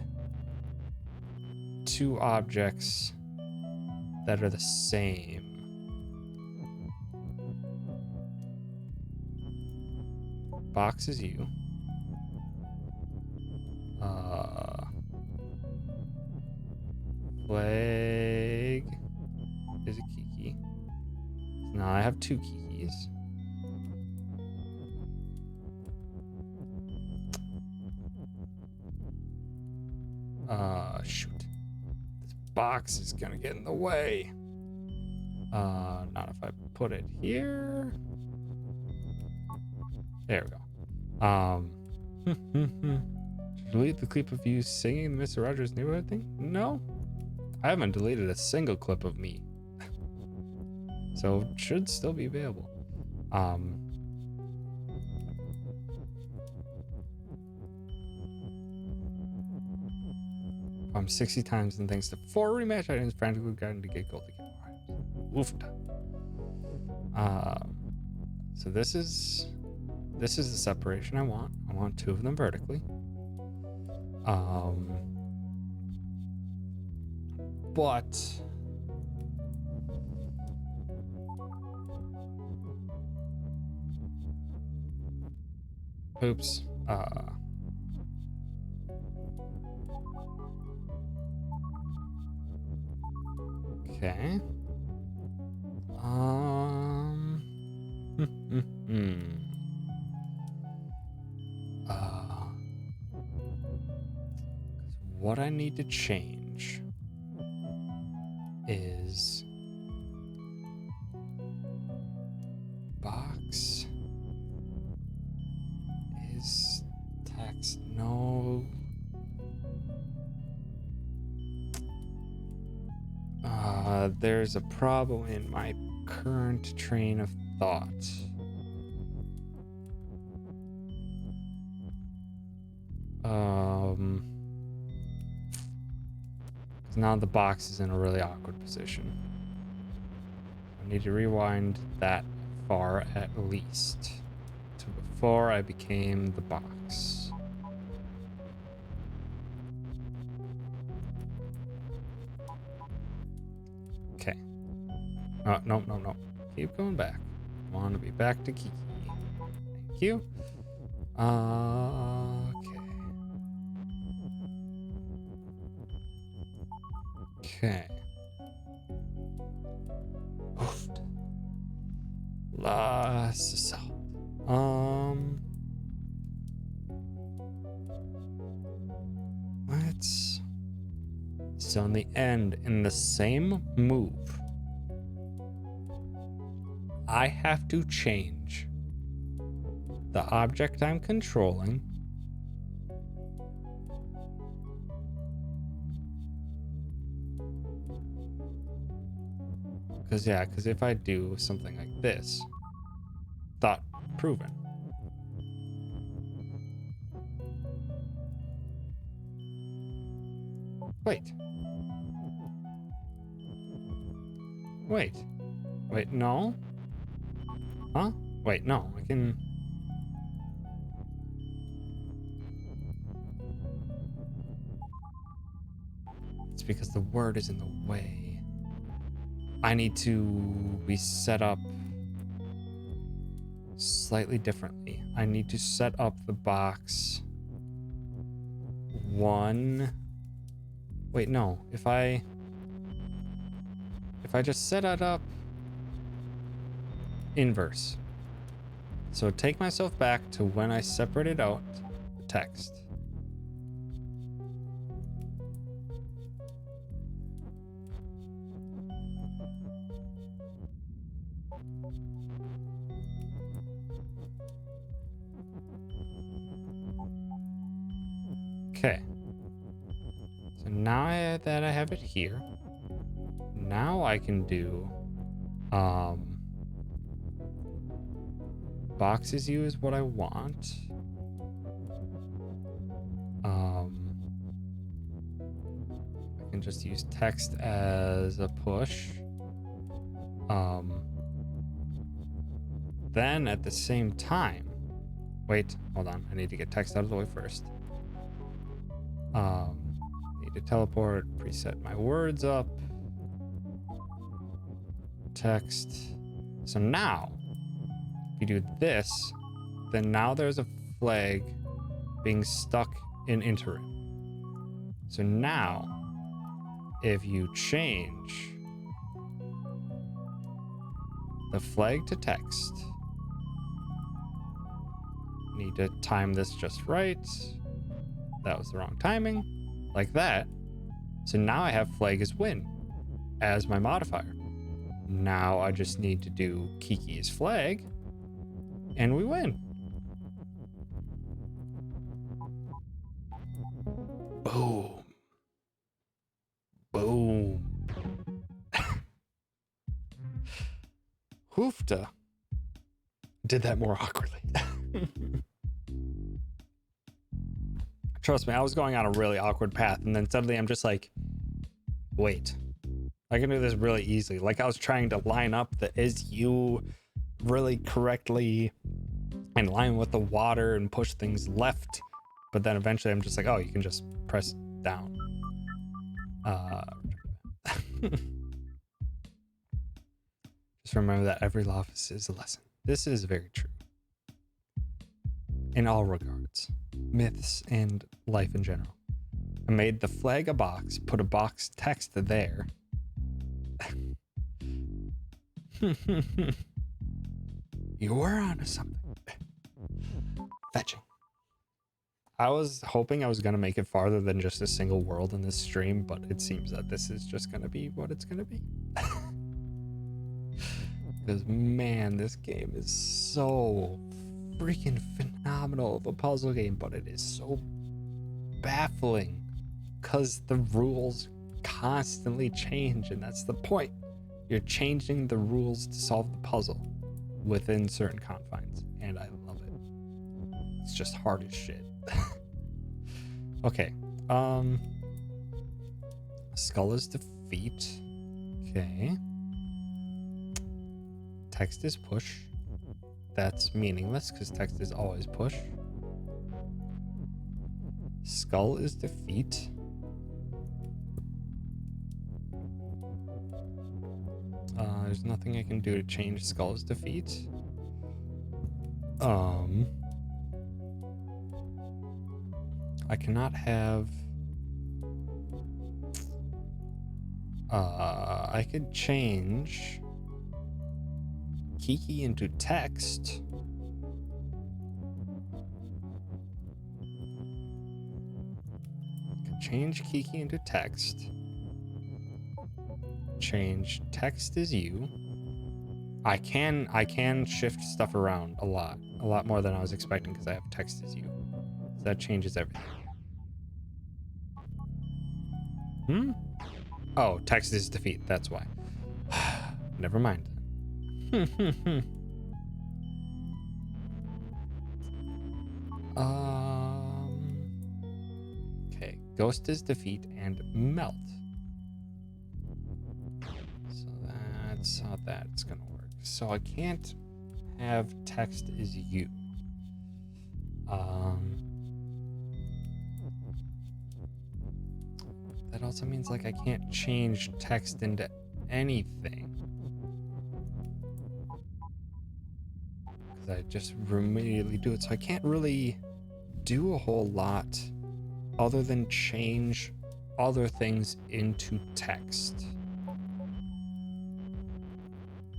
2 objects that are the same. Box is you. Flag is a Kiki. So now I have 2 Kikis. Shoot. This box is gonna get in the way. Not if I put it here. There we go. Delete the clip of you singing Mr. Rogers' Neighborhood thing? No. I haven't deleted a single clip of me. So it should still be available. I'm 60 times and thanks to 4 rematch items frantically gotten to get gold to get more items. Woofed. So this is the separation I want. I want 2 of them vertically. But oops. Okay. What I need to change is box is text. No. There's a problem in my current train of thought. Now the box is in a really awkward position. I need to rewind that far at least to before I became the box. Okay. No. Keep going back. I want to be back to Kiki. Thank you. Okay. Oofed. Salt. Let's. So in the end, in the same move, I have to change the object I'm controlling because if I do something like this, thought proven. Wait. Wait, no? Huh? Wait, no, I can... It's because the word is in the way. I need to be set up slightly differently. I need to set up the box one... Wait, no. If I just set it up inverse. So take myself back to when I separated out the text. Okay. So now that I have it here, now I can do boxes you is what I want. I can just use text as a push. Then at the same time, wait, hold on. I need to get text out of the way first. Need to teleport, preset my words up. Text. So now, if you do this, then now there's a flag being stuck in interim. So now, if you change the flag to text, need to time this just right. That was the wrong timing. Like that. So now I have flag is win as my modifier. Now I just need to do Kiki's flag and we win. Boom. Boom. Hoofta. Did that more awkwardly. Trust me, I was going on a really awkward path, and then suddenly I'm just like, wait, I can do this really easily. Like I was trying to line up the is you really correctly in line with the water and push things left, but then eventually I'm just like, oh, you can just press down. Just remember that every loss is a lesson. This is very true. In all regards, myths and life in general. I made the flag a box, put a box text there. You were onto something. Fetching. I was hoping I was going to make it farther than just a single world in this stream, but it seems that this is just going to be what it's going to be. Because, man, this game is so freaking phenomenal of a puzzle game, but it is so baffling because the rules constantly change, and that's the point. You're changing the rules to solve the puzzle within certain confines, and I love it. It's just hard as shit. Okay. Skull is defeat. Okay. Text is push. That's meaningless because text is always push. Skull is defeat. There's nothing I can do to change Skull's defeat. I cannot have... I could change Kiki into text. Change Kiki into text. Change text is you. I can shift stuff around a lot more than I was expecting because I have text as you. So that changes everything. Oh, text is defeat. That's why. Never mind. Okay, ghost is defeat and melt. So that's how that's gonna work. So I can't have text is you. That also means like I can't change text into anything. Because I just immediately do it. So I can't really do a whole lot other than change other things into text.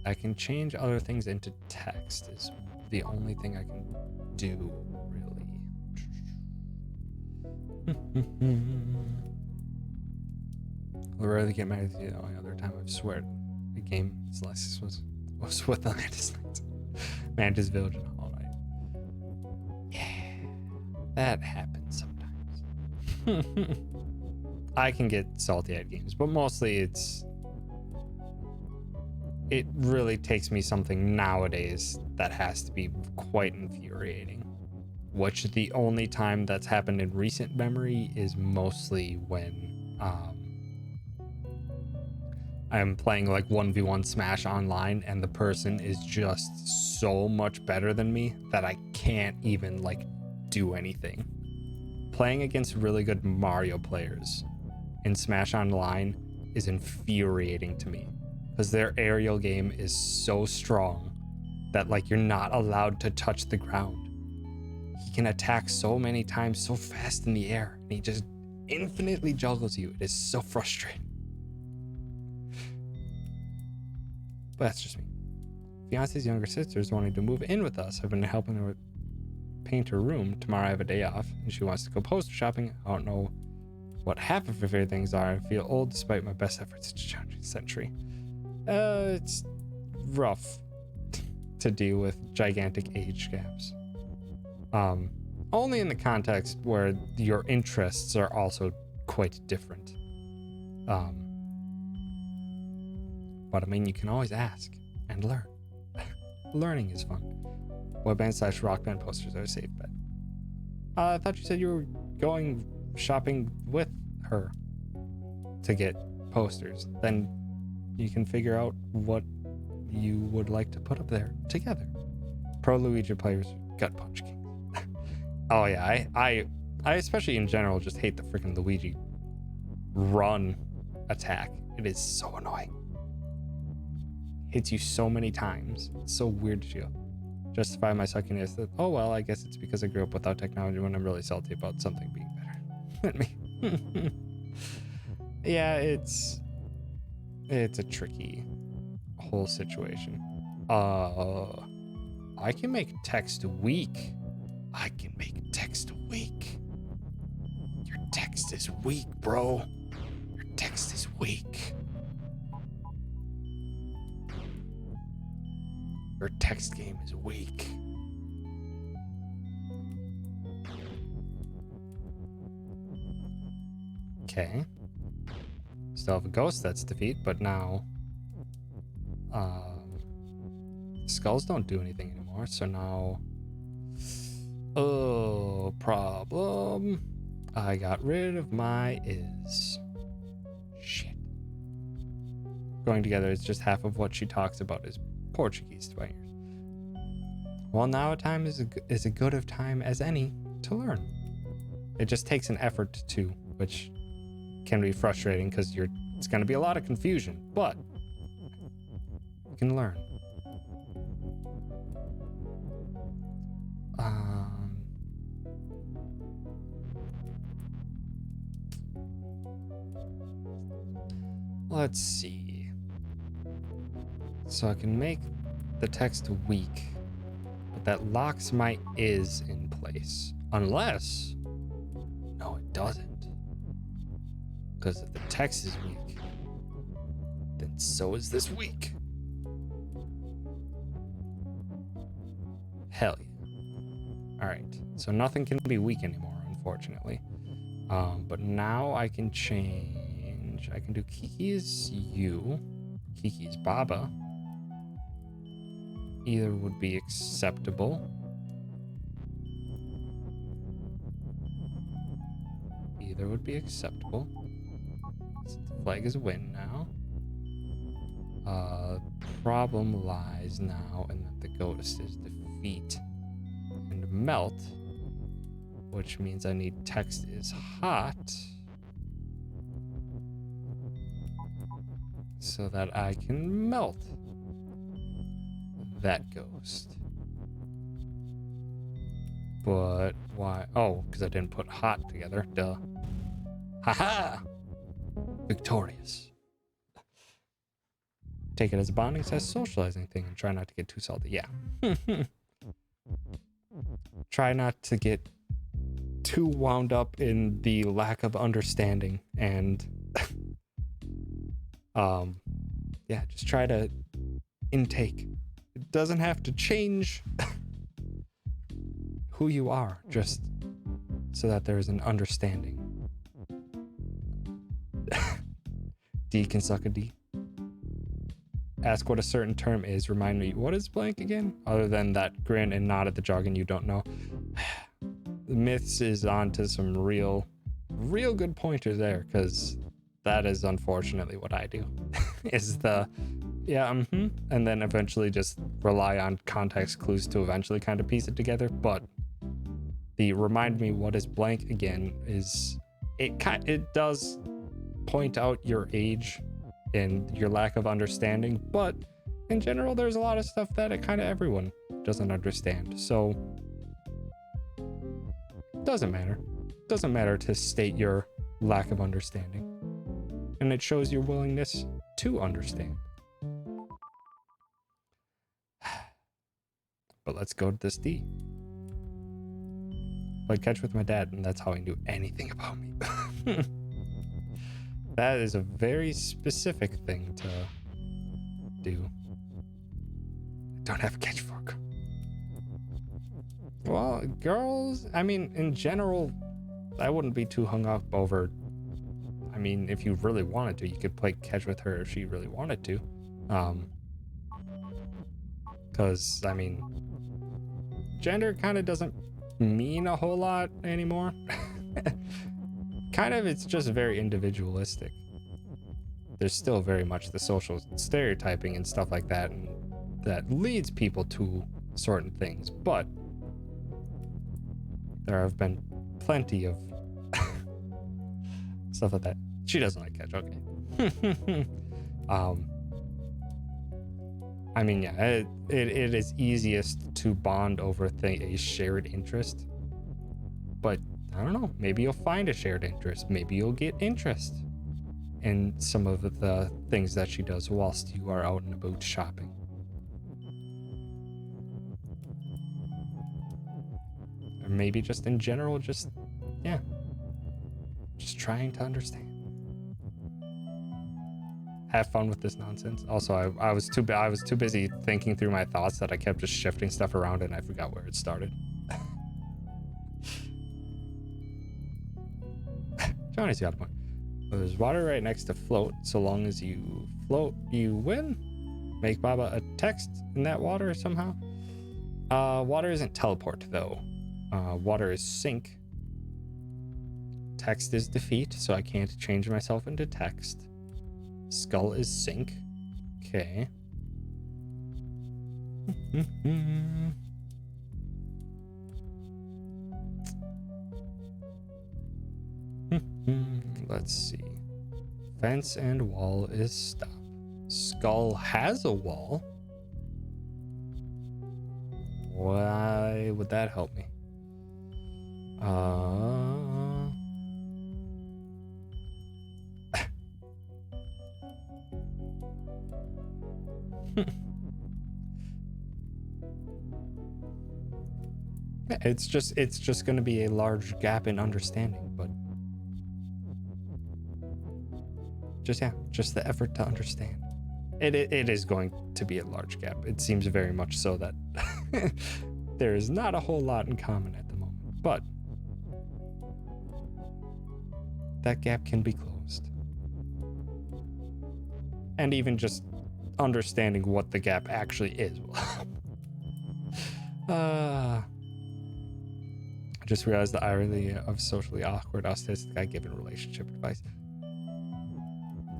I can change other things into text is the only thing I can do, really. I'll rarely get mad at you. The only other time I've sweared a game slices was with the Mantis Village and Hollow Knight. Yeah, that happens sometimes. I can get salty at games, but mostly it really takes me something nowadays that has to be quite infuriating. Which the only time that's happened in recent memory is mostly when I'm playing like 1v1 Smash online and the person is just so much better than me that I can't even like do anything. Playing against really good Mario players in Smash Online is infuriating to me because their aerial game is so strong that like you're not allowed to touch the ground. He can attack so many times so fast in the air and he just infinitely juggles you. It is so frustrating. But that's just me. Fiance's younger sister is wanting to move in with us. I've been helping her paint her room. Tomorrow I have a day off and she wants to go poster shopping. I don't know what half of her favorite things are. I feel old despite my best efforts to change the century. It's rough to deal with gigantic age gaps. Only in the context where your interests are also quite different. But I mean, you can always ask and learn. Learning is fun. Weband/rock band posters are a safe bet. I thought you said you were going shopping with her to get posters. Then you can figure out what you would like to put up there together. Pro Luigi players, gut punch king. Oh yeah, I especially in general just hate the freaking Luigi run attack. It is so annoying. Hits you so many times. It's so weird to feel. Justify my suckiness that, oh well, I guess it's because I grew up without technology when I'm really salty about something being better than me. Yeah, it's a tricky whole situation. I can make text weak. I can make text weak. Your text is weak, bro. Your text is weak. Your text game is weak. Okay. Still have a ghost that's defeat, but now skulls don't do anything anymore, so now problem. I got rid of my is. Shit. Going together is just half of what she talks about is Portuguese to my ears. Well, now a time is a good of time as any to learn. It just takes an effort to, which can be frustrating because it's going to be a lot of confusion, but you can learn. Let's see. So I can make the text weak, but that locks my is in place. Unless, no, it doesn't. Because if the text is weak, then so is this weak. Hell yeah. All right, so nothing can be weak anymore, unfortunately. But now I can change. I can do Kiki's you, Kiki's Baba. Either would be acceptable. Either would be acceptable. So the flag is a win now. Problem lies now in that the ghost is defeat and melt, which means I need text is hot so that I can melt that ghost. But why? Oh, because I didn't put hot together. Duh. Haha! Victorious. Take it as a bonding, socializing thing, and try not to get too salty. Yeah. Try not to get too wound up in the lack of understanding and yeah, just try to intake. It doesn't have to change who you are, just so that there is an understanding. D can suck a D. Ask what a certain term is. Remind me, what is blank again? Other than that grin and nod at the jargon you don't know. The Myths is on to some real good pointers there, because that is unfortunately what I do. Is the, yeah, and then eventually just rely on context clues to eventually kind of piece it together. But the remind me what is blank again is, it does point out your age and your lack of understanding, but in general there's a lot of stuff that kind of everyone doesn't understand, so doesn't matter to state your lack of understanding, and it shows your willingness to understand. But let's go to this D. Played catch with my dad, and that's how he knew anything about me. That is a very specific thing to do. I don't have a catch fork. Well, girls, I mean, in general, I wouldn't be too hung up over. I mean, if you really wanted to, you could play catch with her if she really wanted to. Because, I mean, gender kind of doesn't mean a whole lot anymore. Kind of, it's just very individualistic. There's still very much the social stereotyping and stuff like that, and that leads people to certain things, but there have been plenty of stuff like that. She doesn't like catch, okay. I mean, yeah, it is easiest to bond over a shared interest, but I don't know, maybe you'll find a shared interest. Maybe you'll get interest in some of the things that she does whilst you are out and about shopping. Or maybe just in general, just trying to understand. Have fun with this nonsense. Also, I was too busy thinking through my thoughts that I kept just shifting stuff around and I forgot where it started. Johnny's got a point. There's water right next to float. So long as you float, you win. Make Baba a text in that water somehow. Water isn't teleport though. Water is sink. Text is defeat, so I can't change myself into text. Skull is sink. Okay. Let's see. Fence and wall is stop. Skull has a wall. Why would that help me? Yeah, it's just going to be a large gap in understanding, but just the effort to understand. It is going to be a large gap. It seems very much so that there is not a whole lot in common at the moment, but that gap can be closed. And even just understanding what the gap actually is. I just realized the irony of socially awkward autistic guy giving relationship advice.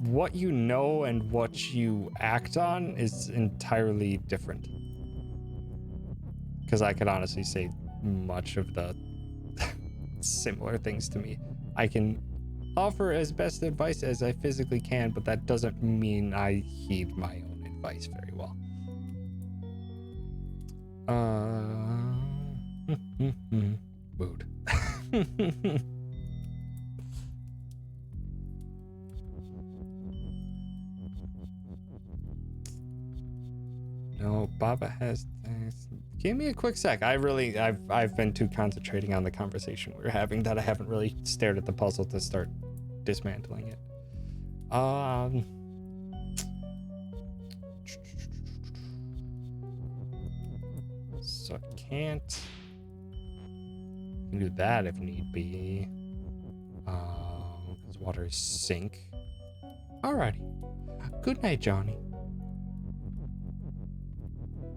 What you know and what you act on is entirely different. Because I could honestly say much of the similar things to me. I can offer as best advice as I physically can, but that doesn't mean I heed my own advice very well. Mood. No, Baba has. Give me a quick sec. I've been too concentrating on the conversation we were having that I haven't really stared at the puzzle to start dismantling it. So I can't. Can do that if need be. Because water is sink. Alrighty. Good night, Johnny.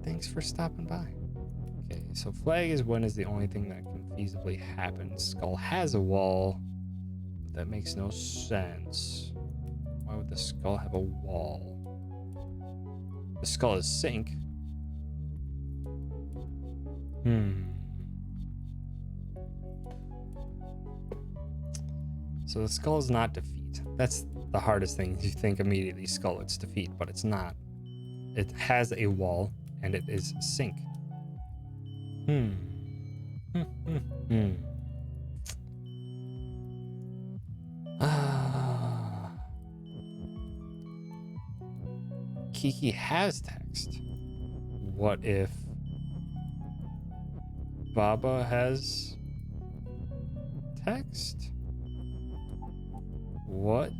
Thanks for stopping by. Okay, so flag is when is the only thing that can feasibly happen. Skull has a wall, but that makes no sense. Why would the skull have a wall? The skull is sink. So the skull is not defeat. That's the hardest thing. You think immediately skull, it's defeat, but it's not. It has a wall, and it is sink. Kiki has text. What if Baba has text? What?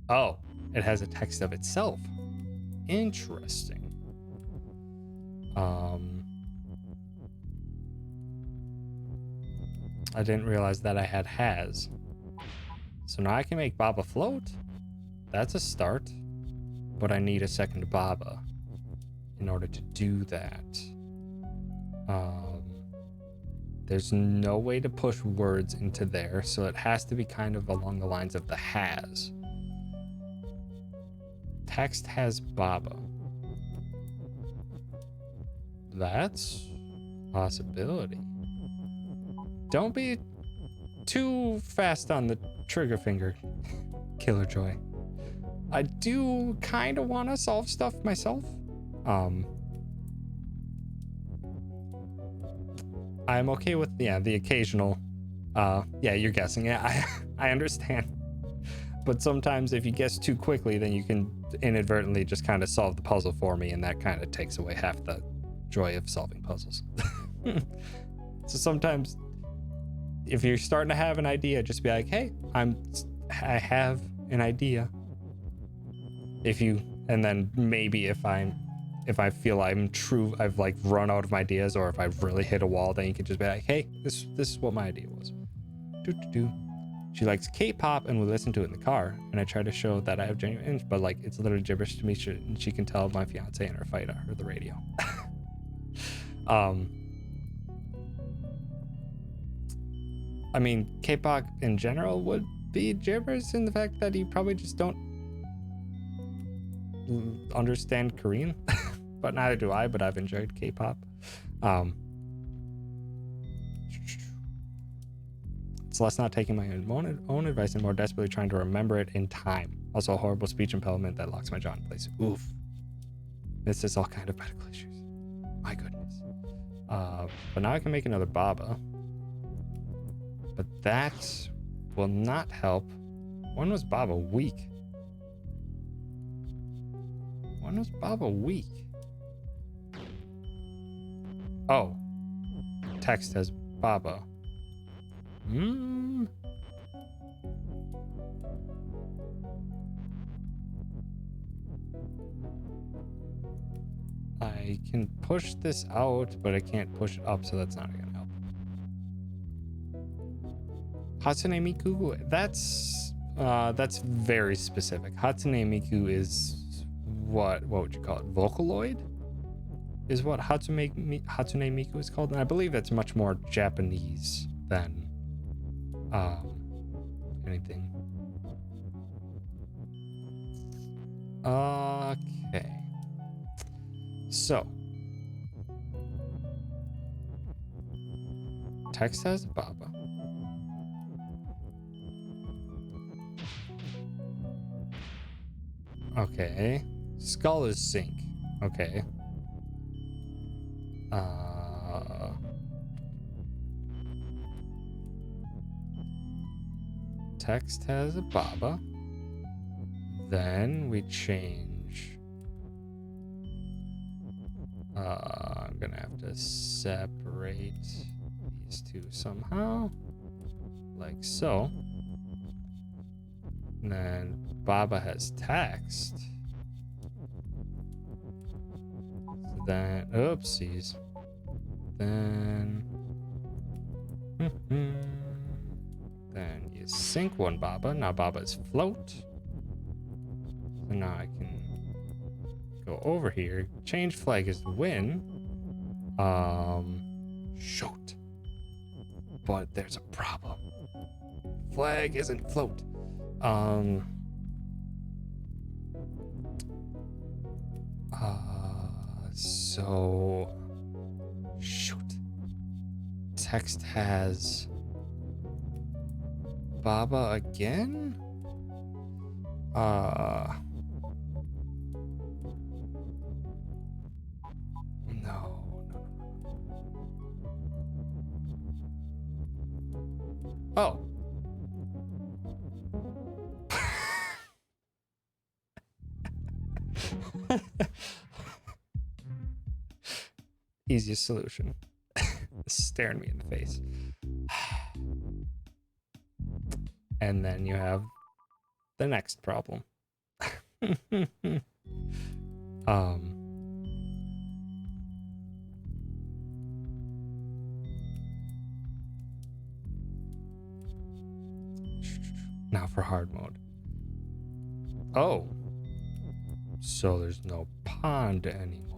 Oh, it has a text of itself. Interesting. I didn't realize that I had has. So now I can make Baba float. That's a start. But I need a second Baba in order to do that. There's no way to push words into there, so it has to be kind of along the lines of the has. Text has Baba. That's a possibility. Don't be too fast on the trigger finger, Killer Joy. I do kind of want to solve stuff myself. I'm okay with, the occasional, you're guessing. Yeah, I understand. But sometimes if you guess too quickly, then you can inadvertently just kind of solve the puzzle for me, and that kind of takes away half the joy of solving puzzles. So sometimes if you're starting to have an idea, just be like, hey, I have an idea. And then maybe if I feel I've like run out of ideas, or if I've really hit a wall, then you can just be like, hey, this is what my idea was. She likes K-pop and we listen to it in the car, and I try to show that I have genuine interest, but like it's literally gibberish to me, and she can tell my fiance and her fight or the radio. I mean, K-pop in general would be gibberish in the fact that you probably just don't understand Korean. But neither do I, but I've enjoyed K-pop. Celeste not taking my own advice and more desperately trying to remember it in time. Also a horrible speech impediment that locks my jaw in place. Oof. This is all kind of medical issues. My goodness. But now I can make another Baba. But that will not help. When was Baba weak? When was Baba weak? Oh. Text as Baba. Hmm. I can push this out, but I can't push it up, so that's not gonna help. Hatsune Miku, that's very specific. Hatsune Miku is what would you call it? Vocaloid? Is what Hatsune Miku is called, and I believe that's much more Japanese than anything. Okay. So text has Baba. Okay. Skull is Sync. Okay. Text has a Baba. Then we change. I'm gonna have to separate these two somehow. Like so. And then Baba has text. So then, oopsies. Then, then you sync one Baba. Now Baba is float. So now I can go over here. Change flag is win. Shoot. But there's a problem. Flag isn't float. So shoot. Text has Baba again? No. Oh. Easiest solution. Staring me in the face. And then you have the next problem. Now for hard mode. Oh. So there's no pond anymore.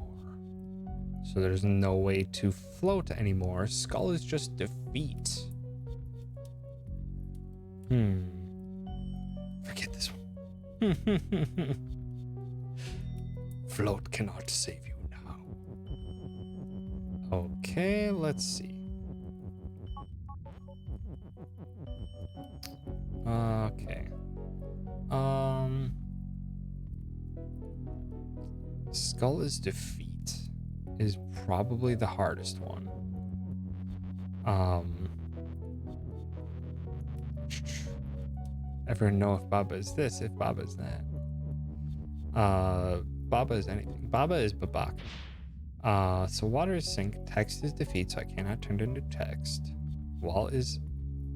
So there's no way to float anymore. Skull is just defeat. Forget this one. Float cannot save you now. Okay, let's see. Okay. Skull is defeat is probably the hardest one. Ever know if Baba is this, if Baba is that? Baba is anything. Baba is Babak. So water is sync, text is defeat, so I cannot turn it into text. Wall is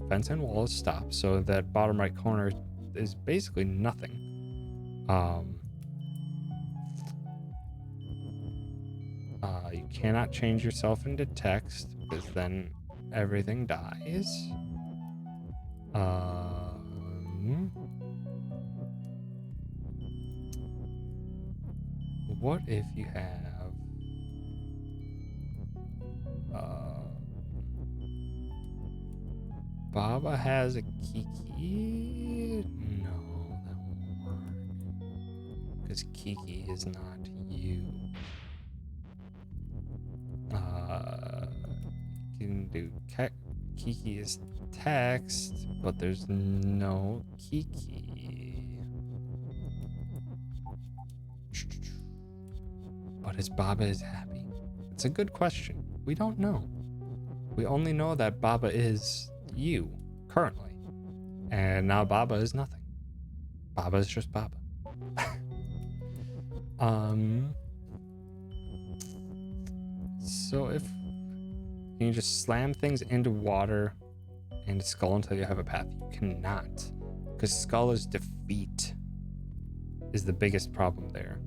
fence and wall is stop, so that bottom right corner is basically nothing. You cannot change yourself into text because then everything dies. What if you have Baba has a Kiki? No, that won't work because Kiki is not you. You can do Kiki is text, but there's no Kiki. But is Baba is happy? It's a good question. We don't know. We only know that Baba is you currently, and now Baba is nothing. Baba is just Baba. So if Can you just slam things into water and skull until you have a path? You cannot. Because skull is defeat. Is the biggest problem there.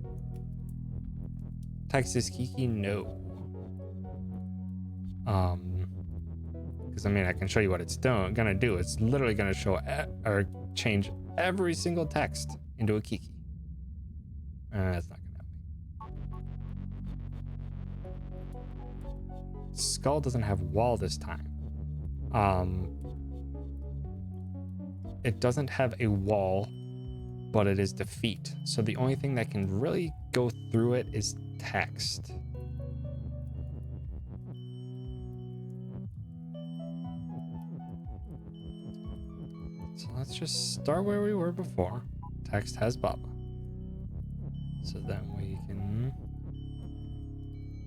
Text is Kiki? No. Because I mean, I can show you what it's gonna do. It's literally gonna show or change every single text into a Kiki. That's not gonna help me. Skull doesn't have wall this time. It doesn't have a wall, but it is defeat. So the only thing that can really go through it is text. So let's just start where we were before. Text has Baba. So then we can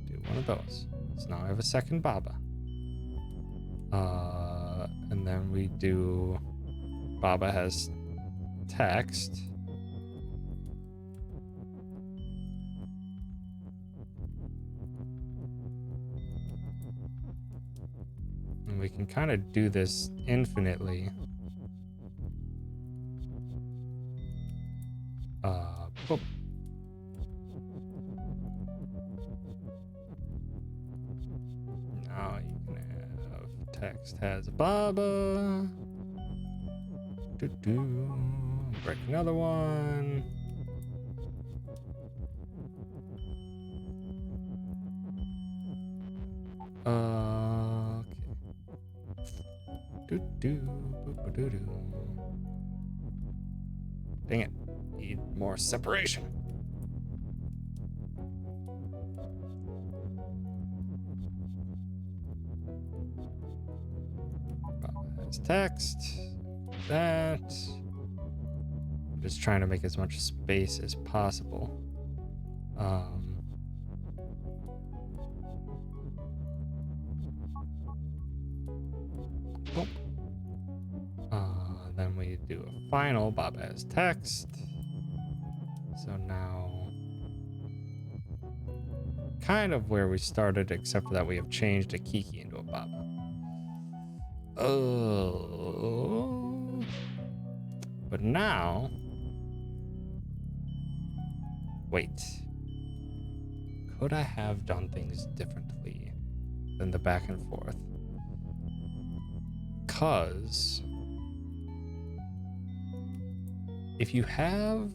do one of those. So now I have a second Baba. And then we do Baba has text. And we can kind of do this infinitely. Boop. Now you can have text has Baba. Break another one. Okay. Dang it. Need more separation. Has text. That. I'm just trying to make as much space as possible. Then we do a final. Bob has text. So now, kind of where we started, except for that we have changed a Kiki into a Baba. Oh. But now, wait. Could I have done things differently than the back and forth? Because if you have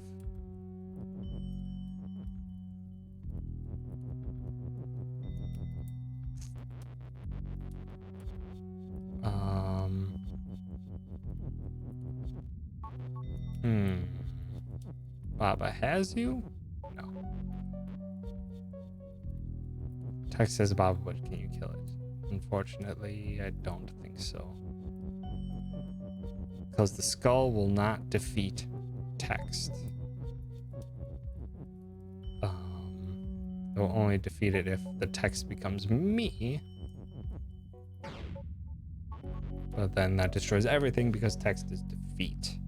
Baba has you? No. Text says Baba, but can you kill it? Unfortunately, I don't think so. Because the skull will not defeat text. It will only defeat it if the text becomes me. But then that destroys everything because text is defeat.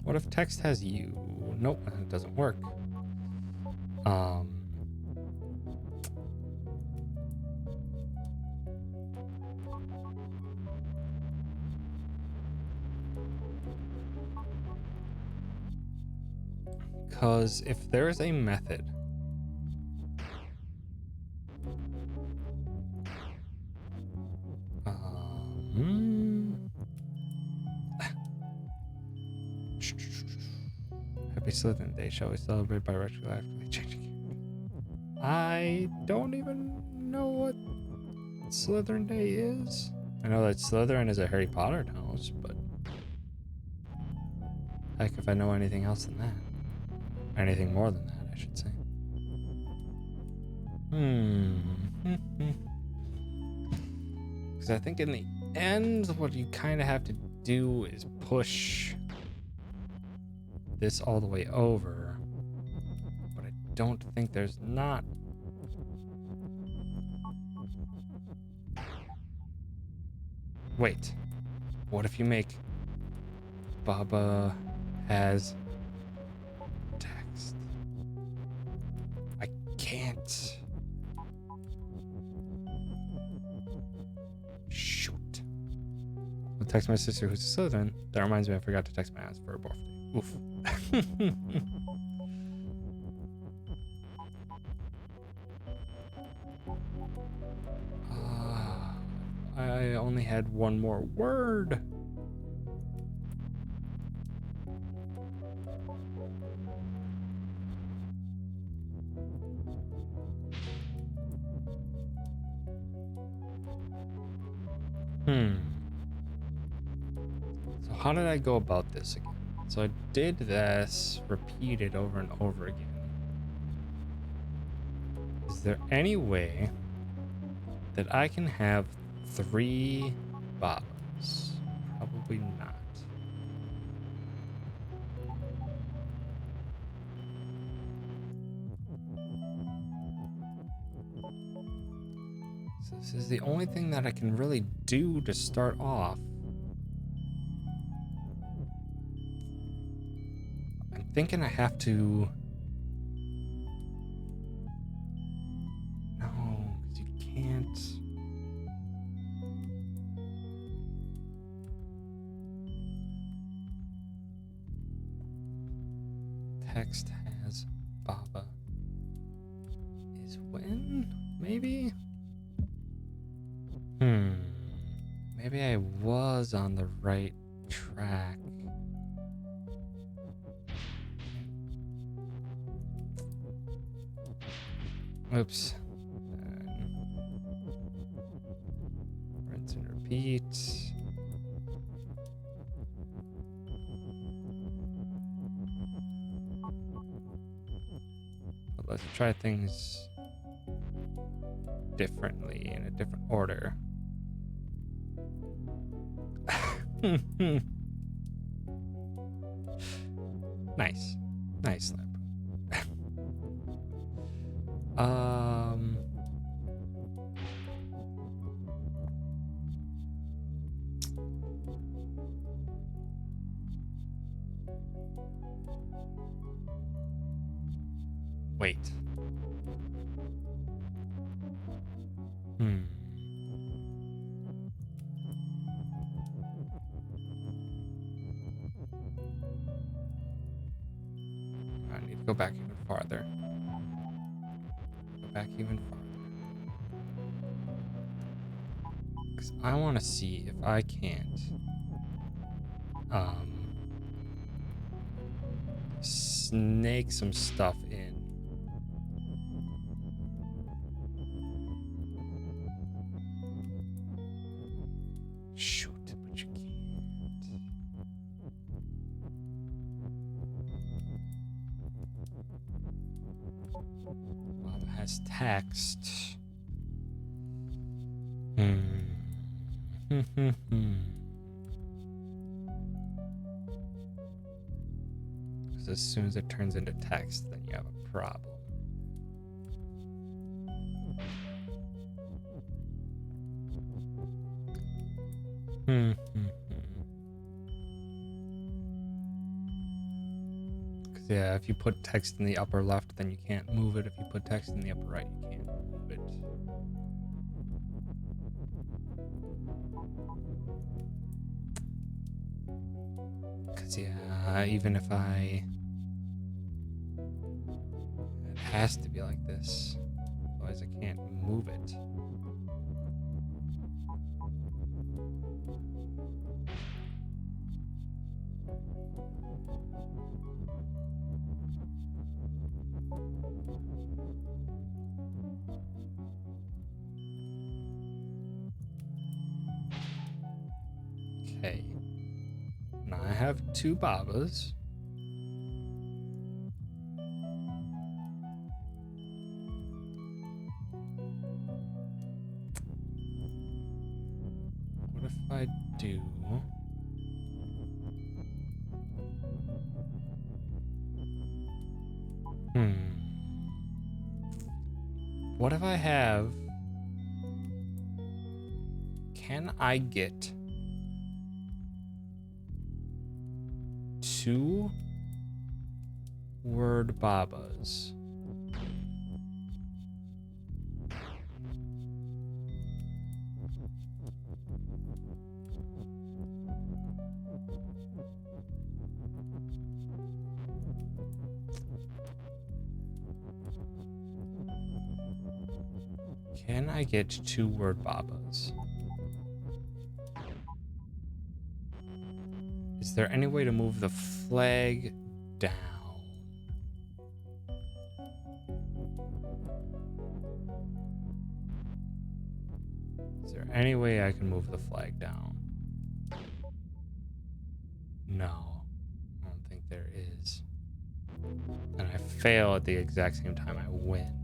What if text has you? Nope, it doesn't work. Because if there is a method Happy Slytherin Day. Shall we celebrate by retroactively changing? I don't even know what Slytherin Day is. I know that Slytherin is a Harry Potter house, but heck if I know anything else than that. Anything more than that, I should say. Because I think in the end, what you kind of have to do is push this all the way over. But I don't think there's not. Wait. What if you make Baba has text? I can't. text my sister who's a Slytherin. That reminds me I forgot to text my aunt for her birthday. Oof. I only had one more word. So how did I go about this again? So I did this, repeated over and over again. Is there any way that I can have 3 Babas? Probably not. So this is the only thing that I can really do to start off. I'm thinking I have to... No, because you can't... Text has Baba. Is when? Maybe? Maybe I was on the right track. Oops. Rinse and repeat. But let's try things differently in a different order. Nice. Nice slip. Wait. I need to go back even farther. Go back even farther. Because I want to see if I can't snake some stuff in. Shoot, but you can't. Well, it has text. Because as soon as it turns into text, then you have a problem. Because yeah, if you put text in the upper left, then you can't move it. If you put text in the upper right, you can't move it. Because yeah, even if it has to be like this, otherwise I can't move it. Okay. Now I have 2 Babas. What if I do... What if I have... Can I get 2 word Babas? Can I get 2-word Babas? Is there any way to move the flag down? Is there any way I can move the flag down? No, I don't think there is. And I fail at the exact same time I win.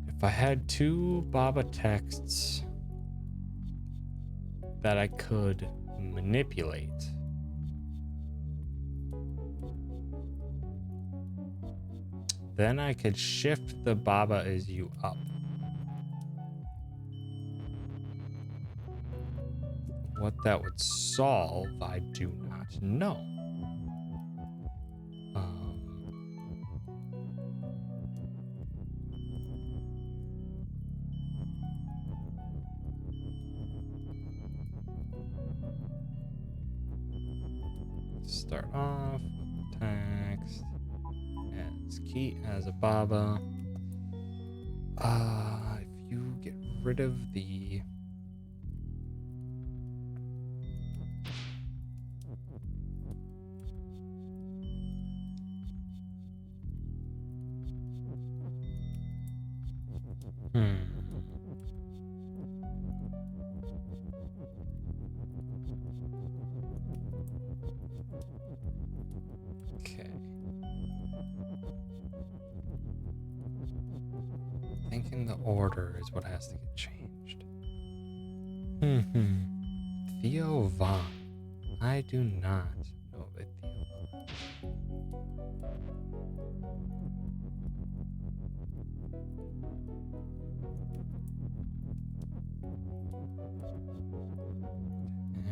If I had 2 Baba texts that I could manipulate, then I could shift the Baba is you up. What that would solve, I do not know. Start off with the text as key as a Baba. If you get rid of the Okay. Thinking the order is what has to get changed. Theo Vaughn. I do not know of a Theo Vaughn.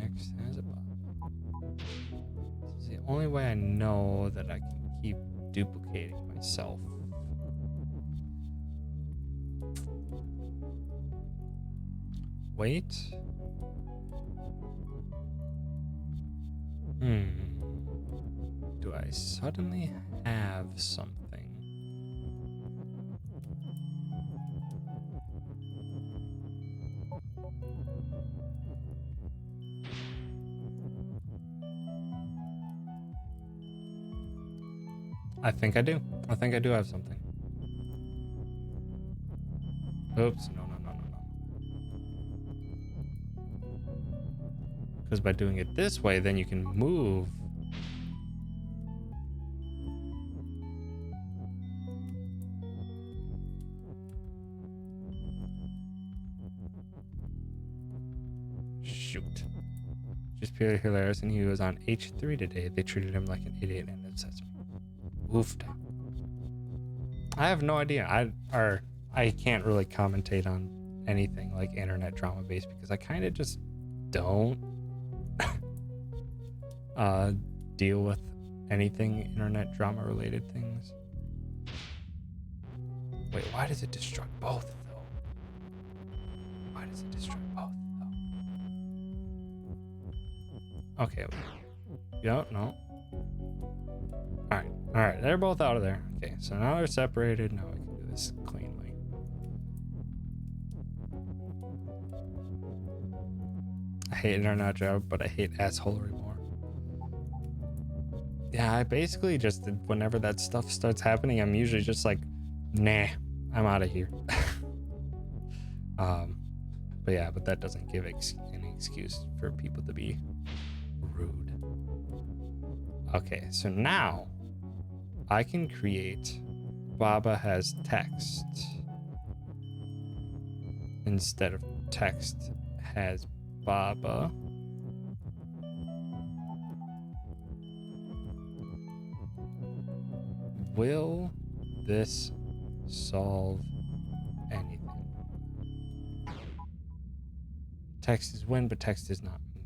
Text has a Bob. This is the only way I know that I can keep duplicating myself. Wait. Do I suddenly have something? I think I do. I think I do have something. Oops, no. Because by doing it this way, then you can move. Shoot. Just purely hilarious, and he was on H3 today. They treated him like an idiot and it says, oofed. I have no idea. I can't really commentate on anything like internet drama based because I kind of just don't deal with anything internet drama related things. Wait, why does it destruct both though? Why does it destruct both though? Okay. No. Alright, they're both out of there. Okay, so now they're separated. Now we can do this cleanly. I hate internet drama, but I hate assholery more. Yeah, I basically just, whenever that stuff starts happening, I'm usually just like, nah, I'm out of here. But that doesn't give any excuse for people to be rude. Okay, so now I can create Baba has text instead of text has Baba. Will this solve anything? Text is win, but text is not me.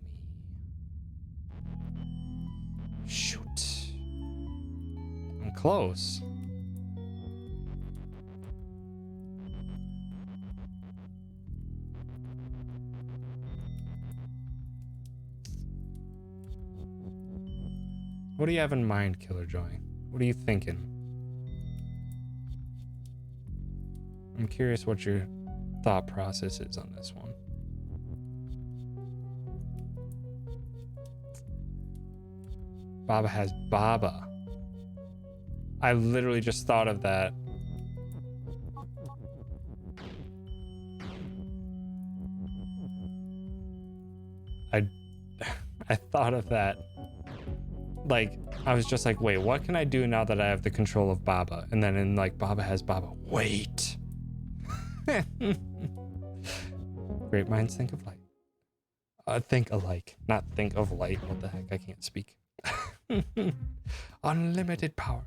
Shoot. I'm close. What do you have in mind, Killer Joy? What are you thinking? I'm curious what your thought process is on this one. Baba has Baba. I literally just thought of that. I thought of that. Like, I was just like, wait, what can I do now that I have the control of Baba? And then in like, Baba has Baba. Wait. Great minds think of light. Think alike, not think of light. What the heck? I can't speak. Unlimited power.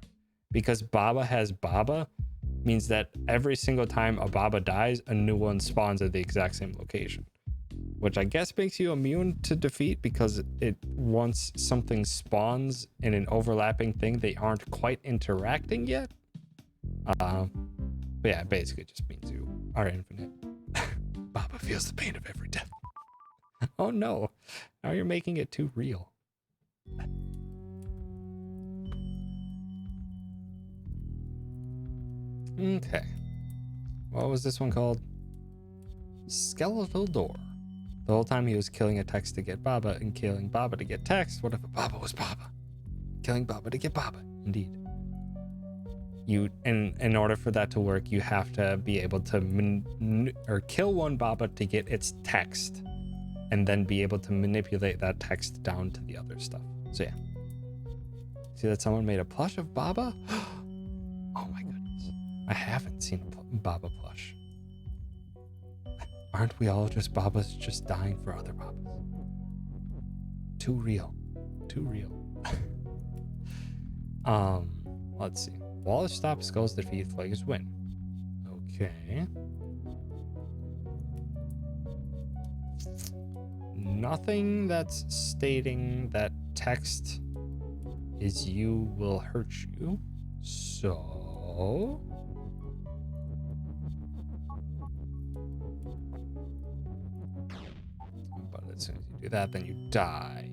Because Baba has Baba means that every single time a Baba dies, a new one spawns at the exact same location. Which I guess makes you immune to defeat, because it once something spawns in an overlapping thing, they aren't quite interacting yet. But yeah, it basically just means you are infinite. Baba feels the pain of every death. Oh no, now you're making it too real. Okay. What was this one called? Skeletal door. The whole time he was killing a text to get Baba and killing Baba to get text. What if Baba was Baba? Killing Baba to get Baba. Indeed. In order for that to work, you have to be able to kill one Baba to get its text, and then be able to manipulate that text down to the other stuff. So yeah. See that someone made a plush of Baba? Oh my goodness. I haven't seen a Baba plush. Aren't we all just Babas just dying for other Babas? Too real. Too real. Let's see. Wallace stop, skulls defeat, flaggers win. Okay. Nothing that's stating that text is you will hurt you. So... but as soon as you do that, then you die.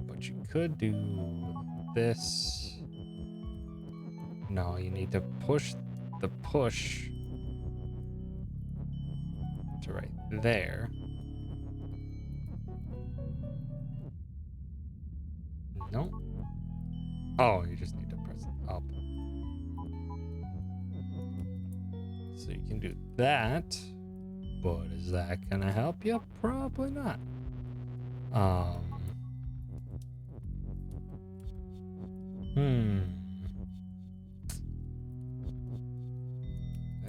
But you could do this. No, you need to push the push to right there. No. Oh, you just need to press it up. So you can do that. But is that gonna help you? Probably not.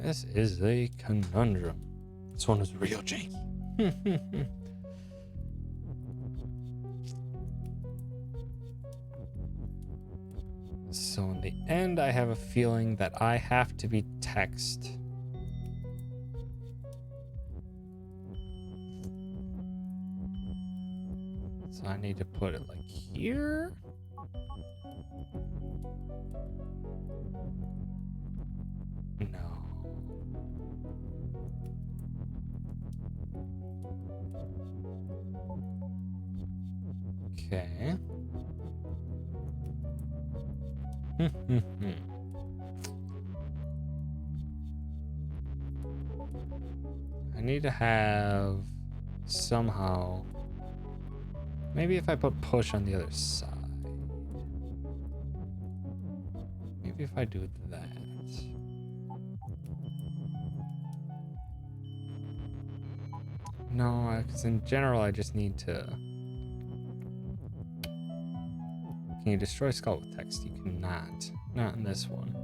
This is a conundrum. This one is real janky. So in the end, I have a feeling that I have to be text. So I need to put it like here. No. Okay. I need to have somehow. Maybe if I put push on the other side. Maybe if I do that. No, because in general, I just need to. Can you destroy skull with text? You cannot. Not in this one.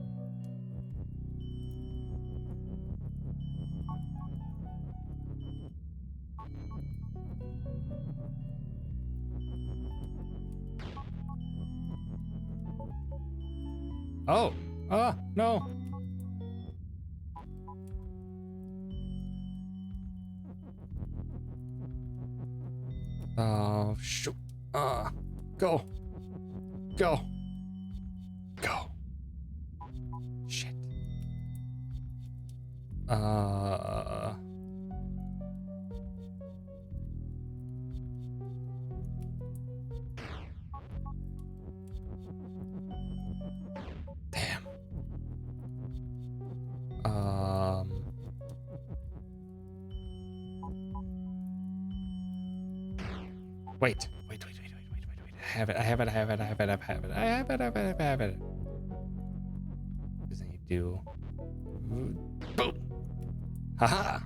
Oh! Ah! No! Oh, shoot. Go! Go! Go! Shit. Wait. I have it. Because then you do. Boom. Haha.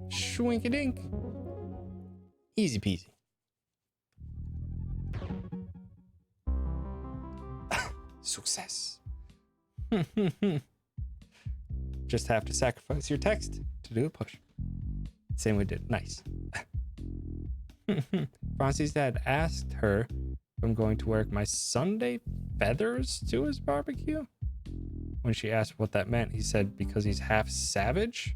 Shwink-a-dink. Easy peasy. Success. Just have to sacrifice your text to do the push. Same we did. Nice. Francie's dad asked her if I'm going to wear my Sunday feathers to his barbecue. When she asked what that meant, he said because he's half savage.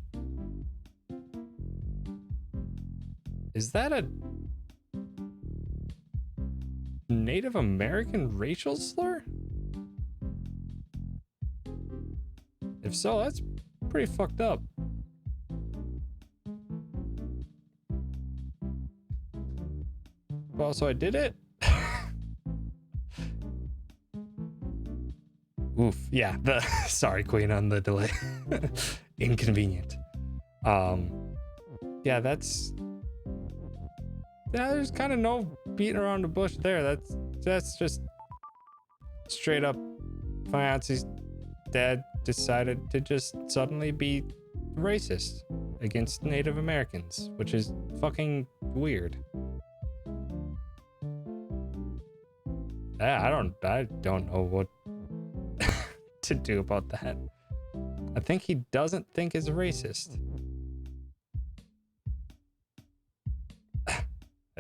Is that a Native American racial slur? If so, that's pretty fucked up. Well, so I did it. Oof. Yeah. Sorry, Queen, on the delay. Inconvenient. Yeah, there's kind of no beating around the bush there. That's just straight up. Fiance's dad decided to just suddenly be racist against Native Americans, which is fucking weird. I don't know what to do about that. I think he doesn't think it's racist. I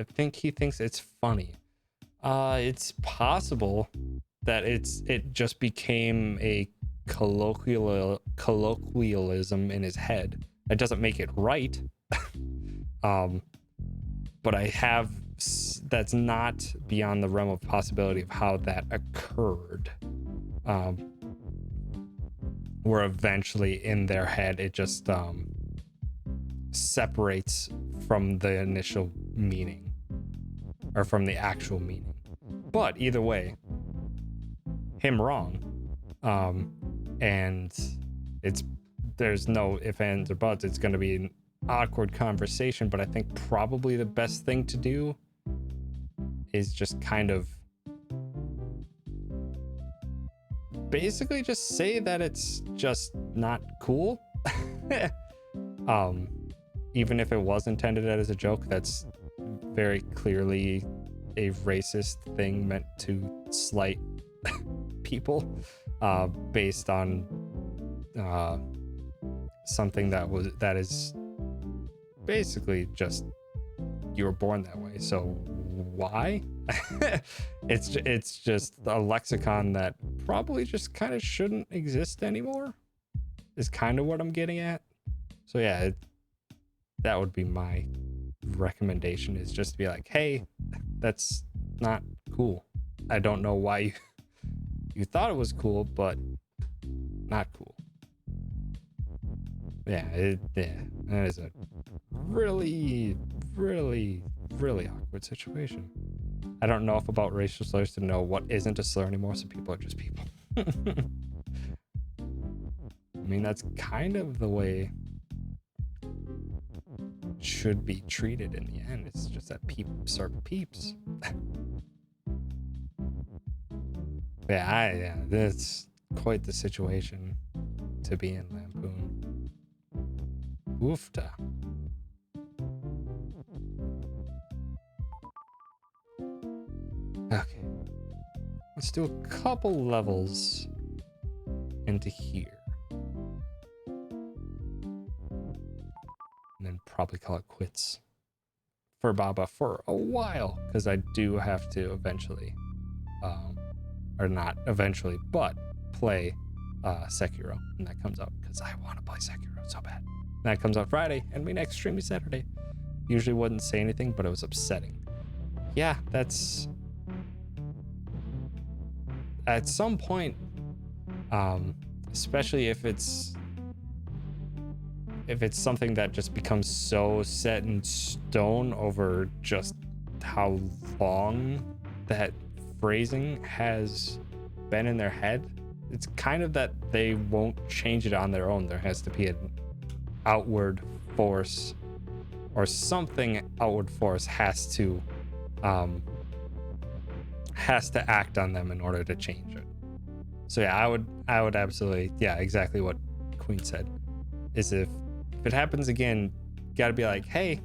think he thinks it's funny. It's possible that it just became a colloquialism in his head. It doesn't make it right. But that's not beyond the realm of possibility of how that occurred. Where eventually in their head it just separates from the initial meaning, or from the actual meaning. But either way, him wrong. And there's no ifs, ands, or buts. It's going to be an awkward conversation, but I think probably the best thing to do is just kind of basically just say that it's just not cool. Even if it was intended as a joke, that's very clearly a racist thing meant to slight people, based on something that is basically just you were born that way. So why? It's just a lexicon that probably just kind of shouldn't exist anymore, is kind of what I'm getting at. So yeah, that would be my recommendation, is just to be like, hey, that's not cool. I don't know why you thought it was cool, but not cool. Yeah, that is a really, really, really awkward situation. I don't know enough about racial slurs to know what isn't a slur anymore, so people are just people. I mean, that's kind of the way it should be treated in the end. It's just that peeps are peeps. Yeah, that's quite the situation to be in, Lampoon. Oofta. Okay. Let's do a couple levels into here. And then probably call it quits for Baba for a while, because I do have to eventually, or not eventually, but play Sekiro. And that comes out because I want to play Sekiro so bad. And that comes out Friday, and my next stream is Saturday. Usually wouldn't say anything, but it was upsetting. Yeah, that's... At some point, especially if it's something that just becomes so set in stone over just how long that phrasing has been in their head, it's kind of that they won't change it on their own. There has to be an outward force, or something outward force has to has to act on them in order to change it. So yeah, I would absolutely, yeah, exactly what Queen said, is if it happens again, you gotta be like, hey,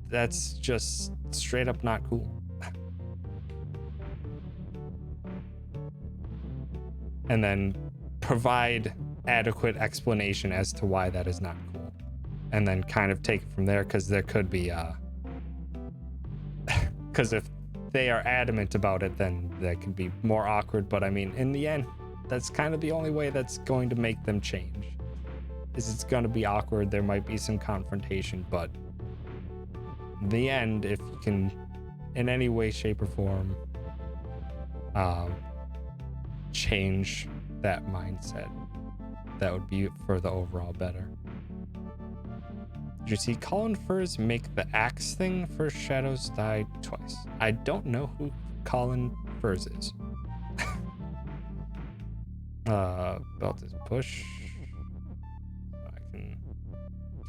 that's just straight up not cool. And then provide adequate explanation as to why that is not cool. And then kind of take it from there, because there could be, because if they are adamant about it, then that can be more awkward. But I mean, in the end, that's kind of the only way that's going to make them change. Is it's going to be awkward. There might be some confrontation, but in the end, if you can, in any way, shape, or form, change that mindset, that would be for the overall better. Did you see Colin Furs make the axe thing for Shadows Die twice? I don't know who Colin Furs is. Belt is push. I can.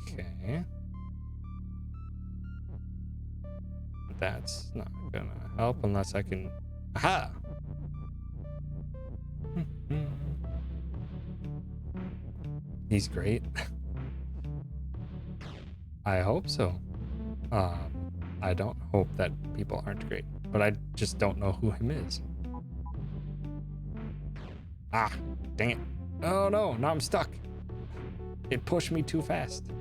Okay. That's not gonna help unless I can. Aha! He's great. I hope so. I don't hope that people aren't great, but I just don't know who him is. Ah, dang it. Oh no, now I'm stuck. It pushed me too fast.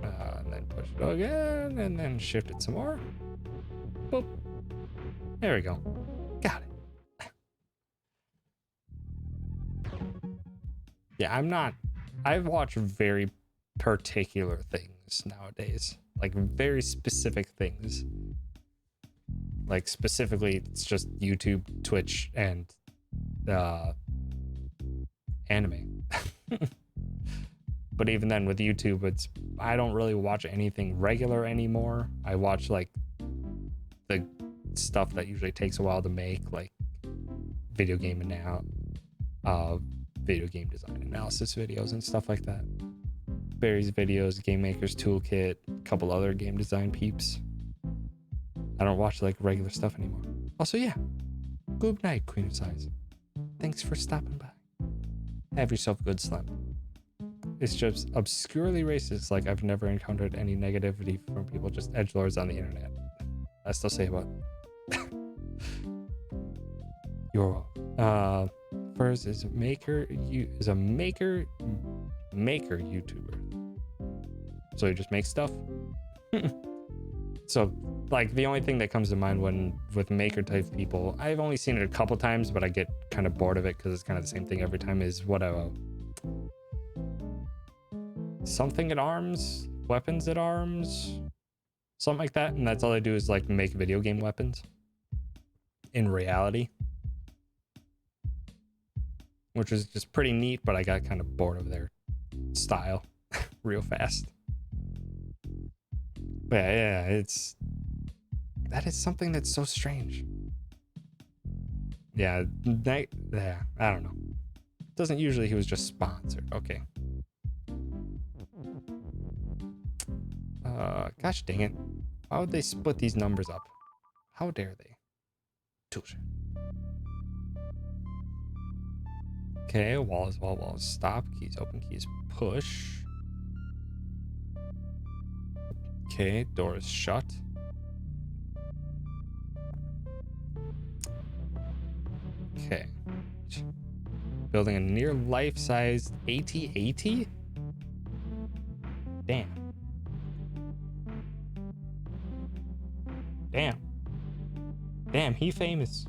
And then push it again, and then shift it some more. Boop. There we go. Got it. Yeah, I've watched very particular things nowadays. Like very specific things. Like specifically, it's just YouTube, Twitch, and anime. But even then with YouTube, I don't really watch anything regular anymore. I watch like the stuff that usually takes a while to make, like video game design analysis videos and stuff like that. Barry's videos, Game Maker's Toolkit, a couple other game design peeps. I don't watch like regular stuff anymore. Also, yeah, good night, Queen of Size. Thanks for stopping by. Have yourself a good slump. It's just obscurely racist, like I've never encountered any negativity from people, just edgelords on the internet. I still say what? You're Furs is a maker YouTuber. So he just makes stuff. So like the only thing that comes to mind when with maker type people, I've only seen it a couple times, but I get kind of bored of it because it's kind of the same thing every time, is what something at arms, weapons at arms, something like that. And that's all they do is like make video game weapons in reality, which is just pretty neat, but I got kind of bored of their style real fast. But yeah, that is something that's so strange. Yeah, I don't know. Doesn't usually, he was just sponsored. Okay. Gosh dang it. Why would they split these numbers up? How dare they? Touche. Okay, wall is wall, wall is stop, keys open, keys push. Okay, door is shut. Okay. Building a near life-sized AT-AT? Damn. Damn. Damn, he famous.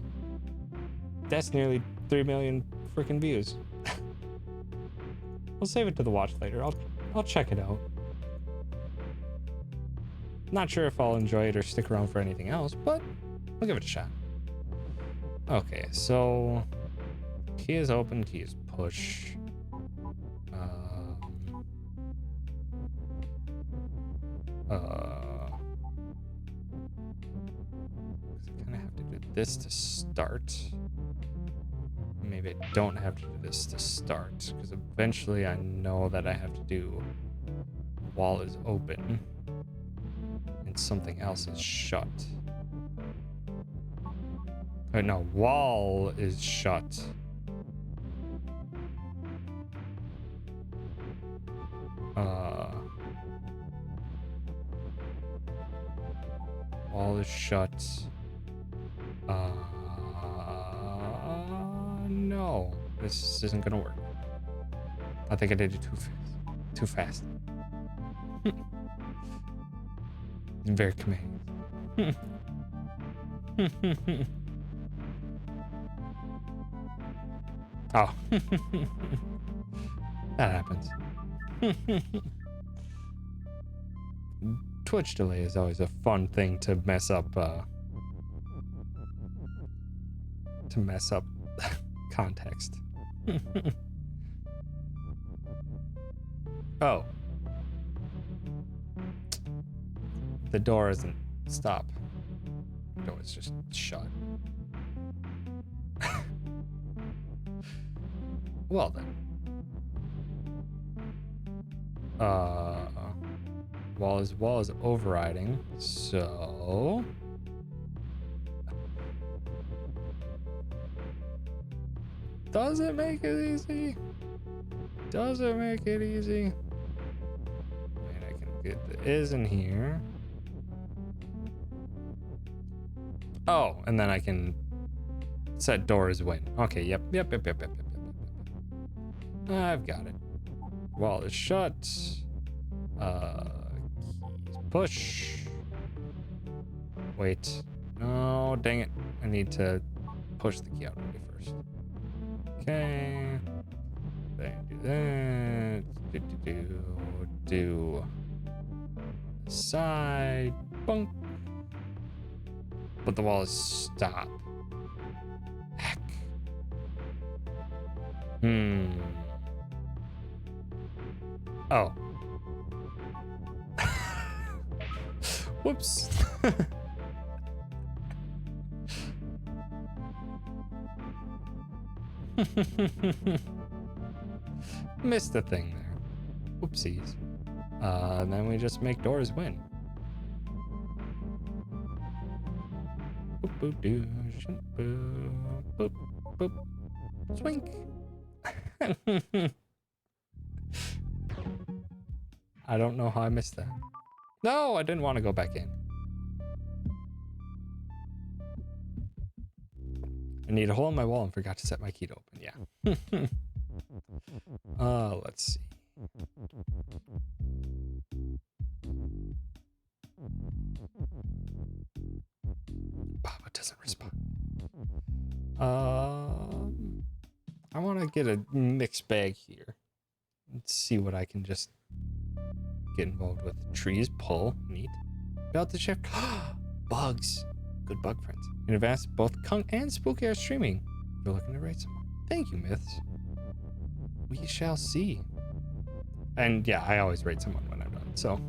That's nearly 3 million freaking views. We'll save it to the watch later. I'll check it out. Not sure if I'll enjoy it or stick around for anything else, but I'll give it a shot. Okay, so key is open, key is push. I kind of have to do this to start. Maybe I don't have to do this to start, because eventually I know that I have to do wall is open. and something else is shut. Wait, no, wall is shut. Wall is shut. No, this isn't gonna work. I think I did it too fast. Very commanding. Oh, that happens. Twitch delay is always a fun thing to mess up. Context. Oh. The door isn't stop. The door is just shut. Well then. Wall is overriding, so does it make it easy? Does it make it easy? I mean, I can get the is in here. Oh, and then I can set doors win. Okay, yep. I've got it. Wall is shut. Keys push. Wait. Oh, dang it. I need to push the key out of me first. Okay. Then do that. Do. Side. Bunk. But the wall is stop. Heck. Oh. Whoops. Missed the thing there. Whoopsies. And then we just make doors win. Boop, boop, doo, boop, boop, boop. Swink. I don't know how I missed that. No, I didn't want to go back in. I need a hole in my wall and forgot to set my key to open. Yeah. Let's see. Baba doesn't respond. I want to get a mixed bag here. Let's see what I can just get involved with. Trees, pull, neat. About to shift. Bugs. Good bug friends. In advance, both Kung and Spooky are streaming. If you're looking to rate someone. Thank you, Myths. We shall see. And yeah, I always rate someone when I'm done. So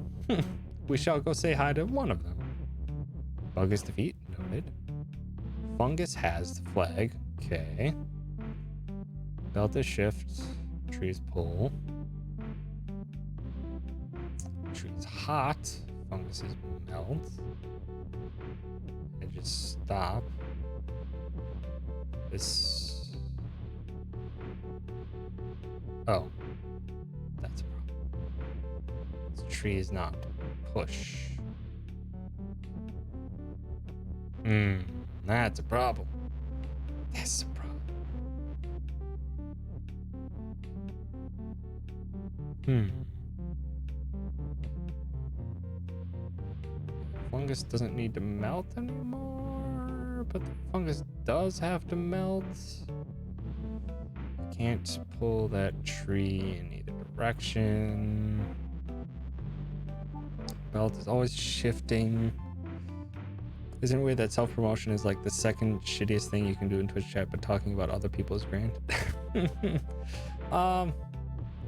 we shall go say hi to one of them. Bug is defeat. Noted. Fungus has the flag. Okay. Belt is shift. Trees pull. Trees hot. Fungus is melt. Edges stop. This. Oh. That's a problem. This tree is not push. That's a problem. That's a problem. Fungus doesn't need to melt anymore, but the fungus does have to melt. Can't pull that tree in either direction. Belt is always shifting. Isn't it weird that self-promotion is like the second shittiest thing you can do in Twitch chat, but talking about other people is grand?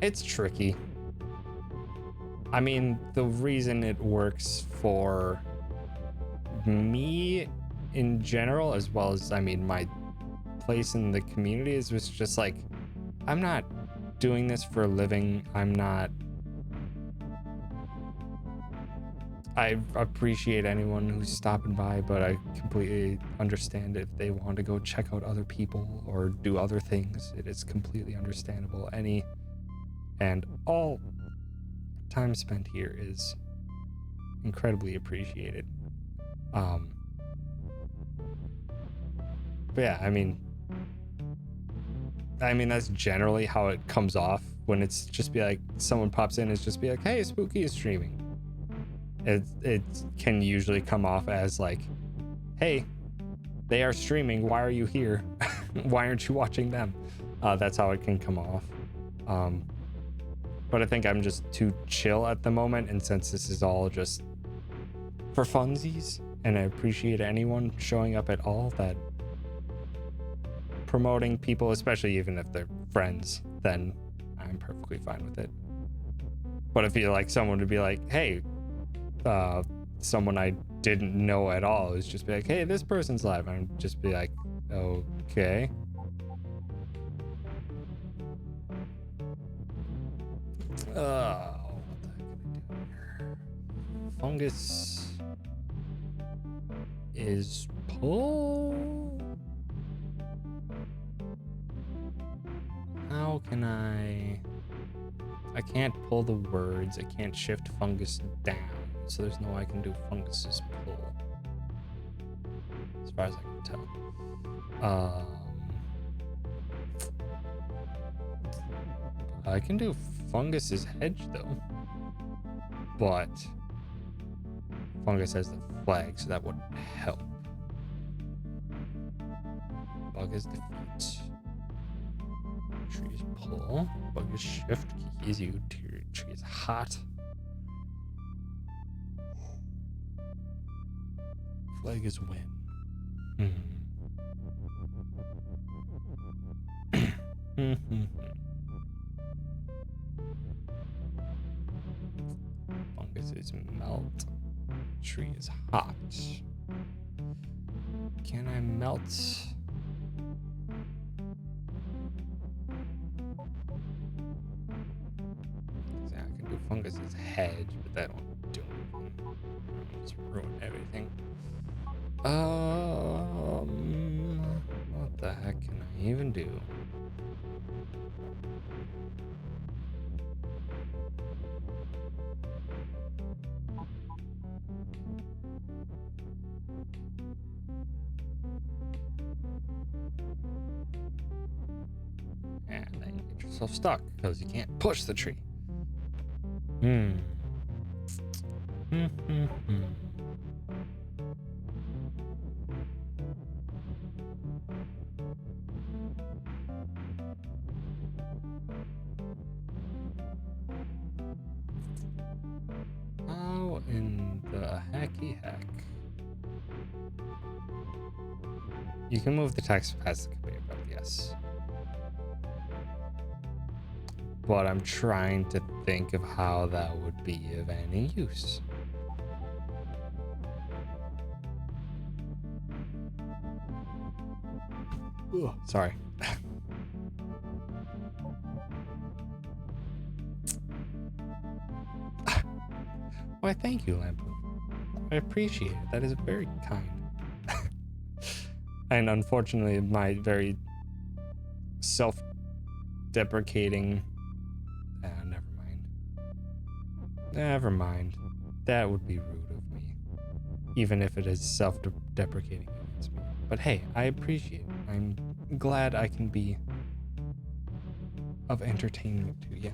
It's tricky. I mean, the reason it works for me in general, as well as, I mean, my place in the community is just like, I'm not doing this for a living. I'm not I appreciate anyone who's stopping by, but I completely understand if they want to go check out other people or do other things. It is completely understandable. Any and all time spent here is incredibly appreciated. But yeah, I mean that's generally how it comes off when it's just be like someone pops in, it's just be like, hey, Spooky is streaming. It can usually come off as like, hey, they are streaming, why are you here? Why aren't you watching them? That's how it can come off. But I think I'm just too chill at the moment, and since this is all just for funsies, and I appreciate anyone showing up at all that promoting people, especially even if they're friends, then I'm perfectly fine with it. But if you like someone to be like, hey, someone I didn't know at all is just be like, hey, this person's live, and I'd just be like, okay. What the heck can I do here? Fungus is pull. How can I can't pull the words. I can't shift fungus down, so there's no way I can do fungus's pull, as far as I can tell. I can do fungus's hedge though, but fungus has the flag, so that wouldn't help. Bug is defeat. Tree is pull. Bug is shift. Keys you. Tree is hot. Flag is win. Fungus is melt. Tree is hot. Can I melt? I can do fungus's hedge, but that won't do anything. Just ruin everything. What the heck can I even do? And then you get yourself stuck because you can't push the tree. How in the hecky heck? You can move the text past the conveyor belt, yes. But I'm trying to think of how that would be of any use. Ugh, sorry. Why, thank you, Lampoon. I appreciate it. That is very kind. And unfortunately, my very self-deprecating... Never mind. That would be rude of me. Even if it is self-deprecating against me. But hey, I appreciate it. I'm glad I can be of entertainment to you.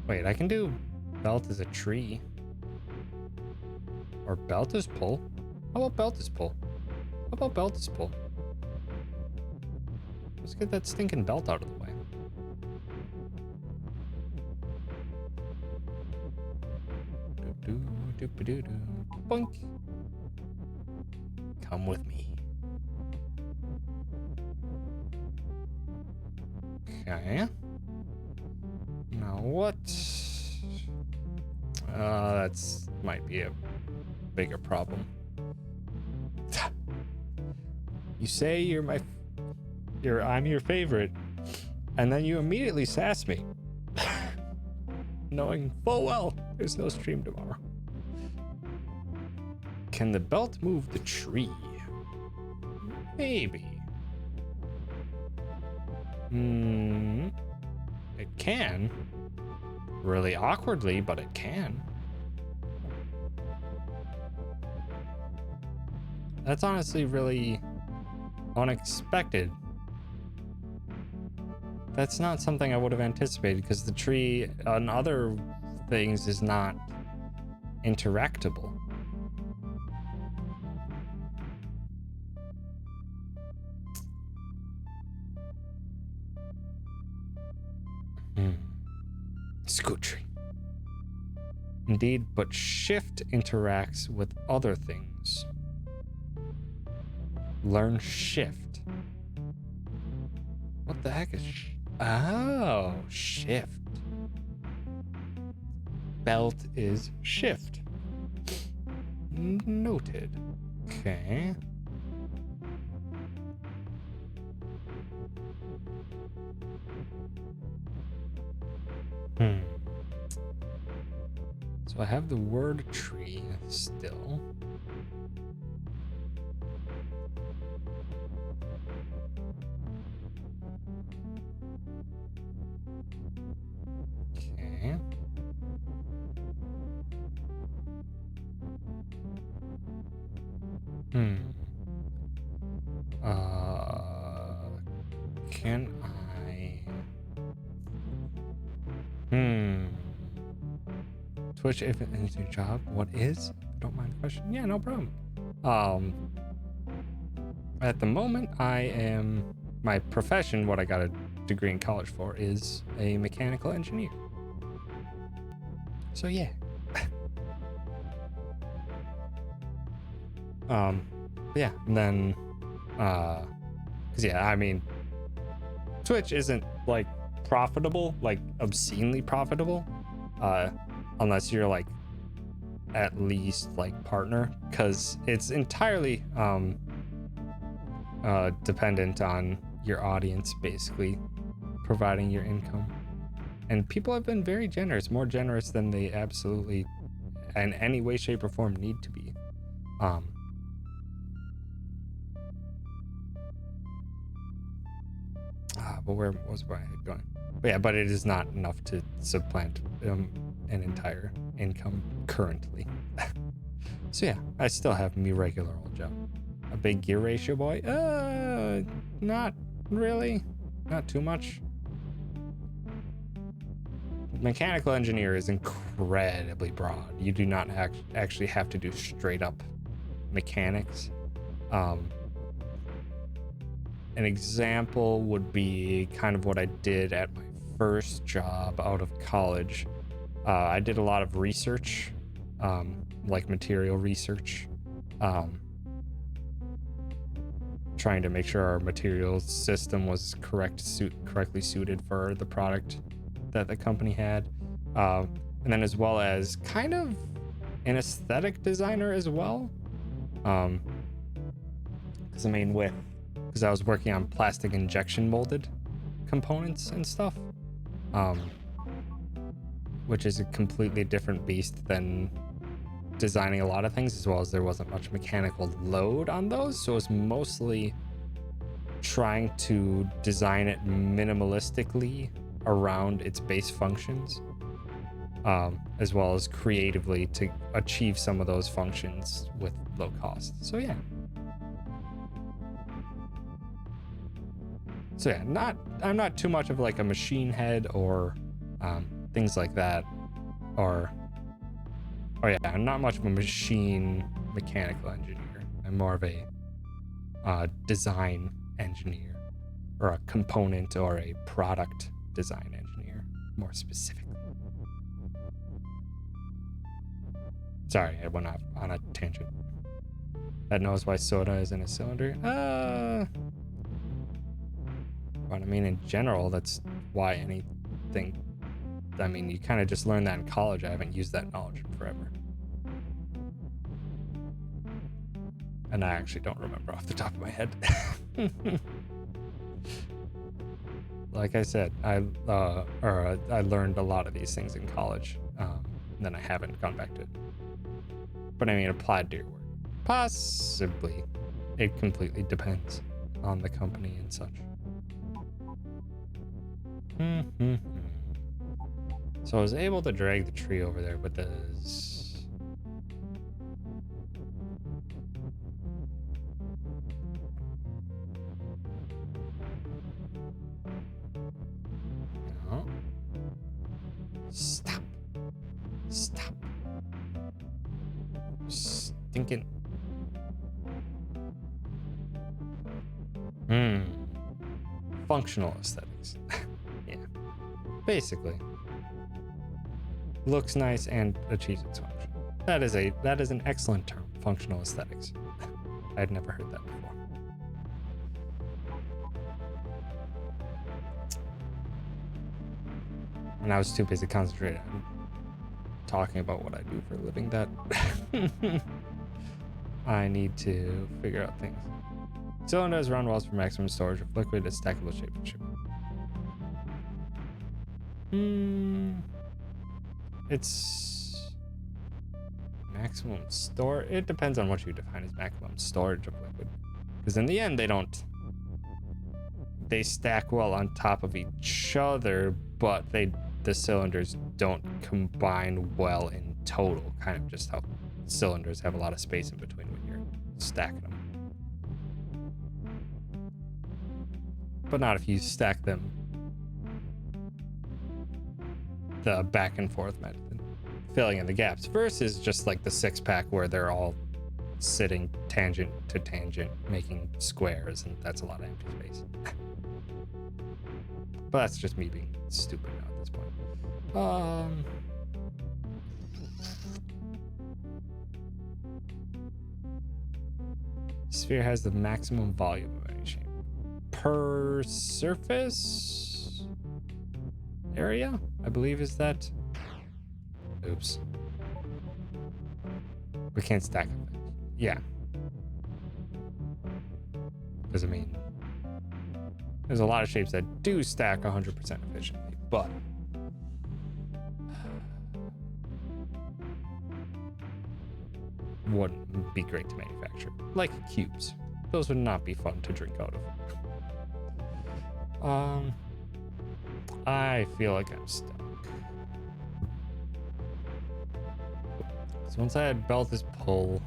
Wait, I can do belt as a tree. Or belt as pull? How about belt as pull? How about belt as pull? Let's get that stinking belt out of the way. Boink. Come with me. Okay. Now what? That's might be a bigger problem. You say I'm your favorite, And then you immediately sass me, knowing full well there's no stream tomorrow. Can the belt move the tree? Maybe. It can. Really awkwardly, but it can. That's honestly really unexpected. That's not something I would have anticipated because the tree on other things is not interactable. Scootree. Indeed, but shift interacts with other things. Learn shift. What the heck is oh, shift. Belt is shift. Noted. Okay. So I have the word tree still. Okay. Can I? Twitch if it is your job. What is? Don't mind the question. Yeah, no problem. At the moment, I am my profession. What I got a degree in college for is a mechanical engineer. So yeah. Yeah. And then, cause yeah, I mean, Twitch isn't like profitable, like obscenely profitable, unless you're like at least like partner, because it's entirely dependent on your audience basically providing your income. And people have been very generous, more generous than they absolutely in any way, shape, or form need to be. But where was my head going? But yeah, but it is not enough to supplant an entire income currently. So yeah, I still have me regular old job. A big gear ratio boy? Not really. Not too much. Mechanical engineer is incredibly broad. You do not actually have to do straight up mechanics. An example would be kind of what I did at my first job out of college. I did a lot of research, like material research, trying to make sure our materials system was correctly suited for the product that the company had. And then as well as kind of an aesthetic designer as well. Because I mean, because I was working on plastic injection molded components and stuff, which is a completely different beast than designing a lot of things, as well as there wasn't much mechanical load on those. So it was mostly trying to design it minimalistically around its base functions, as well as creatively to achieve some of those functions with low cost. So yeah. So yeah, I'm not too much of like a machine head or things like that, or yeah, I'm not much of a machine mechanical engineer. I'm more of a design engineer, or a component or a product design engineer, more specifically. Sorry, I went off on a tangent. That knows why soda is in a cylinder. But I mean, in general, that's why anything. I mean, you kind of just learn that in college. I haven't used that knowledge in forever. And I actually don't remember off the top of my head. like I said, I learned a lot of these things in college. Then I haven't gone back to it. But I mean, applied to your work, possibly. It completely depends on the company and such. So I was able to drag the tree over there, but there's... No. Stop. Stop. Stinking. Functional aesthetics. Yeah. Basically. Looks nice and achieves its function. That is an excellent term, functional aesthetics. I'd never heard that before. And I was too busy concentrating on talking about what I do for a living that I need to figure out things. Cylinders round walls for maximum storage of liquid at stackable shape and shipping. It's maximum store. It depends on what you define as maximum storage of liquid, because in the end they stack well on top of each other, but the cylinders don't combine well in total. Kind of just how cylinders have a lot of space in between when you're stacking them, but not if you stack them the back and forth method, filling in the gaps, versus just like the 6-pack where they're all sitting tangent to tangent, making squares, and that's a lot of empty space. But that's just me being stupid now at this point. Sphere has the maximum volume of any shape per surface area, I believe. Is that? Oops. We can't stack them. Yeah. Because I mean, there's a lot of shapes that do stack 100% efficiently, but wouldn't be great to manufacture. Like cubes. Those would not be fun to drink out of. I feel like I'm stuck. So once I had belt is pull.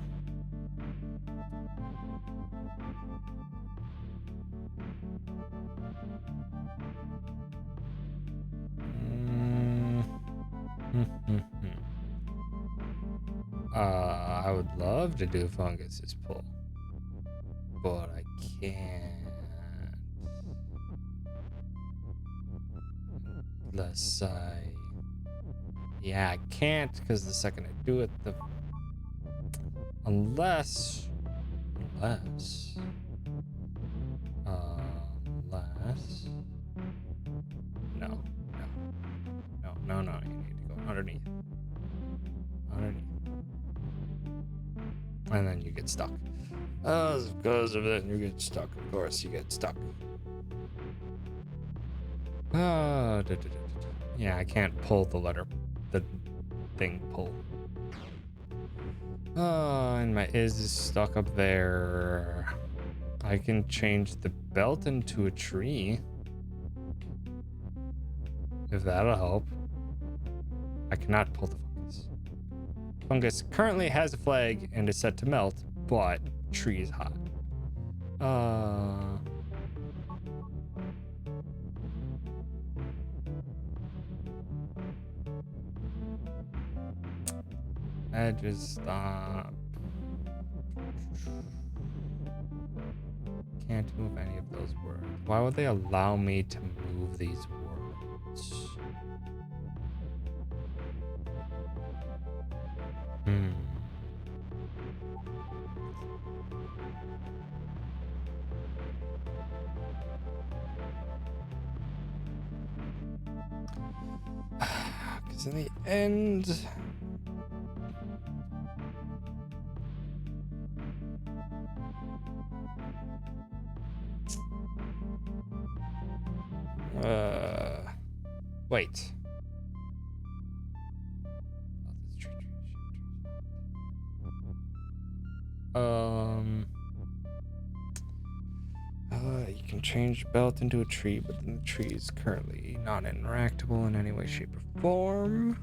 I would love to do fungus is pull, but I can't. Unless yeah, I can't, because the second I do it, unless no, you need to go underneath, and then you get stuck. Because of it, you get stuck. Of course, you get stuck. Yeah, I can't pull the thing pull. And my is stuck up there. I can change the belt into a tree, if that'll help. I cannot pull the fungus. Fungus currently has a flag and is set to melt, but tree is hot. Edges stop. Can't move any of those words. Why would they allow me to move these words? Because in the end, Wait. You can change belt into a tree, but then the tree is currently not interactable in any way, shape, or form.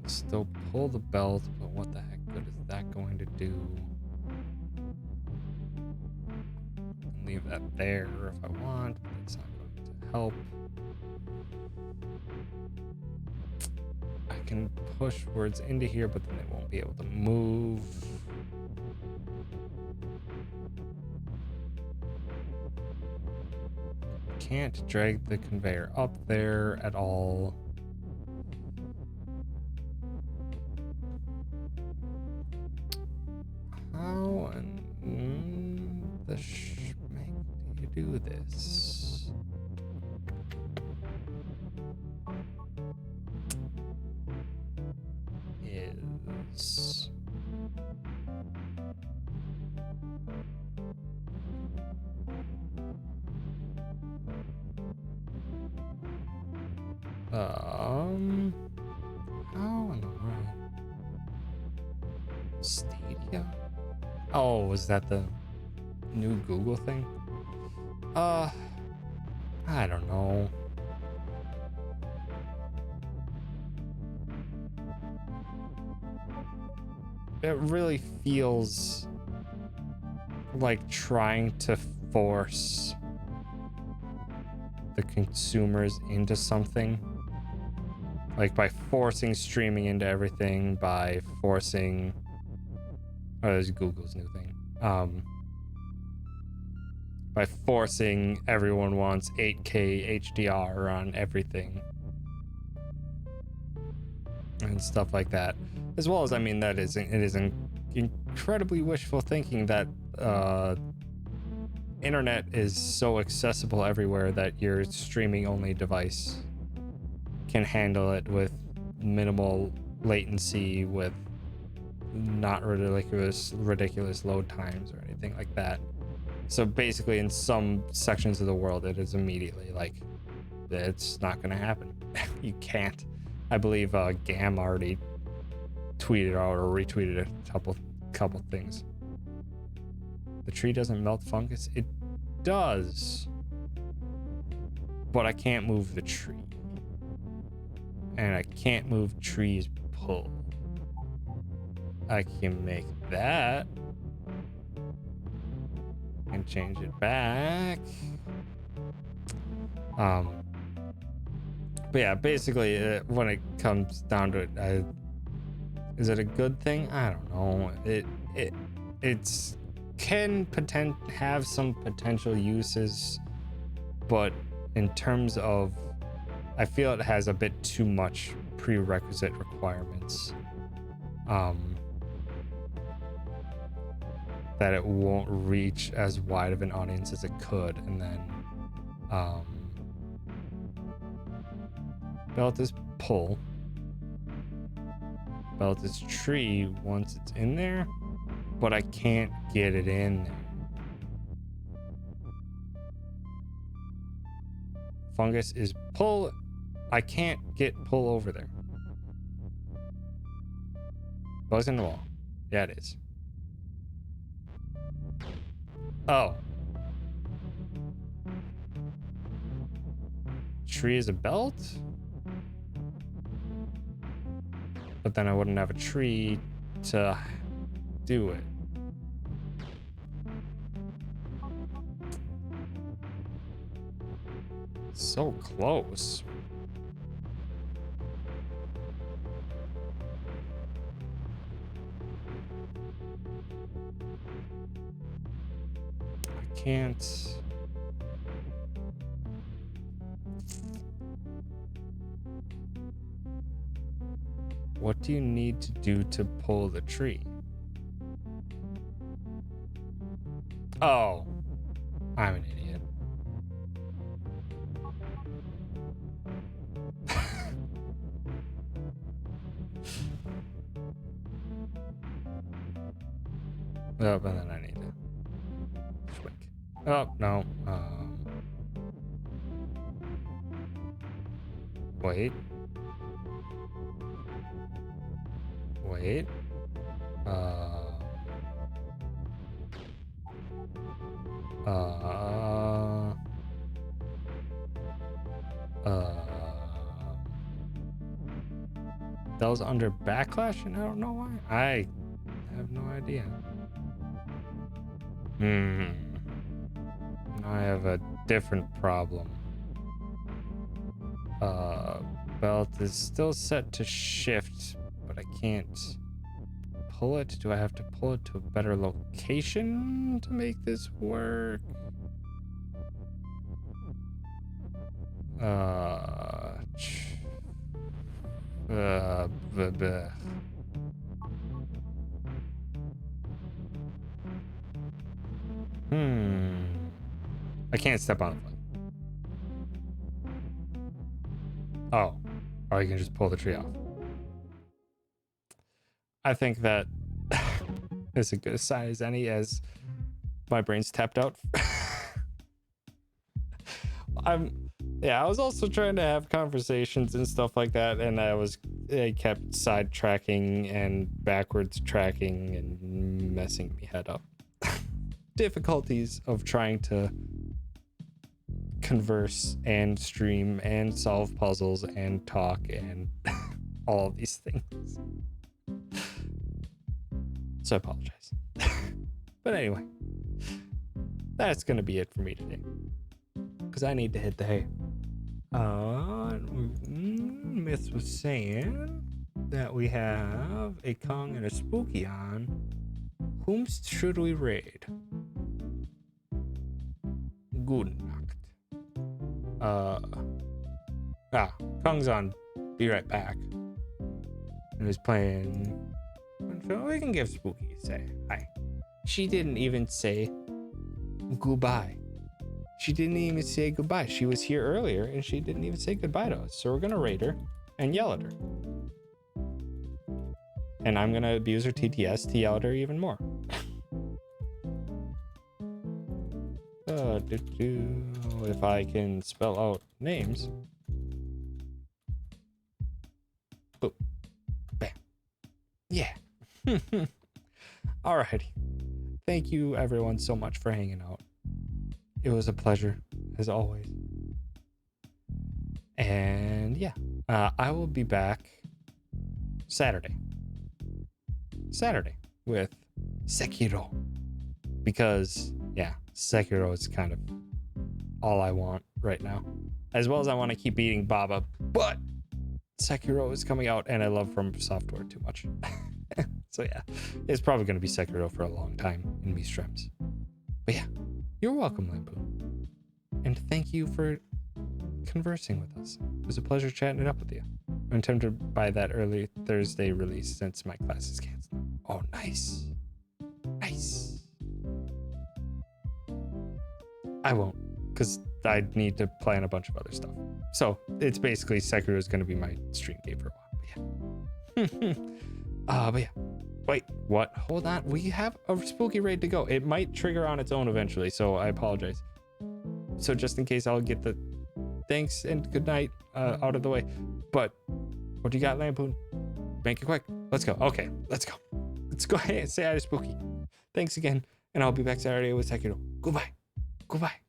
Still pull the belt, but what the heck good is that going to do? Leave that there if I want, but it's not going to help. I can push words into here, but then they won't be able to move. Can't drag the conveyor up there at all. How in the schmeck do you do this? Is how in the world? Stadia? Oh, was that the new Google thing? I don't know. It really feels like trying to force the consumers into something. Like by forcing streaming into everything, by forcing... Oh, there's Google's new thing. By forcing everyone wants 8K HDR on everything. And stuff like that. As well as, I mean, it is incredibly wishful thinking that internet is so accessible everywhere that your streaming only device can handle it with minimal latency, with not ridiculous load times or anything like that. So basically in some sections of the world it is immediately like, it's not gonna happen. You can't. I believe Gam already tweeted out or retweeted a couple things. The tree doesn't melt fungus. It does, but I can't move the tree, and I can't move trees pull. I can make that and change it back. But yeah, basically, when it comes down to it, is it a good thing? I don't know. It's can have some potential uses, but in terms of, I feel it has a bit too much prerequisite requirements. That it won't reach as wide of an audience as it could, and then belt is pull, belt is tree once it's in there, but I can't get it in there. Fungus is pull. I can't get pull over there. Buzz in the wall. Yeah, it is. Oh. Tree is a belt? But then I wouldn't have a tree to do it. So close. I can't. What do you need to do to pull the tree? Oh, I'm an idiot. Oh, but then I need to switch. Oh, no. Wait. Wait. Uh, uh, that was under backlash, and I don't know why. I have no idea. I have a different problem. Belt is still set to shift, but I can't pull it. Do I have to pull it to a better location to make this work? Bleh. I can't step on it. Oh, or you can just pull the tree off. I think that is a good sign as any, as my brain's tapped out. I was also trying to have conversations and stuff like that, and I kept sidetracking and backwards tracking and messing me head up. Difficulties of trying to converse and stream and solve puzzles and talk and all of these things. So I apologize. But anyway, that's gonna be it for me today, because I need to hit the hay. Myth was saying that we have a Kong and a Spooky on. Whom should we raid? Good Nacht. Kong's on. Be right back. And he's playing. We can give Spooky a say hi. She didn't even say goodbye. She didn't even say goodbye. She was here earlier and she didn't even say goodbye to us. So we're gonna raid her and yell at her. And I'm gonna abuse her TTS to yell at her even more. If I can spell out names. Boop. Bam. Yeah. Alrighty. Thank you everyone so much for hanging out. It was a pleasure, as always. And yeah, I will be back Saturday with Sekiro. Because, yeah, Sekiro is kind of all I want right now. As well as I want to keep eating Baba, but Sekiro is coming out and I love From Software too much. So yeah, it's probably going to be Sekiro for a long time in me streams. But yeah, you're welcome, Lampoon. And thank you for conversing with us. It was a pleasure chatting it up with you. I'm tempted to buy that early Thursday release since my class is canceled. Oh, nice. Nice. I won't, because I need to plan a bunch of other stuff. So it's basically Sekiro is going to be my stream game for a while. But yeah. But yeah. Wait, what? Hold on. We have a spooky raid to go. It might trigger on its own eventually, so I apologize. So just in case, I'll get the thanks and good night out of the way. But what do you got, Lampoon? Make it quick. Let's go. Okay, let's go. Let's go ahead and say hi to Spooky. Thanks again, and I'll be back Saturday with Sekiro. Goodbye. Goodbye.